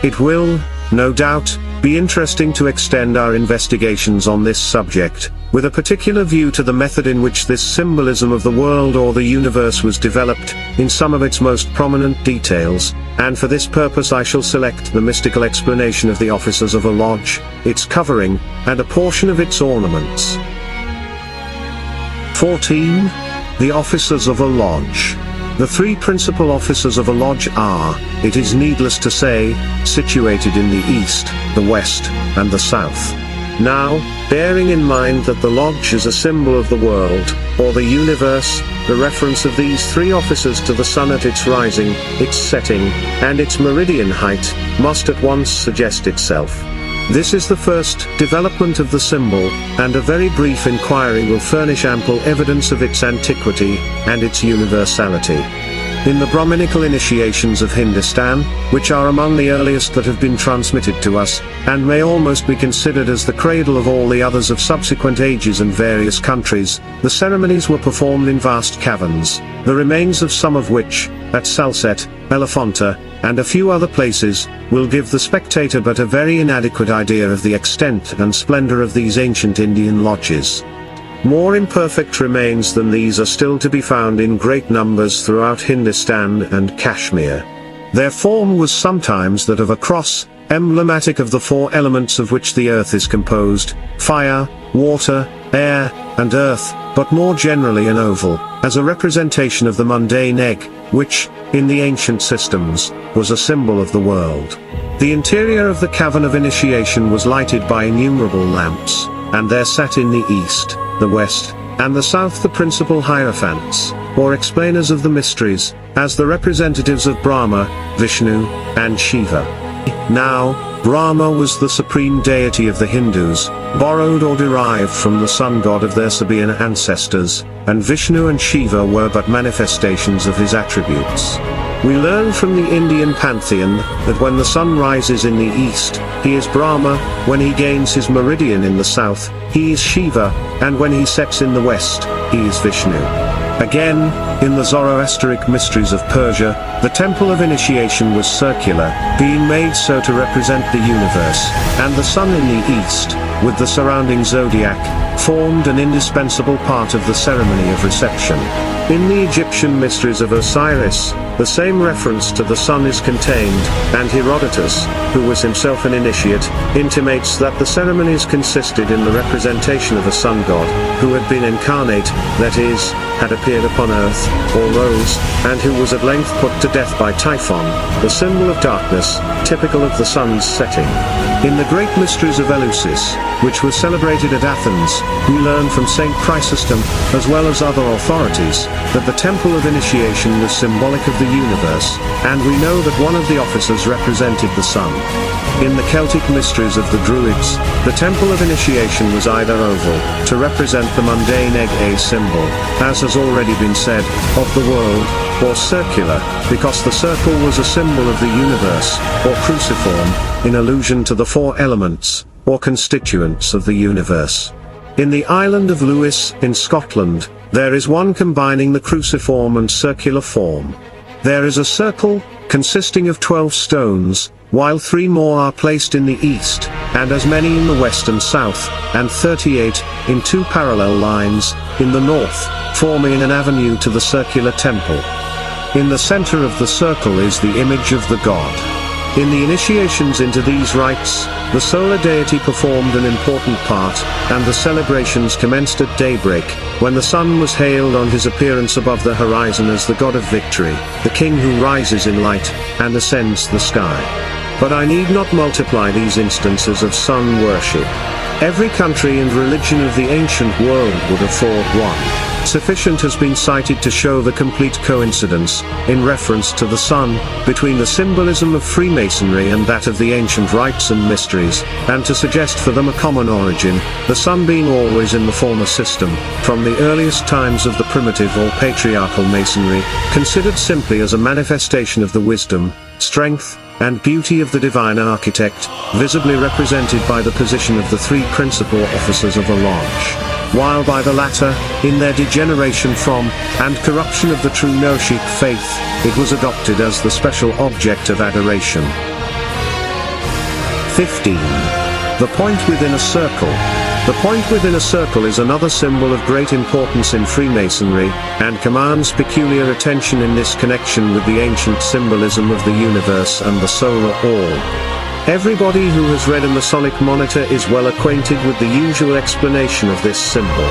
It will, no doubt, be interesting to extend our investigations on this subject, with a particular view to the method in which this symbolism of the world or the universe was developed, in some of its most prominent details, and for this purpose I shall select the mystical explanation of the officers of a lodge, its covering, and a portion of its ornaments. 14. The officers of a lodge. The three principal officers of a lodge are, it is needless to say, situated in the east, the west, and the south. Now, bearing in mind that the lodge is a symbol of the world, or the universe, the reference of these three officers to the sun at its rising, its setting, and its meridian height, must at once suggest itself. This is the first development of the symbol, and a very brief inquiry will furnish ample evidence of its antiquity, and its universality. In the Brahminical initiations of Hindustan, which are among the earliest that have been transmitted to us, and may almost be considered as the cradle of all the others of subsequent ages and various countries, the ceremonies were performed in vast caverns, the remains of some of which, at Salsette, Elephanta, and a few other places, will give the spectator but a very inadequate idea of the extent and splendor of these ancient Indian lodges. More imperfect remains than these are still to be found in great numbers throughout Hindustan and Kashmir. Their form was sometimes that of a cross, emblematic of the four elements of which the earth is composed, fire, water, air, and earth, but more generally an oval, as a representation of the mundane egg, which, in the ancient systems, was a symbol of the world. The interior of the cavern of initiation was lighted by innumerable lamps, and there sat in the east, the west, and the south the principal hierophants, or explainers of the mysteries, as the representatives of Brahma, Vishnu, and Shiva. Now, Brahma was the supreme deity of the Hindus, borrowed or derived from the sun god of their Sabaean ancestors, and Vishnu and Shiva were but manifestations of his attributes. We learn from the Indian pantheon, that when the sun rises in the east, he is Brahma, when he gains his meridian in the south, he is Shiva, and when he sets in the west, he is Vishnu. Again, in the Zoroastric mysteries of Persia, the temple of initiation was circular, being made so to represent the universe, and the sun in the east, with the surrounding zodiac, formed an indispensable part of the ceremony of reception. In the Egyptian mysteries of Osiris, the same reference to the sun is contained, and Herodotus, who was himself an initiate, intimates that the ceremonies consisted in the representation of a sun god, who had been incarnate, that is, had appeared upon earth, or rose, and who was at length put to death by Typhon, the symbol of darkness, typical of the sun's setting. In the great mysteries of Eleusis, which was celebrated at Athens, we learn from Saint Chrysostom, as well as other authorities, that the temple of initiation was symbolic of the universe, and we know that one of the officers represented the sun. In the Celtic mysteries of the Druids, the temple of initiation was either oval, to represent the mundane egg, a symbol, as has already been said, of the world, or circular, because the circle was a symbol of the universe, or cruciform, in allusion to the four elements, or constituents of the universe. In the island of Lewis, in Scotland, there is one combining the cruciform and circular form. There is a circle, consisting of 12 stones, while 3 more are placed in the east, and as many in the west and south, and 38, in 2 parallel lines, in the north, forming an avenue to the circular temple. In the center of the circle is the image of the god. In the initiations into these rites, the solar deity performed an important part, and the celebrations commenced at daybreak, when the sun was hailed on his appearance above the horizon as the god of victory, the king who rises in light, and ascends the sky. But I need not multiply these instances of sun worship. Every country and religion of the ancient world would afford one. Sufficient has been cited to show the complete coincidence, in reference to the sun, between the symbolism of Freemasonry and that of the ancient rites and mysteries, and to suggest for them a common origin, the sun being always in the former system, from the earliest times of the primitive or patriarchal masonry, considered simply as a manifestation of the wisdom, strength, and beauty of the divine architect, visibly represented by the position of the three principal officers of a lodge. While by the latter, in their degeneration from, and corruption of the true Gnostic faith, it was adopted as the special object of adoration. 15. The point within a circle. The point within a circle is another symbol of great importance in Freemasonry, and commands peculiar attention in this connection with the ancient symbolism of the universe and the solar orb. Everybody who has read a Masonic monitor is well acquainted with the usual explanation of this symbol.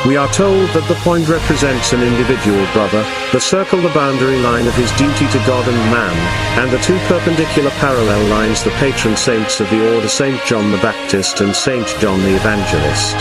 We are told that the point represents an individual brother, the circle the boundary line of his duty to God and man, and the two perpendicular parallel lines the patron saints of the order St. John the Baptist and St. John the Evangelist.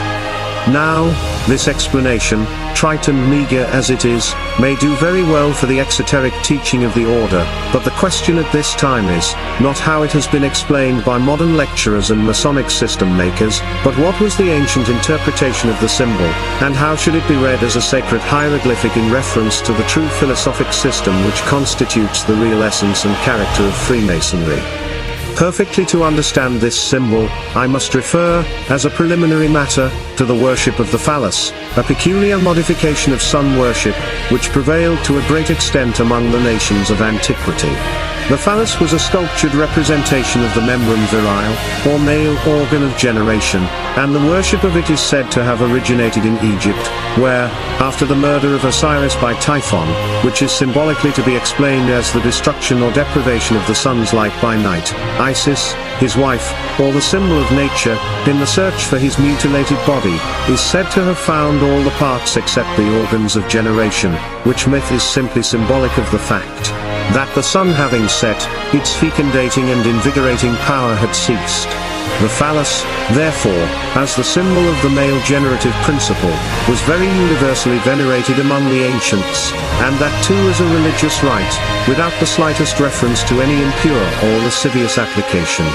Now, this explanation, trite and meager as it is, may do very well for the exoteric teaching of the order, but the question at this time is, not how it has been explained by modern lecturers and Masonic system makers, but what was the ancient interpretation of the symbol, and how should it be read as a sacred hieroglyphic in reference to the true philosophic system which constitutes the real essence and character of Freemasonry. Perfectly to understand this symbol, I must refer, as a preliminary matter, to the worship of the phallus, a peculiar modification of sun worship, which prevailed to a great extent among the nations of antiquity. The phallus was a sculptured representation of the membrum virile, or male organ of generation, and the worship of it is said to have originated in Egypt, where, after the murder of Osiris by Typhon, which is symbolically to be explained as the destruction or deprivation of the sun's light by night, Isis, his wife, or the symbol of nature, in the search for his mutilated body, is said to have found all the parts except the organs of generation, which myth is simply symbolic of the fact that the sun having set, its fecundating and invigorating power had ceased. The phallus, therefore, as the symbol of the male generative principle, was very universally venerated among the ancients, and that too as a religious rite, without the slightest reference to any impure or lascivious application.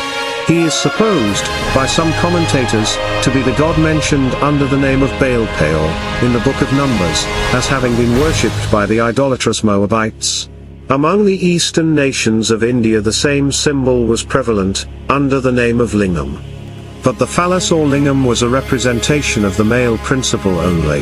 He is supposed, by some commentators, to be the god mentioned under the name of Baal-Peor, in the Book of Numbers, as having been worshipped by the idolatrous Moabites. Among the eastern nations of India the same symbol was prevalent, under the name of lingam. But the phallus or lingam was a representation of the male principle only.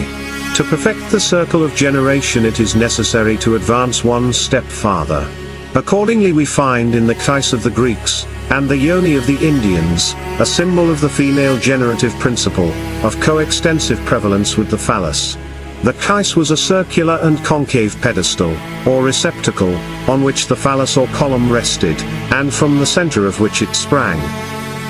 To perfect the circle of generation it is necessary to advance one step farther. Accordingly we find in the Kais of the Greeks, and the yoni of the Indians, a symbol of the female generative principle, of coextensive prevalence with the phallus. The Kais was a circular and concave pedestal, or receptacle, on which the phallus or column rested, and from the center of which it sprang.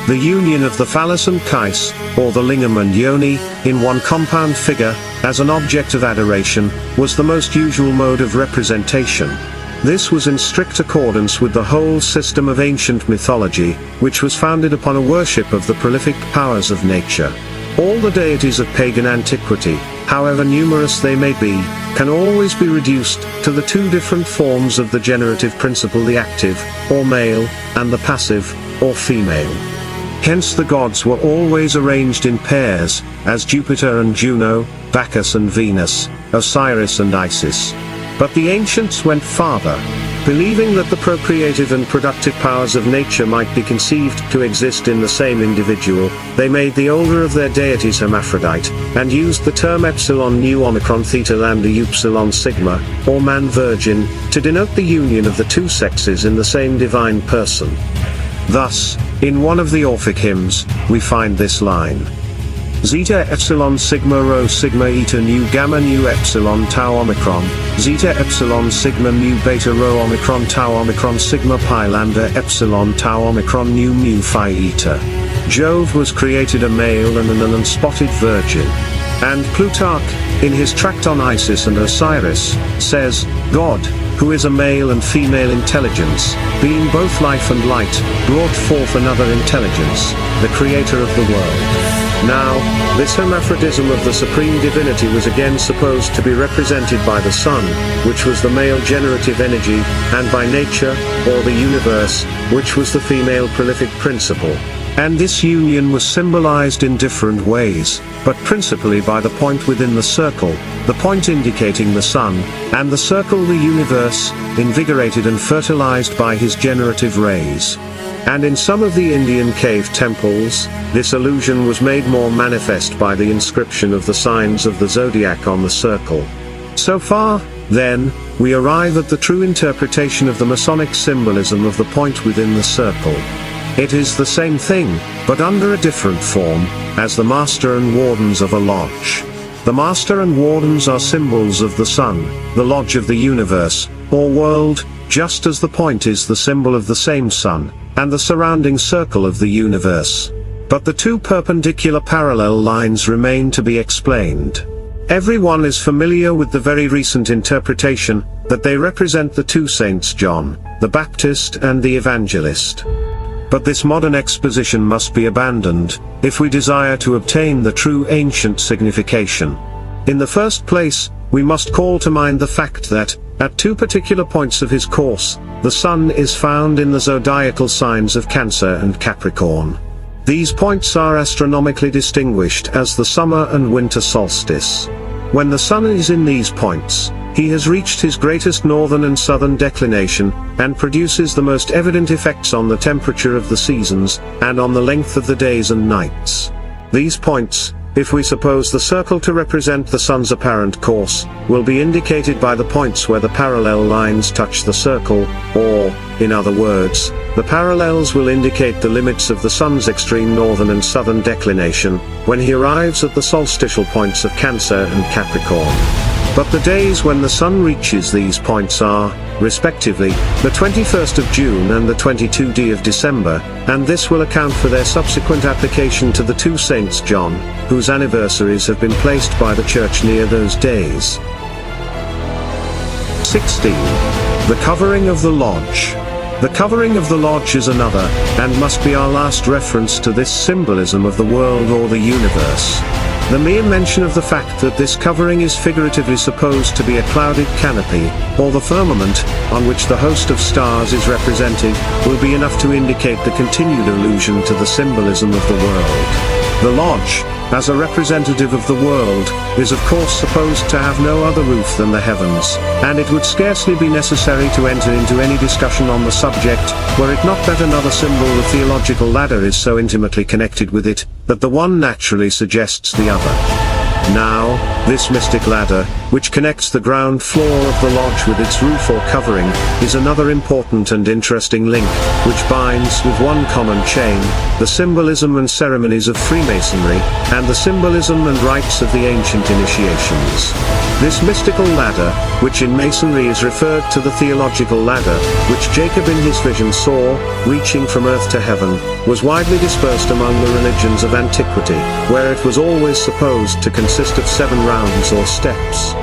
The union of the phallus and Kais, or the lingam and yoni, in one compound figure, as an object of adoration, was the most usual mode of representation. This was in strict accordance with the whole system of ancient mythology, which was founded upon a worship of the prolific powers of nature. All the deities of pagan antiquity, however numerous they may be, can always be reduced to the two different forms of the generative principle, the active, or male, and the passive, or female. Hence the gods were always arranged in pairs, as Jupiter and Juno, Bacchus and Venus, Osiris and Isis. But the ancients went farther. Believing that the procreative and productive powers of nature might be conceived to exist in the same individual, they made the older of their deities hermaphrodite, and used the term epsilon nu omicron theta lambda upsilon sigma, or man-virgin, to denote the union of the two sexes in the same divine person. Thus, in one of the Orphic hymns, we find this line: zeta epsilon sigma rho sigma eta nu gamma nu epsilon tau omicron, zeta epsilon sigma mu beta rho omicron tau omicron sigma pi lambda epsilon tau omicron nu mu phi eta. Jove was created a male and an unspotted virgin. And Plutarch, in his tract on Isis and Osiris, says, God, who is a male and female intelligence, being both life and light, brought forth another intelligence, the creator of the world. Now, this hermaphrodism of the supreme divinity was again supposed to be represented by the sun, which was the male generative energy, and by nature, or the universe, which was the female prolific principle. And this union was symbolized in different ways, but principally by the point within the circle, the point indicating the sun, and the circle the universe, invigorated and fertilized by his generative rays. And in some of the Indian cave temples, this illusion was made more manifest by the inscription of the signs of the zodiac on the circle. So far, then, we arrive at the true interpretation of the Masonic symbolism of the point within the circle. It is the same thing, but under a different form, as the Master and Wardens of a lodge. The Master and Wardens are symbols of the sun, the lodge of the universe, or world, just as the point is the symbol of the same sun, and the surrounding circle of the universe. But the two perpendicular parallel lines remain to be explained. Everyone is familiar with the very recent interpretation, that they represent the two saints John, the Baptist and the Evangelist. But this modern exposition must be abandoned, if we desire to obtain the true ancient signification. In the first place, we must call to mind the fact that, at two particular points of his course, the sun is found in the zodiacal signs of Cancer and Capricorn. These points are astronomically distinguished as the summer and winter solstice. When the sun is in these points, he has reached his greatest northern and southern declination, and produces the most evident effects on the temperature of the seasons, and on the length of the days and nights. These points, if we suppose the circle to represent the sun's apparent course, will be indicated by the points where the parallel lines touch the circle, or, in other words, the parallels will indicate the limits of the sun's extreme northern and southern declination, when he arrives at the solstitial points of Cancer and Capricorn. But the days when the sun reaches these points are, respectively, the 21st of June and the 22nd of December, and this will account for their subsequent application to the two saints John, whose anniversaries have been placed by the Church near those days. 16. The covering of the lodge. The covering of the lodge is another, and must be our last reference to this symbolism of the world or the universe. The mere mention of the fact that this covering is figuratively supposed to be a clouded canopy, or the firmament, on which the host of stars is represented, will be enough to indicate the continued allusion to the symbolism of the world. The lodge, as a representative of the world, is of course supposed to have no other roof than the heavens, and it would scarcely be necessary to enter into any discussion on the subject, were it not that another symbol, the theological ladder, is so intimately connected with it, that the one naturally suggests the other. Now, this mystic ladder, which connects the ground floor of the lodge with its roof or covering, is another important and interesting link, which binds with one common chain, the symbolism and ceremonies of Freemasonry, and the symbolism and rites of the ancient initiations. This mystical ladder, which in Masonry is referred to the theological ladder, which Jacob in his vision saw, reaching from earth to heaven, was widely dispersed among the religions of antiquity, where it was always supposed to consist of 7 rounds or steps.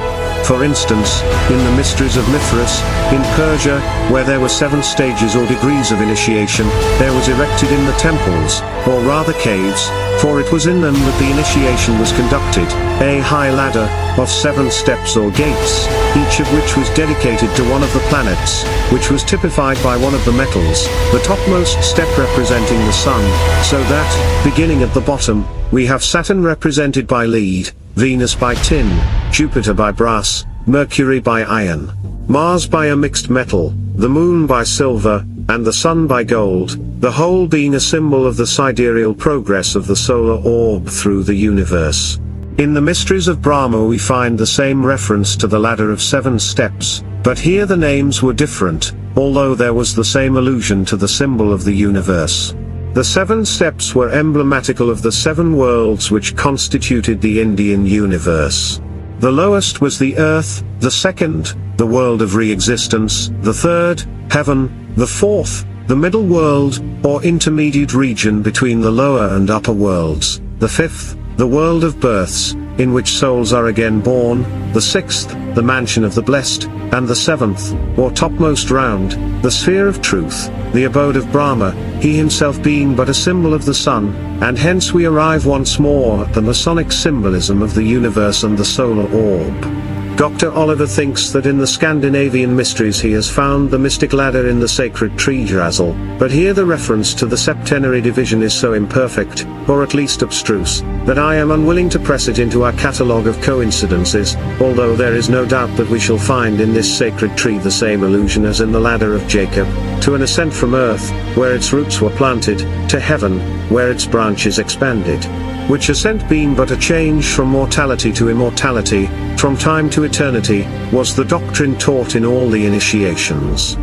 For instance, in the mysteries of Mithras, in Persia, where there were 7 stages or degrees of initiation, there was erected in the temples, or rather caves, for it was in them that the initiation was conducted, a high ladder, of 7 steps or gates, each of which was dedicated to one of the planets, which was typified by one of the metals, the topmost step representing the sun, so that, beginning at the bottom, we have Saturn represented by lead, Venus by tin, Jupiter by brass, Mercury by iron, Mars by a mixed metal, the Moon by silver, and the Sun by gold, the whole being a symbol of the sidereal progress of the solar orb through the universe. In the mysteries of Brahma we find the same reference to the ladder of 7 steps, but here the names were different, although there was the same allusion to the symbol of the universe. The 7 steps were emblematical of the 7 worlds which constituted the Indian universe. The lowest was the earth, the second, the world of re-existence, the third, heaven, the fourth, the middle world, or intermediate region between the lower and upper worlds, the fifth, the world of births, in which souls are again born, the sixth, the mansion of the blessed, and the seventh, or topmost round, the sphere of truth, the abode of Brahma, he himself being but a symbol of the sun, and hence we arrive once more at the Masonic symbolism of the universe and the solar orb. Dr. Oliver thinks that in the Scandinavian mysteries he has found the mystic ladder in the sacred tree Drazel, but here the reference to the septenary division is so imperfect, or at least abstruse, that I am unwilling to press it into our catalogue of coincidences, although there is no doubt that we shall find in this sacred tree the same allusion as in the ladder of Jacob, to an ascent from earth, where its roots were planted, to heaven, where its branches expanded. Which ascent being but a change from mortality to immortality, from time to eternity, was the doctrine taught in all the initiations.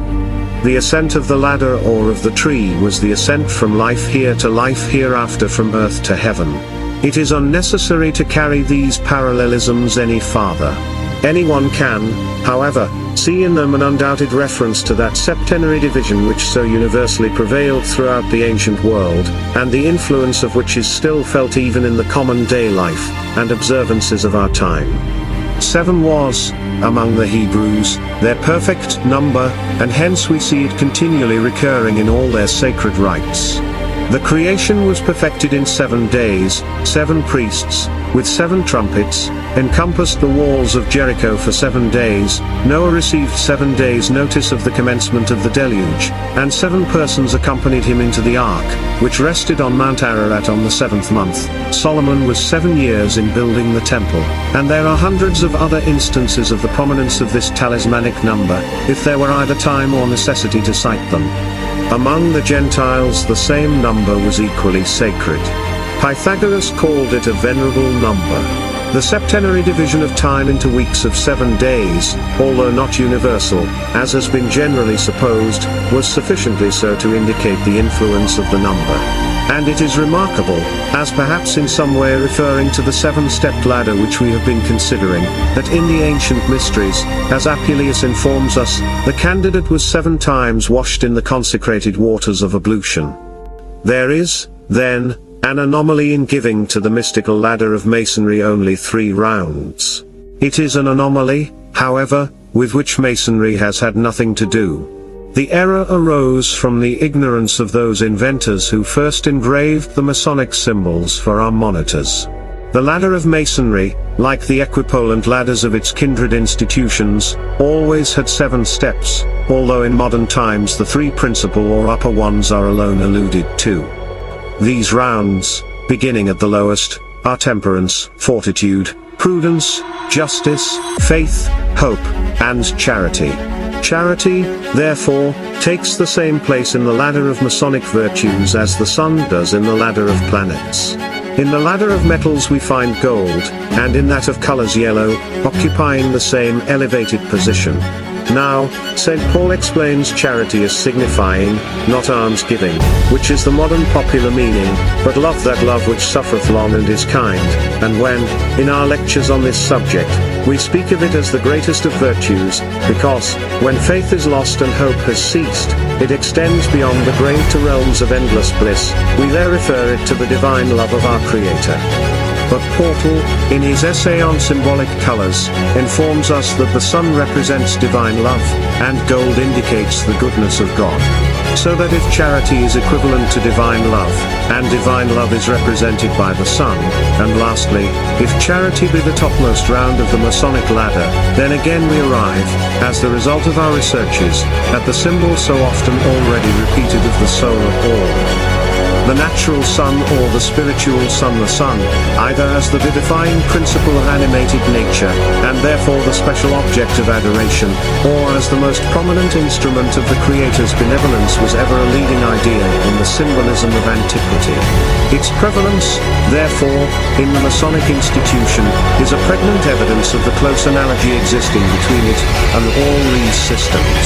The ascent of the ladder or of the tree was the ascent from life here to life hereafter, from earth to heaven. It is unnecessary to carry these parallelisms any farther. Anyone can, however, see in them an undoubted reference to that septenary division which so universally prevailed throughout the ancient world, and the influence of which is still felt even in the common day life and observances of our time. 7 was, among the Hebrews, their perfect number, and hence we see it continually recurring in all their sacred rites. The creation was perfected in 7 days, 7 priests, with 7 trumpets, encompassed the walls of Jericho for 7 days. Noah received 7 days' notice of the commencement of the deluge, and 7 persons accompanied him into the ark, which rested on Mount Ararat on the 7th month. Solomon was 7 years in building the temple, and there are hundreds of other instances of the prominence of this talismanic number, if there were either time or necessity to cite them. Among the Gentiles the same number was equally sacred. Pythagoras called it a venerable number. The septenary division of time into weeks of 7 days, although not universal, as has been generally supposed, was sufficiently so to indicate the influence of the number. And it is remarkable, as perhaps in some way referring to the 7-stepped ladder which we have been considering, that in the ancient mysteries, as Apuleius informs us, the candidate was 7 times washed in the consecrated waters of ablution. There is, then, an anomaly in giving to the mystical ladder of Masonry only 3 rounds. It is an anomaly, however, with which Masonry has had nothing to do. The error arose from the ignorance of those inventors who first engraved the Masonic symbols for our monitors. The ladder of Masonry, like the equipolant ladders of its kindred institutions, always had 7 steps, although in modern times the 3 principal or upper ones are alone alluded to. These rounds, beginning at the lowest, are temperance, fortitude, prudence, justice, faith, hope, and charity. Charity, therefore, takes the same place in the ladder of Masonic virtues as the sun does in the ladder of planets. In the ladder of metals we find gold, and in that of colors yellow, occupying the same elevated position. Now, St. Paul explains charity as signifying, not almsgiving, which is the modern popular meaning, but love, that love which suffereth long and is kind, and when, in our lectures on this subject, we speak of it as the greatest of virtues, because, when faith is lost and hope has ceased, it extends beyond the grave to realms of endless bliss, we there refer it to the divine love of our Creator. But Portal, in his essay on symbolic colors, informs us that the sun represents divine love, and gold indicates the goodness of God. So that if charity is equivalent to divine love, and divine love is represented by the sun, and lastly, if charity be the topmost round of the Masonic ladder, then again we arrive, as the result of our researches, at the symbol so often already repeated of the solar orb. The natural sun or the spiritual sun, the sun, either as the vivifying principle of animated nature, and therefore the special object of adoration, or as the most prominent instrument of the Creator's benevolence, was ever a leading idea in the symbolism of antiquity. Its prevalence, therefore, in the Masonic institution, is a pregnant evidence of the close analogy existing between it and all these systems.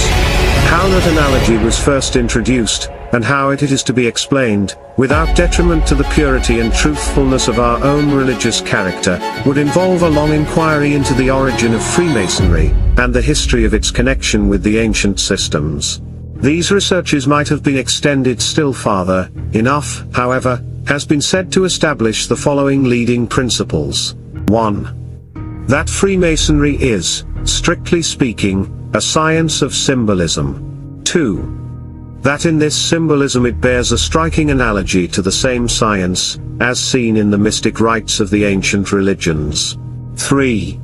How that analogy was first introduced, and how it is to be explained, without detriment to the purity and truthfulness of our own religious character, would involve a long inquiry into the origin of Freemasonry, and the history of its connection with the ancient systems. These researches might have been extended still farther. Enough, however, has been said to establish the following leading principles. 1. That Freemasonry is, strictly speaking, a science of symbolism. 2. That in this symbolism it bears a striking analogy to the same science, as seen in the mystic rites of the ancient religions. 3.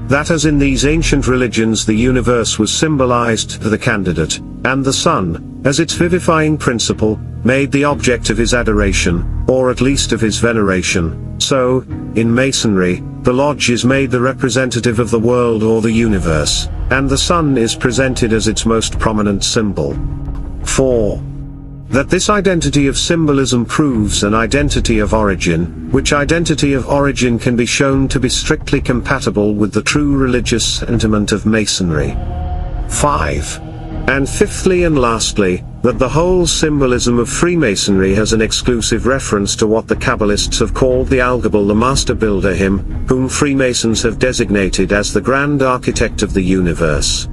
That as in these ancient religions the universe was symbolized to the candidate, and the sun, as its vivifying principle, made the object of his adoration, or at least of his veneration, so, in Masonry, the lodge is made the representative of the world or the universe, and the sun is presented as its most prominent symbol. 4. That this identity of symbolism proves an identity of origin, which identity of origin can be shown to be strictly compatible with the true religious sentiment of Masonry. 5. And fifthly and lastly, that the whole symbolism of Freemasonry has an exclusive reference to what the Kabbalists have called the Algabal, the Master Builder, him, whom Freemasons have designated as the Grand Architect of the universe.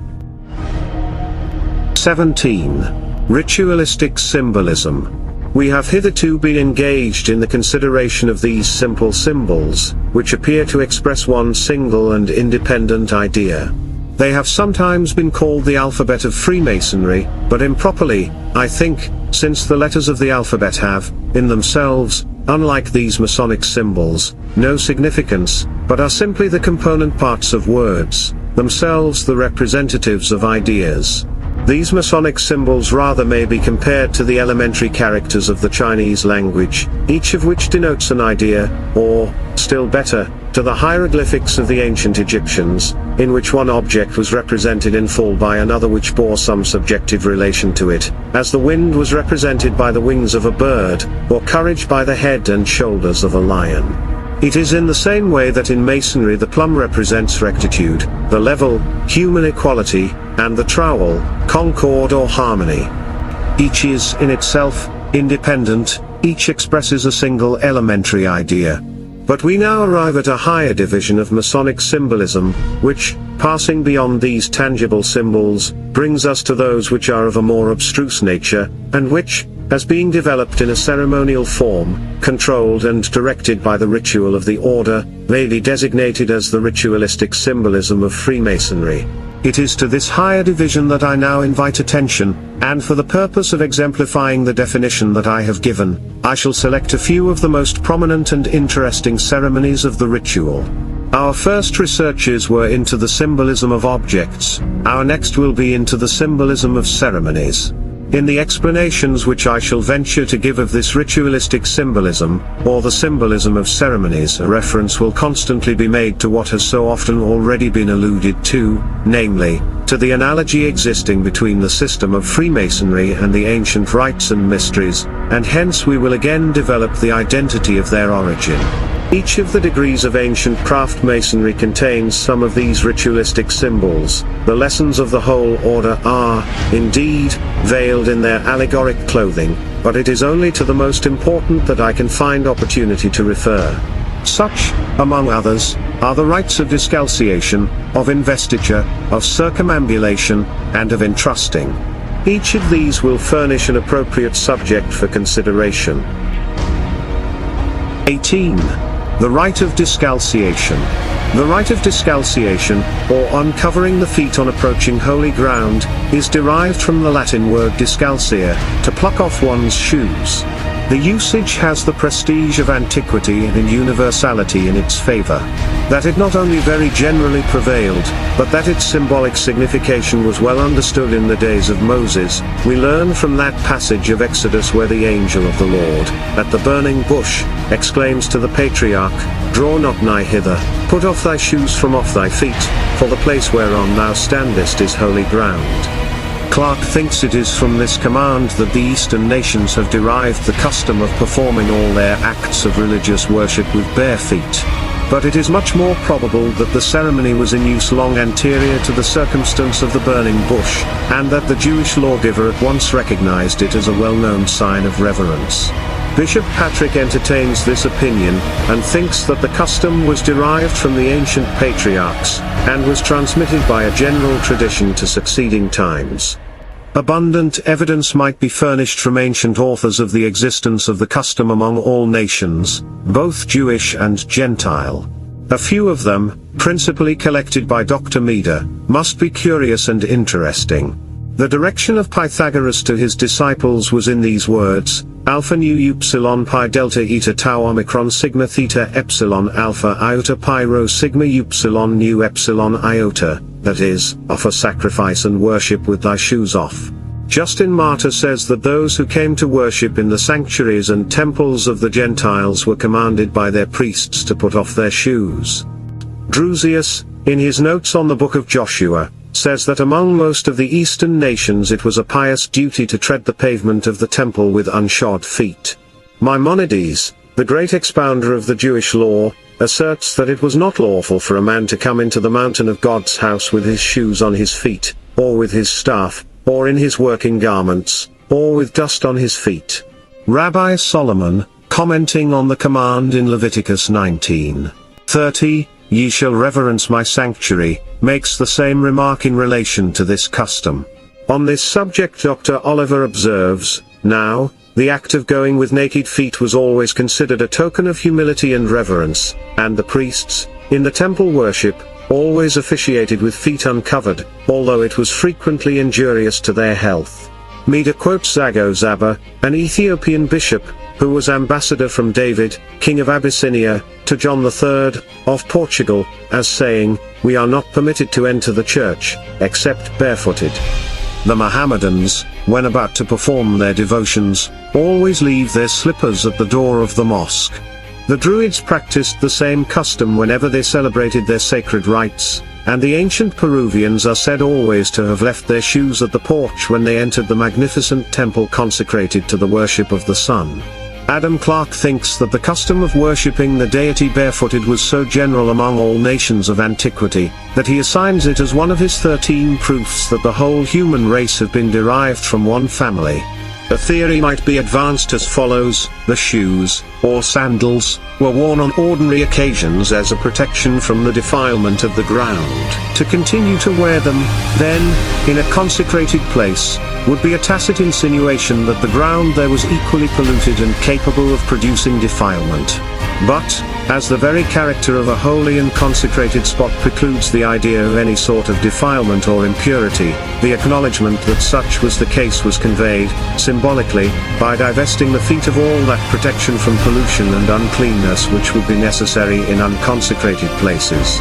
17. Ritualistic symbolism. We have hitherto been engaged in the consideration of these simple symbols, which appear to express one single and independent idea. They have sometimes been called the alphabet of Freemasonry, but improperly, I think, since the letters of the alphabet have, in themselves, unlike these Masonic symbols, no significance, but are simply the component parts of words, themselves the representatives of ideas. These Masonic symbols rather may be compared to the elementary characters of the Chinese language, each of which denotes an idea, or, still better, to the hieroglyphics of the ancient Egyptians, in which one object was represented in full by another which bore some subjective relation to it, as the wind was represented by the wings of a bird, or courage by the head and shoulders of a lion. It is in the same way that in Masonry the plum represents rectitude, the level, human equality, and the trowel, concord or harmony. Each is, in itself, independent, each expresses a single elementary idea. But we now arrive at a higher division of Masonic symbolism, which, passing beyond these tangible symbols, brings us to those which are of a more abstruse nature, and which, as being developed in a ceremonial form, controlled and directed by the ritual of the order, may be designated as the ritualistic symbolism of Freemasonry. It is to this higher division that I now invite attention, and for the purpose of exemplifying the definition that I have given, I shall select a few of the most prominent and interesting ceremonies of the ritual. Our first researches were into the symbolism of objects, our next will be into the symbolism of ceremonies. In the explanations which I shall venture to give of this ritualistic symbolism, or the symbolism of ceremonies, a reference will constantly be made to what has so often already been alluded to, namely, to the analogy existing between the system of Freemasonry and the ancient rites and mysteries, and hence we will again develop the identity of their origin. Each of the degrees of ancient craft masonry contains some of these ritualistic symbols. The lessons of the whole order are, indeed, veiled in their allegoric clothing, but it is only to the most important that I can find opportunity to refer. Such, among others, are the rites of discalciation, of investiture, of circumambulation, and of entrusting. Each of these will furnish an appropriate subject for consideration. 18. The rite of discalciation. The rite of discalciation, or uncovering the feet on approaching holy ground, is derived from the Latin word discalcere, to pluck off one's shoes. The usage has the prestige of antiquity and universality in its favor. That it not only very generally prevailed, but that its symbolic signification was well understood in the days of Moses, we learn from that passage of Exodus where the angel of the Lord, at the burning bush, exclaims to the patriarch, "Draw not nigh hither, put off thy shoes from off thy feet, for the place whereon thou standest is holy ground." Clarke thinks it is from this command that the Eastern nations have derived the custom of performing all their acts of religious worship with bare feet. but it is much more probable that the ceremony was in use long anterior to the circumstance of the burning bush, and that the Jewish lawgiver at once recognized it as a well-known sign of reverence. Bishop Patrick entertains this opinion, and thinks that the custom was derived from the ancient patriarchs, and was transmitted by a general tradition to succeeding times. Abundant evidence might be furnished from ancient authors of the existence of the custom among all nations, both Jewish and Gentile. A few of them, principally collected by Dr. Meader, must be curious and interesting. The direction of Pythagoras to his disciples was in these words: Alpha nu upsilon pi delta eta tau omicron sigma theta epsilon alpha iota pi rho sigma upsilon nu epsilon iota, that is, offer sacrifice and worship with thy shoes off. Justin Martyr says that those who came to worship in the sanctuaries and temples of the Gentiles were commanded by their priests to put off their shoes. Drusius, in his notes on the book of Joshua, says that among most of the eastern nations it was a pious duty to tread the pavement of the temple with unshod feet. Maimonides, the great expounder of the Jewish law, asserts that it was not lawful for a man to come into the mountain of God's house with his shoes on his feet, or with his staff, or in his working garments, or with dust on his feet. Rabbi Solomon, commenting on the command in Leviticus 19:30, "Ye shall reverence my sanctuary," makes the same remark in relation to this custom. On this subject Dr. Oliver observes, "Now, the act of going with naked feet was always considered a token of humility and reverence, and the priests, in the temple worship, always officiated with feet uncovered, although it was frequently injurious to their health." Meader quotes Zago Zaba, an Ethiopian bishop, who was ambassador from David, king of Abyssinia, to John III, of Portugal, as saying, "We are not permitted to enter the church, except barefooted." The Mohammedans, when about to perform their devotions, always leave their slippers at the door of the mosque. The Druids practiced the same custom whenever they celebrated their sacred rites, and the ancient Peruvians are said always to have left their shoes at the porch when they entered the magnificent temple consecrated to the worship of the sun. Adam Clarke thinks that the custom of worshipping the deity barefooted was so general among all nations of antiquity, that he assigns it as one of his 13 proofs that the whole human race have been derived from one family. The theory might be advanced as follows: the shoes, or sandals, were worn on ordinary occasions as a protection from the defilement of the ground. To continue to wear them, then, in a consecrated place, would be a tacit insinuation that the ground there was equally polluted and capable of producing defilement. But, as the very character of a holy and consecrated spot precludes the idea of any sort of defilement or impurity, the acknowledgement that such was the case was conveyed, symbolically, by divesting the feet of all that protection from pollution and uncleanness which would be necessary in unconsecrated places.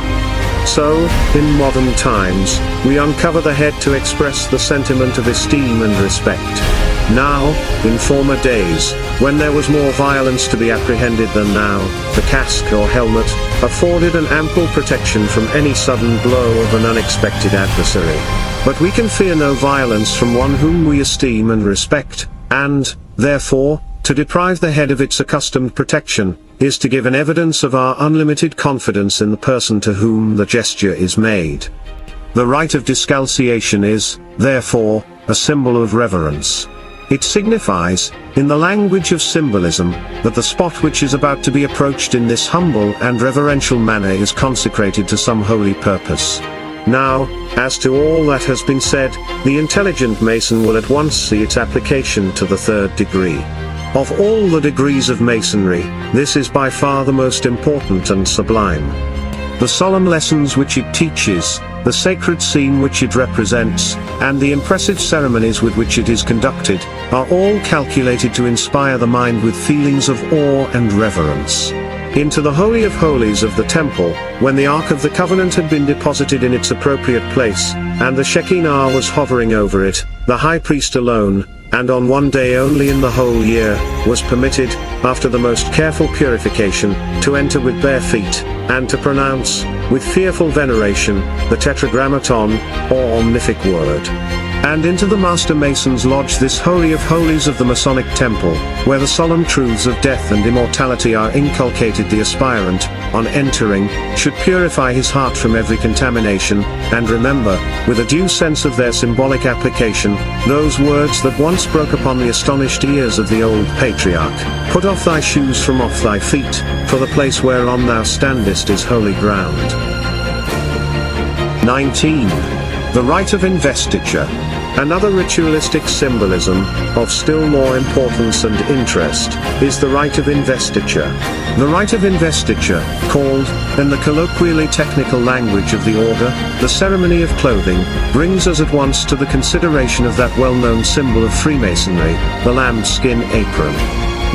So, in modern times, we uncover the head to express the sentiment of esteem and respect. Now, in former days, when there was more violence to be apprehended than now, the casque or helmet afforded an ample protection from any sudden blow of an unexpected adversary. But we can fear no violence from one whom we esteem and respect, and, therefore, to deprive the head of its accustomed protection, is to give an evidence of our unlimited confidence in the person to whom the gesture is made. The rite of discalciation is, therefore, a symbol of reverence. It signifies, in the language of symbolism, that the spot which is about to be approached in this humble and reverential manner is consecrated to some holy purpose. Now, as to all that has been said, the intelligent Mason will at once see its application to the third degree. Of all the degrees of Masonry, this is by far the most important and sublime. The solemn lessons which it teaches, the sacred scene which it represents, and the impressive ceremonies with which it is conducted, are all calculated to inspire the mind with feelings of awe and reverence. Into the Holy of Holies of the temple, when the Ark of the Covenant had been deposited in its appropriate place, and the Shekinah was hovering over it, the high priest alone, and on one day only in the whole year, was permitted, after the most careful purification, to enter with bare feet, and to pronounce, with fearful veneration, the Tetragrammaton, or omnific word. and into the Master Mason's Lodge, this holy of holies of the Masonic Temple, where the solemn truths of death and immortality are inculcated. The aspirant, on entering, should purify his heart from every contamination, and remember, with a due sense of their symbolic application, those words that once broke upon the astonished ears of the old patriarch: "Put off thy shoes from off thy feet, for the place whereon thou standest is holy ground." 19. The rite of investiture. Another ritualistic symbolism, of still more importance and interest, is the rite of investiture. The rite of investiture, called, in the colloquially technical language of the order, the ceremony of clothing, brings us at once to the consideration of that well-known symbol of Freemasonry, the lambskin apron.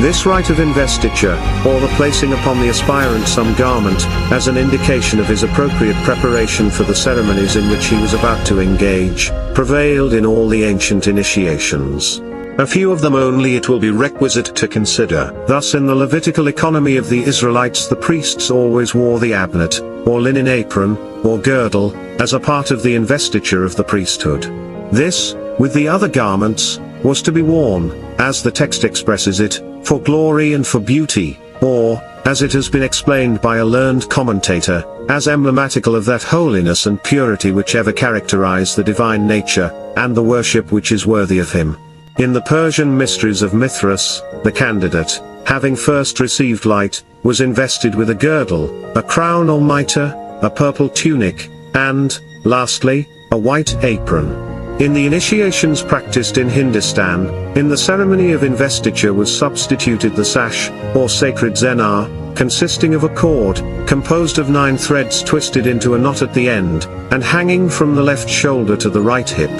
This rite of investiture, or the placing upon the aspirant some garment, as an indication of his appropriate preparation for the ceremonies in which he was about to engage, prevailed in all the ancient initiations. A few of them only it will be requisite to consider. Thus in the Levitical economy of the Israelites, the priests always wore the abnet, or linen apron, or girdle, as a part of the investiture of the priesthood. This, with the other garments, was to be worn, as the text expresses it, for glory and for beauty, or, as it has been explained by a learned commentator, as emblematical of that holiness and purity which ever characterize the divine nature, and the worship which is worthy of him. In the Persian mysteries of Mithras, the candidate, having first received light, was invested with a girdle, a crown or mitre, a purple tunic, and, lastly, a white apron. In the initiations practiced in Hindustan, in the ceremony of investiture was substituted the sash, or sacred zenar, consisting of a cord, composed of 9 threads twisted into a knot at the end, and hanging from the left shoulder to the right hip.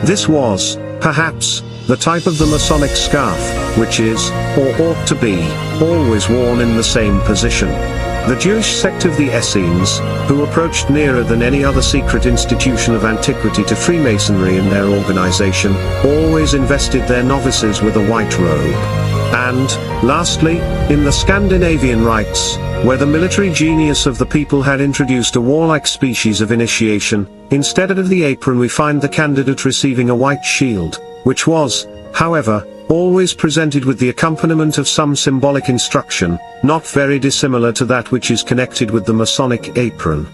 This was, perhaps, the type of the Masonic scarf, which is, or ought to be, always worn in the same position. The Jewish sect of the Essenes, who approached nearer than any other secret institution of antiquity to Freemasonry in their organization, always invested their novices with a white robe. And, lastly, in the Scandinavian rites, where the military genius of the people had introduced a warlike species of initiation, instead of the apron we find the candidate receiving a white shield, which was, however, always presented with the accompaniment of some symbolic instruction, not very dissimilar to that which is connected with the Masonic apron.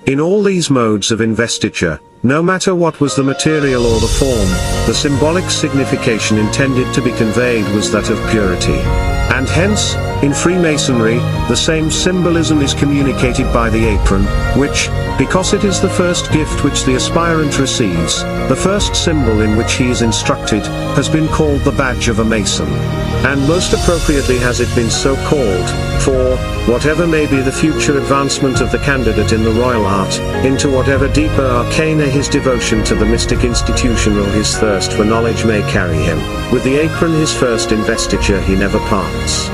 In all these modes of investiture, no matter what was the material or the form, the symbolic signification intended to be conveyed was that of purity. And hence, in Freemasonry, the same symbolism is communicated by the apron, which, because it is the first gift which the aspirant receives, the first symbol in which he is instructed, has been called the badge of a Mason. And most appropriately has it been so called, for, whatever may be the future advancement of the candidate in the royal art, into whatever deeper arcana his devotion to the mystic institution or his thirst for knowledge may carry him, with the apron his first investiture he never parts.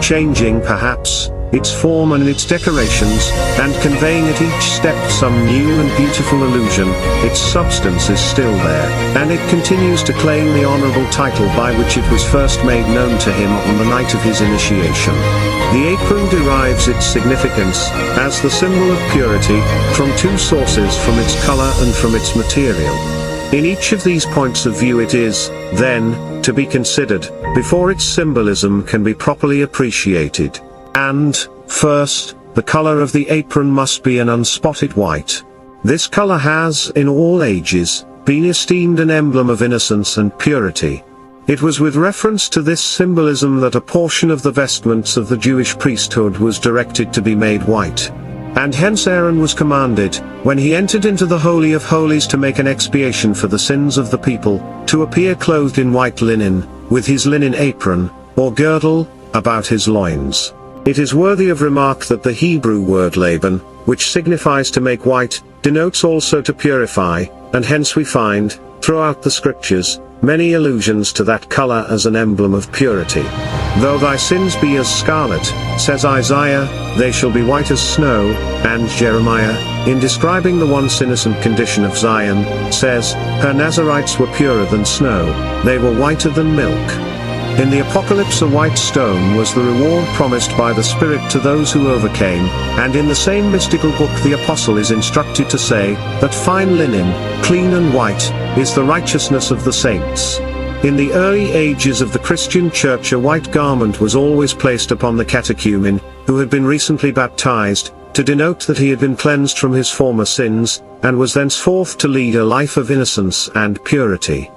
Changing perhaps, its form and its decorations, and conveying at each step some new and beautiful illusion, its substance is still there, and it continues to claim the honorable title by which it was first made known to him on the night of his initiation. The apron derives its significance, as the symbol of purity, from 2 sources: from its color and from its material. In each of these points of view it is, then, to be considered, before its symbolism can be properly appreciated. And, first, the color of the apron must be an unspotted white. This color has, in all ages, been esteemed an emblem of innocence and purity. It was with reference to this symbolism that a portion of the vestments of the Jewish priesthood was directed to be made white. And hence Aaron was commanded, when he entered into the Holy of Holies to make an expiation for the sins of the people, to appear clothed in white linen, with his linen apron, or girdle, about his loins. It is worthy of remark that the Hebrew word Laban, which signifies to make white, denotes also to purify, and hence we find, throughout the scriptures, many allusions to that color as an emblem of purity. Though thy sins be as scarlet, says Isaiah, they shall be white as snow, and Jeremiah, in describing the once innocent condition of Zion, says, her Nazarites were purer than snow, they were whiter than milk. In the Apocalypse, a white stone was the reward promised by the Spirit to those who overcame, and in the same mystical book the apostle is instructed to say, that fine linen, clean and white, is the righteousness of the saints. In the early ages of the Christian Church, a white garment was always placed upon the catechumen, who had been recently baptized, to denote that he had been cleansed from his former sins, and was thenceforth to lead a life of innocence and purity.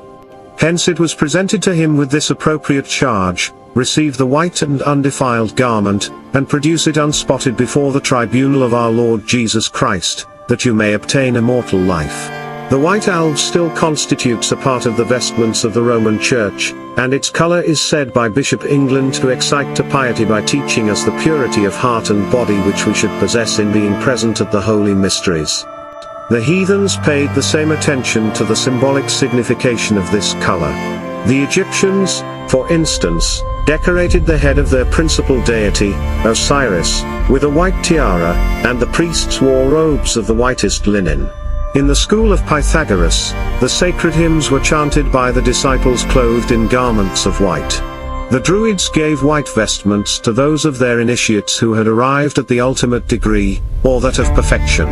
Hence it was presented to him with this appropriate charge: receive the white and undefiled garment, and produce it unspotted before the tribunal of our Lord Jesus Christ, that you may obtain immortal life. The white alb still constitutes a part of the vestments of the Roman Church, and its color is said by Bishop England to excite to piety by teaching us the purity of heart and body which we should possess in being present at the holy mysteries. The heathens paid the same attention to the symbolic signification of this color. The Egyptians, for instance, decorated the head of their principal deity, Osiris, with a white tiara, and the priests wore robes of the whitest linen. In the school of Pythagoras, the sacred hymns were chanted by the disciples clothed in garments of white. The Druids gave white vestments to those of their initiates who had arrived at the ultimate degree, or that of perfection.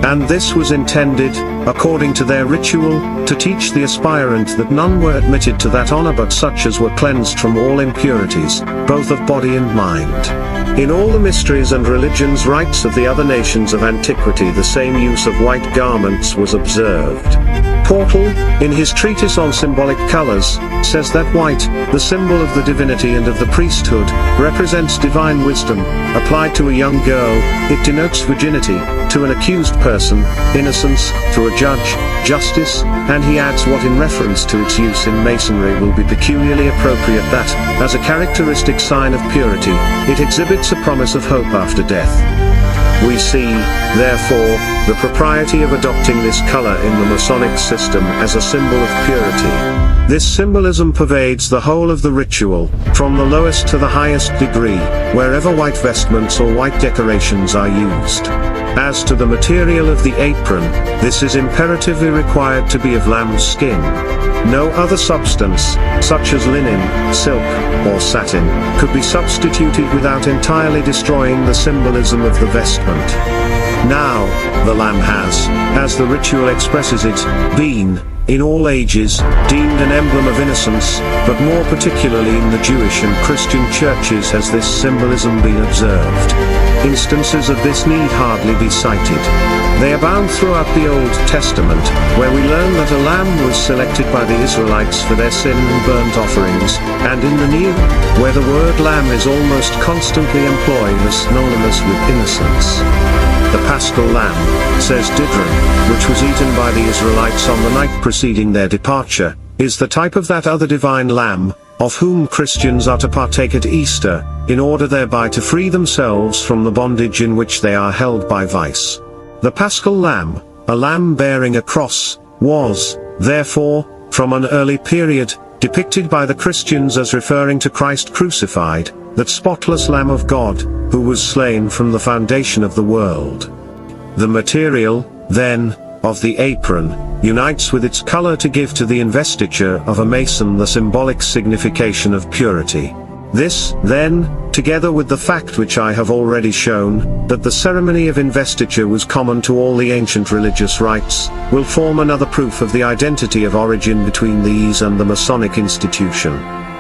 And this was intended, according to their ritual, to teach the aspirant that none were admitted to that honor but such as were cleansed from all impurities, both of body and mind. In all the mysteries and religions rites of the other nations of antiquity the same use of white garments was observed. Portal, in his treatise on symbolic colors, says that white, the symbol of the divinity and of the priesthood, represents divine wisdom. Applied to a young girl, it denotes virginity; to an accused person, innocence; to a judge, justice; and he adds what in reference to its use in masonry will be peculiarly appropriate, that, as a characteristic sign of purity, it exhibits a promise of hope after death. We see, therefore, the propriety of adopting this color in the Masonic system as a symbol of purity. This symbolism pervades the whole of the ritual, from the lowest to the highest degree, wherever white vestments or white decorations are used. As to the material of the apron, this is imperatively required to be of lamb's skin. No other substance, such as linen, silk, or satin, could be substituted without entirely destroying the symbolism of the vestment. Now, the lamb has, as the ritual expresses it, been, in all ages, deemed an emblem of innocence, but more particularly in the Jewish and Christian churches has this symbolism been observed. Instances of this need hardly be cited. They abound throughout the Old Testament, where we learn that a lamb was selected by the Israelites for their sin and burnt offerings, and in the New, where the word lamb is almost constantly employed as synonymous with innocence. The Paschal lamb, says Didron, which was eaten by the Israelites on the night preceding their departure, is the type of that other divine lamb, of whom Christians are to partake at Easter, in order thereby to free themselves from the bondage in which they are held by vice. The Paschal lamb, a lamb bearing a cross, was, therefore, from an early period, depicted by the Christians as referring to Christ crucified, that spotless Lamb of God, who was slain from the foundation of the world. The material, then, of the apron, unites with its color to give to the investiture of a Mason the symbolic signification of purity. This, then, together with the fact which I have already shown, that the ceremony of investiture was common to all the ancient religious rites, will form another proof of the identity of origin between these and the Masonic institution.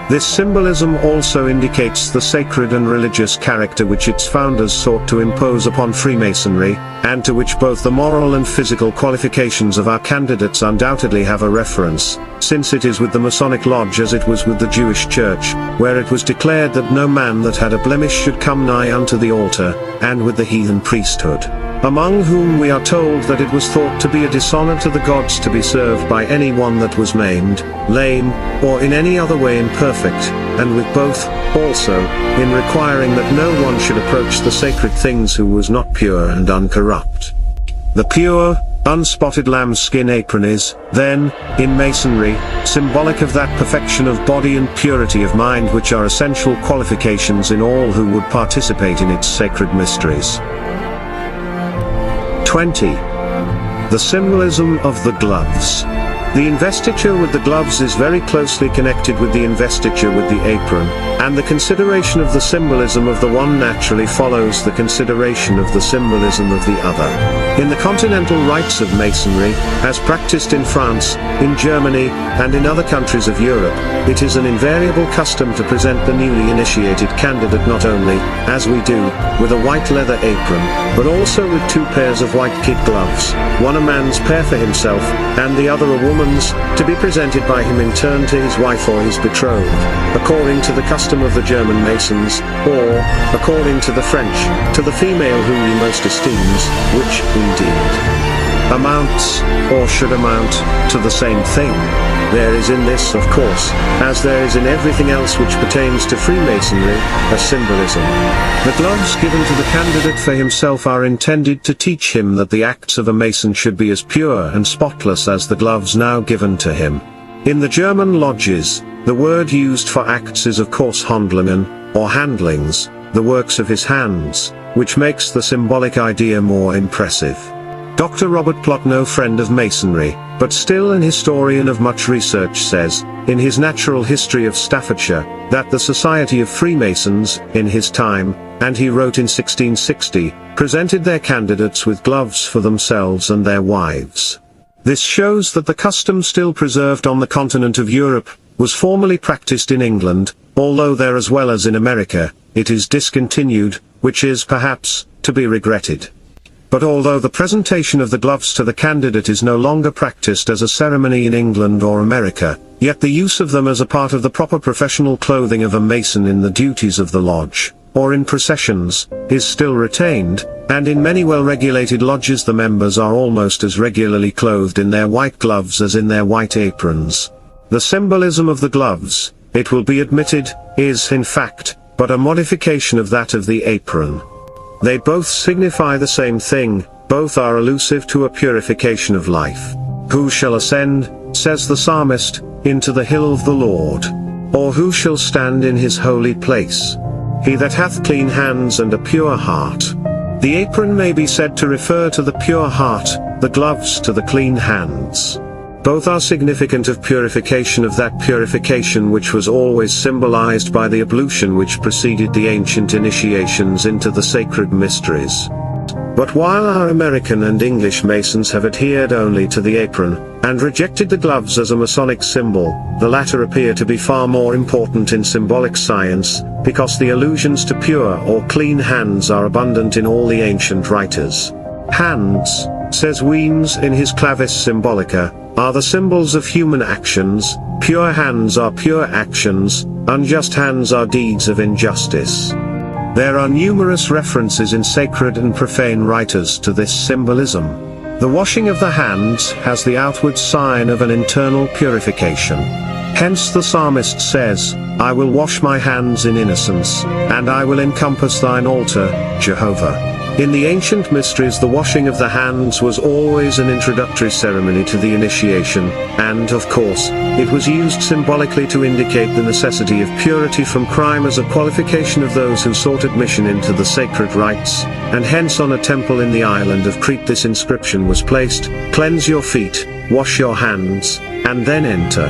This symbolism also indicates the sacred and religious character which its founders sought to impose upon Freemasonry, and to which both the moral and physical qualifications of our candidates undoubtedly have a reference, since it is with the Masonic Lodge as it was with the Jewish Church, where it was declared that no man that had a blemish should come nigh unto the altar, and with the heathen priesthood, among whom we are told that it was thought to be a dishonor to the gods to be served by any one that was maimed, lame, or in any other way imperfect, and with both, also, in requiring that no one should approach the sacred things who was not pure and uncorrupt. The pure, unspotted lambskin apron is, then, in Masonry, symbolic of that perfection of body and purity of mind which are essential qualifications in all who would participate in its sacred mysteries. 20. The symbolism of the gloves. The investiture with the gloves is very closely connected with the investiture with the apron, and the consideration of the symbolism of the one naturally follows the consideration of the symbolism of the other. In the continental rites of Masonry, as practiced in France, in Germany, and in other countries of Europe, it is an invariable custom to present the newly initiated candidate not only, as we do, with a white leather apron, but also with 2 pairs of white kid gloves, one a man's pair for himself, and the other a woman's, to be presented by him in turn to his wife or his betrothed, according to the custom of the German Masons, or, according to the French, to the female whom he most esteems, which, indeed, amounts, or should amount, to the same thing. There is in this, of course, as there is in everything else which pertains to Freemasonry, a symbolism. The gloves given to the candidate for himself are intended to teach him that the acts of a Mason should be as pure and spotless as the gloves now given to him. In the German lodges, the word used for acts is of course Handlungen, or handlings, the works of his hands, which makes the symbolic idea more impressive. Dr. Robert Plot, no friend of Masonry, but still an historian of much research, says, in his Natural History of Staffordshire, that the Society of Freemasons, in his time, and he wrote in 1660, presented their candidates with gloves for themselves and their wives. This shows that the custom still preserved on the continent of Europe, was formerly practiced in England, although there as well as in America, it is discontinued, which is, perhaps, to be regretted. But although the presentation of the gloves to the candidate is no longer practiced as a ceremony in England or America, yet the use of them as a part of the proper professional clothing of a Mason in the duties of the lodge, or in processions, is still retained, and in many well-regulated lodges the members are almost as regularly clothed in their white gloves as in their white aprons. The symbolism of the gloves, it will be admitted, is, in fact, but a modification of that of the apron. They both signify the same thing, both are elusive to a purification of life. Who shall ascend, says the psalmist, into the hill of the Lord? Or who shall stand in his holy place? He that hath clean hands and a pure heart. The apron may be said to refer to the pure heart, the gloves to the clean hands. Both are significant of purification, of that purification which was always symbolized by the ablution which preceded the ancient initiations into the sacred mysteries. But while our American and English Masons have adhered only to the apron, and rejected the gloves as a Masonic symbol, the latter appear to be far more important in symbolic science, because the allusions to pure or clean hands are abundant in all the ancient writers. Hands, says Weems in his Clavis Symbolica, are the symbols of human actions, pure hands are pure actions, unjust hands are deeds of injustice. There are numerous references in sacred and profane writers to this symbolism. The washing of the hands has the outward sign of an internal purification. Hence the psalmist says, I will wash my hands in innocence, and I will encompass thine altar, Jehovah. In the ancient mysteries the washing of the hands was always an introductory ceremony to the initiation, and, of course, it was used symbolically to indicate the necessity of purity from crime as a qualification of those who sought admission into the sacred rites, and hence on a temple in the island of Crete this inscription was placed, Cleanse your feet, wash your hands, and then enter.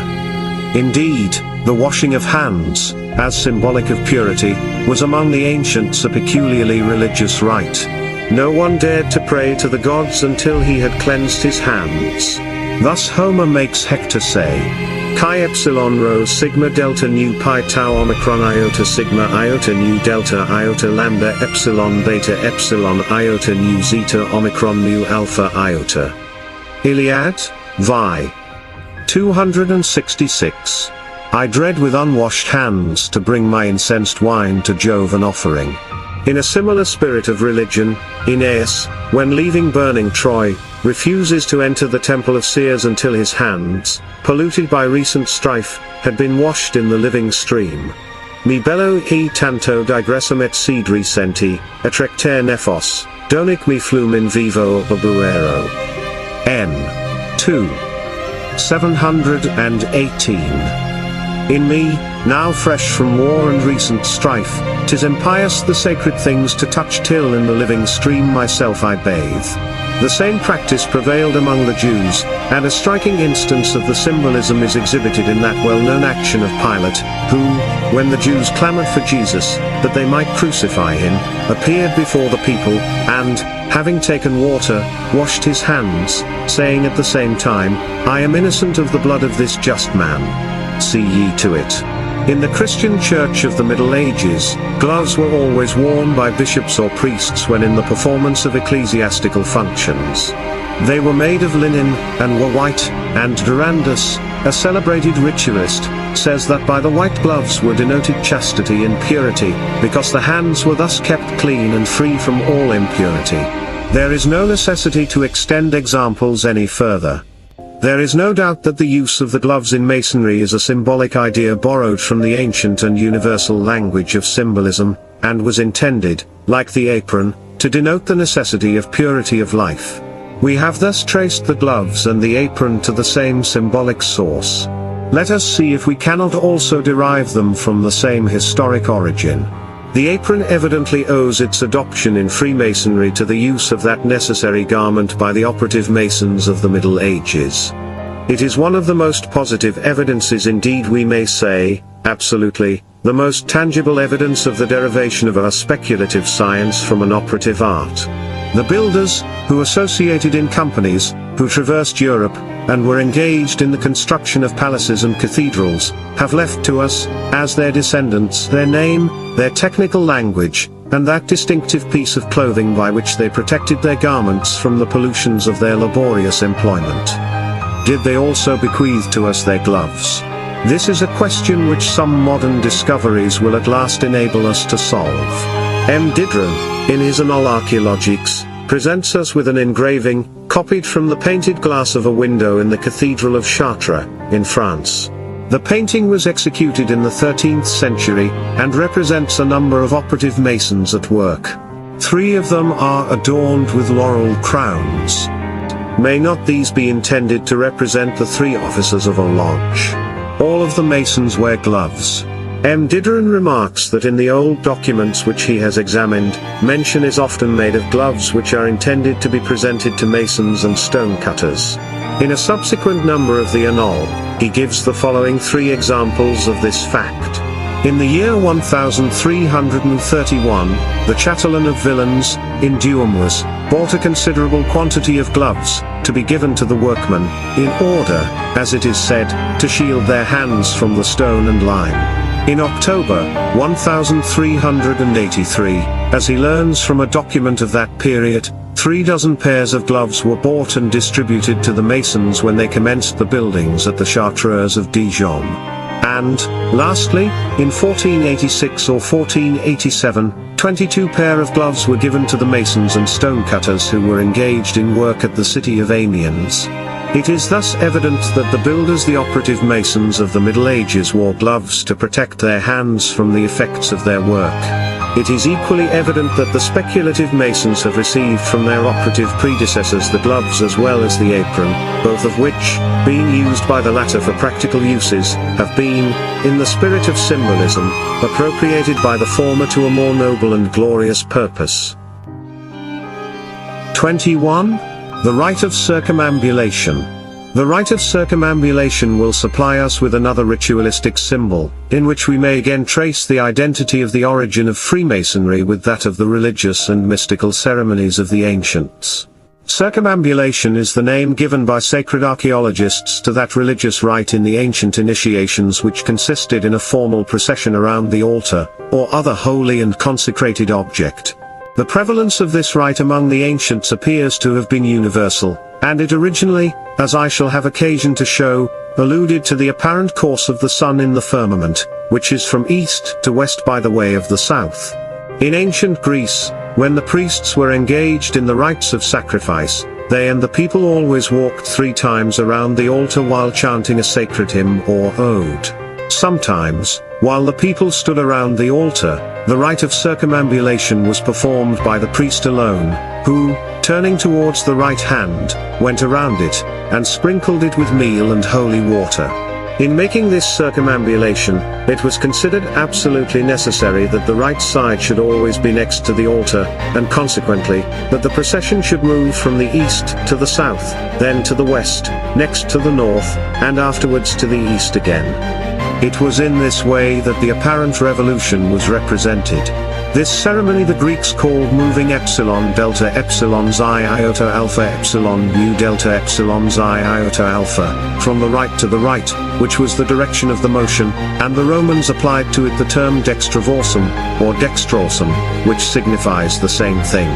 Indeed, the washing of hands, as symbolic of purity, was among the ancients a peculiarly religious rite. No one dared to pray to the gods until he had cleansed his hands. Thus Homer makes Hector say, Chi epsilon rho sigma delta nu pi tau omicron iota sigma iota nu delta iota lambda epsilon beta epsilon iota nu zeta omicron mu alpha iota. Iliad, Vi. 266. I dread with unwashed hands to bring my incensed wine to Jove an offering. In a similar spirit of religion, Aeneas, when leaving burning Troy, refuses to enter the temple of Ceres until his hands, polluted by recent strife, had been washed in the living stream. Mi bello e tanto digressum et sidri senti, et recter nephos, donic mi flum in vivo obuero. N. 2. 718. In me, now fresh from war and recent strife, 'tis impious the sacred things to touch till in the living stream myself I bathe. The same practice prevailed among the Jews, and a striking instance of the symbolism is exhibited in that well-known action of Pilate, who, when the Jews clamored for Jesus, that they might crucify him, appeared before the people, and, having taken water, washed his hands, saying at the same time, I am innocent of the blood of this just man. See ye to it. In the Christian Church of the Middle Ages, gloves were always worn by bishops or priests when in the performance of ecclesiastical functions. They were made of linen, and were white, and Durandus, a celebrated ritualist, says that by the white gloves were denoted chastity and purity, because the hands were thus kept clean and free from all impurity. There is no necessity to extend examples any further. There is no doubt that the use of the gloves in Masonry is a symbolic idea borrowed from the ancient and universal language of symbolism, and was intended, like the apron, to denote the necessity of purity of life. We have thus traced the gloves and the apron to the same symbolic source. Let us see if we cannot also derive them from the same historic origin. The apron evidently owes its adoption in Freemasonry to the use of that necessary garment by the operative Masons of the Middle Ages. It is one of the most positive evidences, indeed we may say, absolutely, the most tangible evidence of the derivation of a speculative science from an operative art. The builders, who associated in companies, who traversed Europe, and were engaged in the construction of palaces and cathedrals, have left to us, as their descendants, their name, their technical language, and that distinctive piece of clothing by which they protected their garments from the pollutions of their laborious employment. Did they also bequeath to us their gloves? This is a question which some modern discoveries will at last enable us to solve. M. Diderot, in his Annales Archéologiques, presents us with an engraving, copied from the painted glass of a window in the Cathedral of Chartres, in France. The painting was executed in the 13th century, and represents a number of operative masons at work. 3 of them are adorned with laurel crowns. May not these be intended to represent the 3 officers of a lodge? All of the masons wear gloves. M. Diderot remarks that in the old documents which he has examined, mention is often made of gloves which are intended to be presented to masons and stonecutters. In a subsequent number of the Annales, he gives the following 3 examples of this fact. In the year 1331, the Chatelain of Villens, in Douaumous, bought a considerable quantity of gloves, to be given to the workmen, in order, as it is said, to shield their hands from the stone and lime. In October, 1383, as he learns from a document of that period, 3 dozen pairs of gloves were bought and distributed to the masons when they commenced the buildings at the Chartreuse of Dijon. And, lastly, in 1486 or 1487, 22 pair of gloves were given to the masons and stonecutters who were engaged in work at the city of Amiens. It is thus evident that the builders, the operative masons of the Middle Ages, wore gloves to protect their hands from the effects of their work. It is equally evident that the speculative masons have received from their operative predecessors the gloves as well as the apron, both of which, being used by the latter for practical uses, have been, in the spirit of symbolism, appropriated by the former to a more noble and glorious purpose. 21. The rite of circumambulation. The rite of circumambulation will supply us with another ritualistic symbol, in which we may again trace the identity of the origin of Freemasonry with that of the religious and mystical ceremonies of the ancients. Circumambulation is the name given by sacred archaeologists to that religious rite in the ancient initiations which consisted in a formal procession around the altar, or other holy and consecrated object. The prevalence of this rite among the ancients appears to have been universal, and it originally, as I shall have occasion to show, alluded to the apparent course of the sun in the firmament, which is from east to west by the way of the south. In ancient Greece, when the priests were engaged in the rites of sacrifice, they and the people always walked 3 times around the altar while chanting a sacred hymn or ode. Sometimes, while the people stood around the altar, the rite of circumambulation was performed by the priest alone, who, turning towards the right hand, went around it, and sprinkled it with meal and holy water. In making this circumambulation, it was considered absolutely necessary that the right side should always be next to the altar, and consequently, that the procession should move from the east to the south, then to the west, next to the north, and afterwards to the east again. It was in this way that the apparent revolution was represented. This ceremony the Greeks called moving epsilon delta epsilon xi iota alpha epsilon mu delta epsilon xi iota alpha, from the right to the right, which was the direction of the motion, and the Romans applied to it the term dextravorsum, or dextrorsum, which signifies the same thing.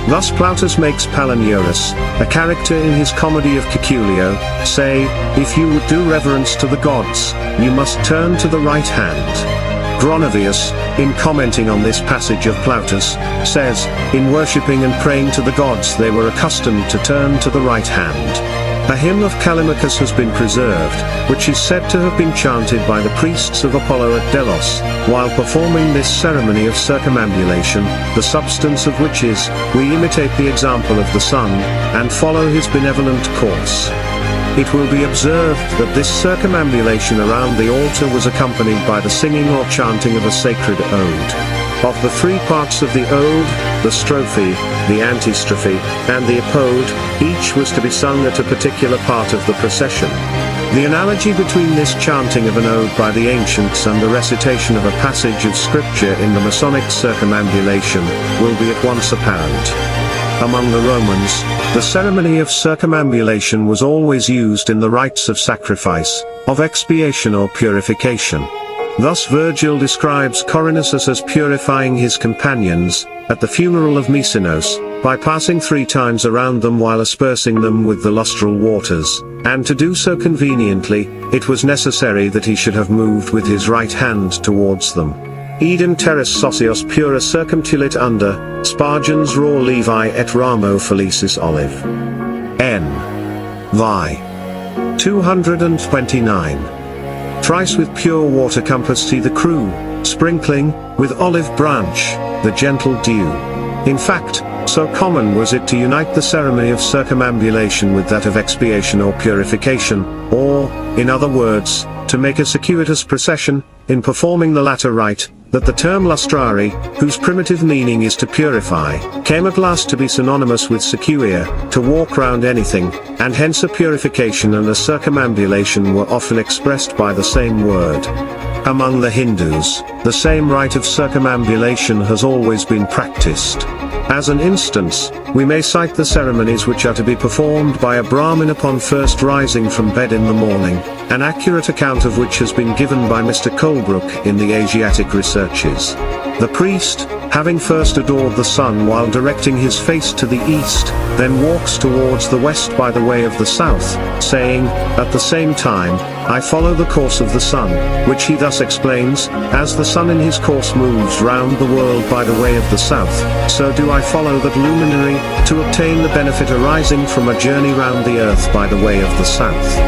Thus Plautus makes Palinurus, a character in his comedy of Caeculeo, say, "If you would do reverence to the gods, you must turn to the right hand." Gronovius, in commenting on this passage of Plautus, says, "In worshipping and praying to the gods they were accustomed to turn to the right hand." A hymn of Callimachus has been preserved, which is said to have been chanted by the priests of Apollo at Delos, while performing this ceremony of circumambulation, the substance of which is, "We imitate the example of the sun, and follow his benevolent course." It will be observed that this circumambulation around the altar was accompanied by the singing or chanting of a sacred ode. Of the three parts of the ode, the strophe, the antistrophe, and the epode, each was to be sung at a particular part of the procession. The analogy between this chanting of an ode by the ancients and the recitation of a passage of scripture in the Masonic circumambulation will be at once apparent. Among the Romans, the ceremony of circumambulation was always used in the rites of sacrifice, of expiation or purification. Thus Virgil describes Corynasus as purifying his companions, at the funeral of Mesinos, by passing 3 times around them while aspersing them with the lustral waters, and to do so conveniently, it was necessary that he should have moved with his right hand towards them. Idem terras socios pura circumtulit under, spargens raw levi et ramo felicis olive. N. Vi. 229. Thrice with pure water compassed he the crew, sprinkling, with olive branch, the gentle dew. In fact, so common was it to unite the ceremony of circumambulation with that of expiation or purification, or, in other words, to make a circuitous procession, in performing the latter rite, that the term lustrare, whose primitive meaning is to purify, came at last to be synonymous with circuire, to walk round anything, and hence a purification and a circumambulation were often expressed by the same word. Among the Hindus, the same rite of circumambulation has always been practiced. As an instance, we may cite the ceremonies which are to be performed by a Brahmin upon first rising from bed in the morning, an accurate account of which has been given by Mr. Colebrook in the Asiatic Researches. The priest, having first adored the sun while directing his face to the east, then walks towards the west by the way of the south, saying, at the same time, "I follow the course of the sun," which he thus explains, "As the sun in his course moves round the world by the way of the south, so do I follow that luminary, to obtain the benefit arising from a journey round the earth by the way of the south."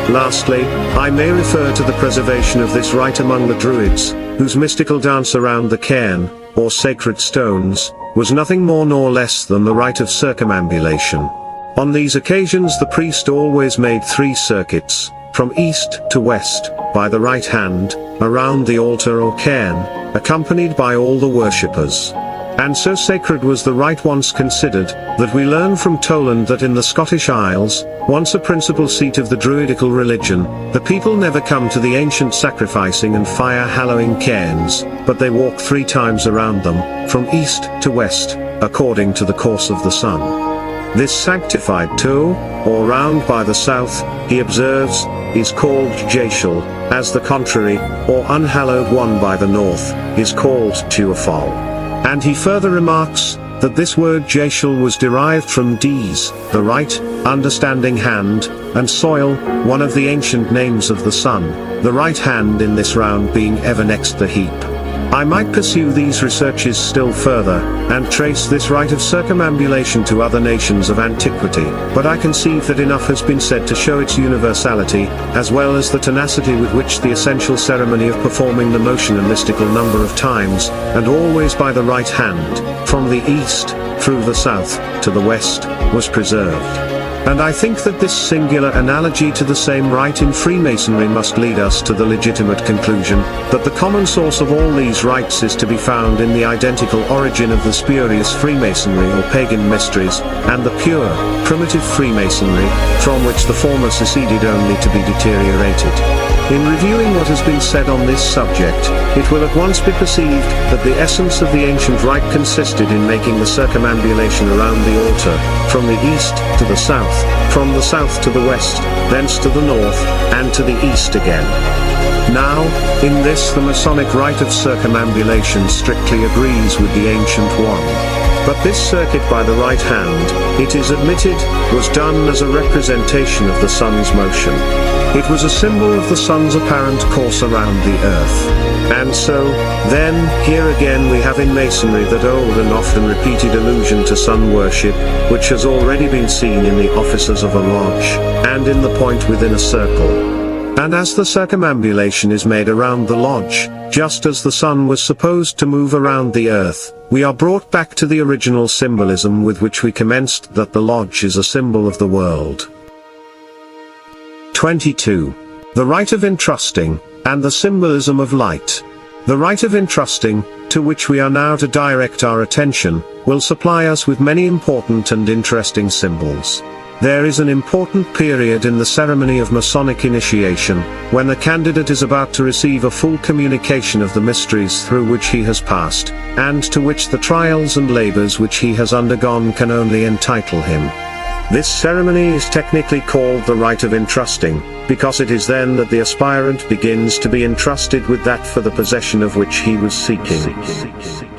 Lastly, I may refer to the preservation of this rite among the Druids, whose mystical dance around the cairn, or sacred stones, was nothing more nor less than the rite of circumambulation. On these occasions the priest always made 3 circuits, from east to west, by the right hand, around the altar or cairn, accompanied by all the worshippers. And so sacred was the rite once considered, that we learn from Toland that in the Scottish Isles, once a principal seat of the Druidical religion, the people never come to the ancient sacrificing and fire-hallowing cairns, but they walk 3 times around them, from east to west, according to the course of the sun. This sanctified tour, or round by the south, he observes, is called Jashal, as the contrary, or unhallowed one by the north, is called Tuafal. And he further remarks, that this word Jashal was derived from Dis, the right, understanding hand, and soil, one of the ancient names of the sun, the right hand in this round being ever next the heap. I might pursue these researches still further, and trace this rite of circumambulation to other nations of antiquity, but I conceive that enough has been said to show its universality, as well as the tenacity with which the essential ceremony of performing the motion a mystical number of times, and always by the right hand, from the east, through the south, to the west, was preserved. And I think that this singular analogy to the same rite in Freemasonry must lead us to the legitimate conclusion, that the common source of all these rites is to be found in the identical origin of the spurious Freemasonry or pagan mysteries, and the pure, primitive Freemasonry, from which the former seceded only to be deteriorated. In reviewing what has been said on this subject, it will at once be perceived that the essence of the ancient rite consisted in making the circumambulation around the altar, from the east to the south, from the south to the west, thence to the north, and to the east again. Now, in this the Masonic rite of circumambulation strictly agrees with the ancient one. But this circuit by the right hand, it is admitted, was done as a representation of the sun's motion. It was a symbol of the sun's apparent course around the earth. And so, then, here again we have in Masonry that old and often repeated allusion to sun worship, which has already been seen in the officers of a lodge, and in the point within a circle. And as the circumambulation is made around the lodge, just as the sun was supposed to move around the earth, we are brought back to the original symbolism with which we commenced, that the lodge is a symbol of the world. 22. The rite of entrusting, and the symbolism of light. The rite of entrusting, to which we are now to direct our attention, will supply us with many important and interesting symbols. There is an important period in the ceremony of Masonic initiation, when the candidate is about to receive a full communication of the mysteries through which he has passed, and to which the trials and labors which he has undergone can only entitle him. This ceremony is technically called the rite of entrusting, because it is then that the aspirant begins to be entrusted with that for the possession of which he was seeking.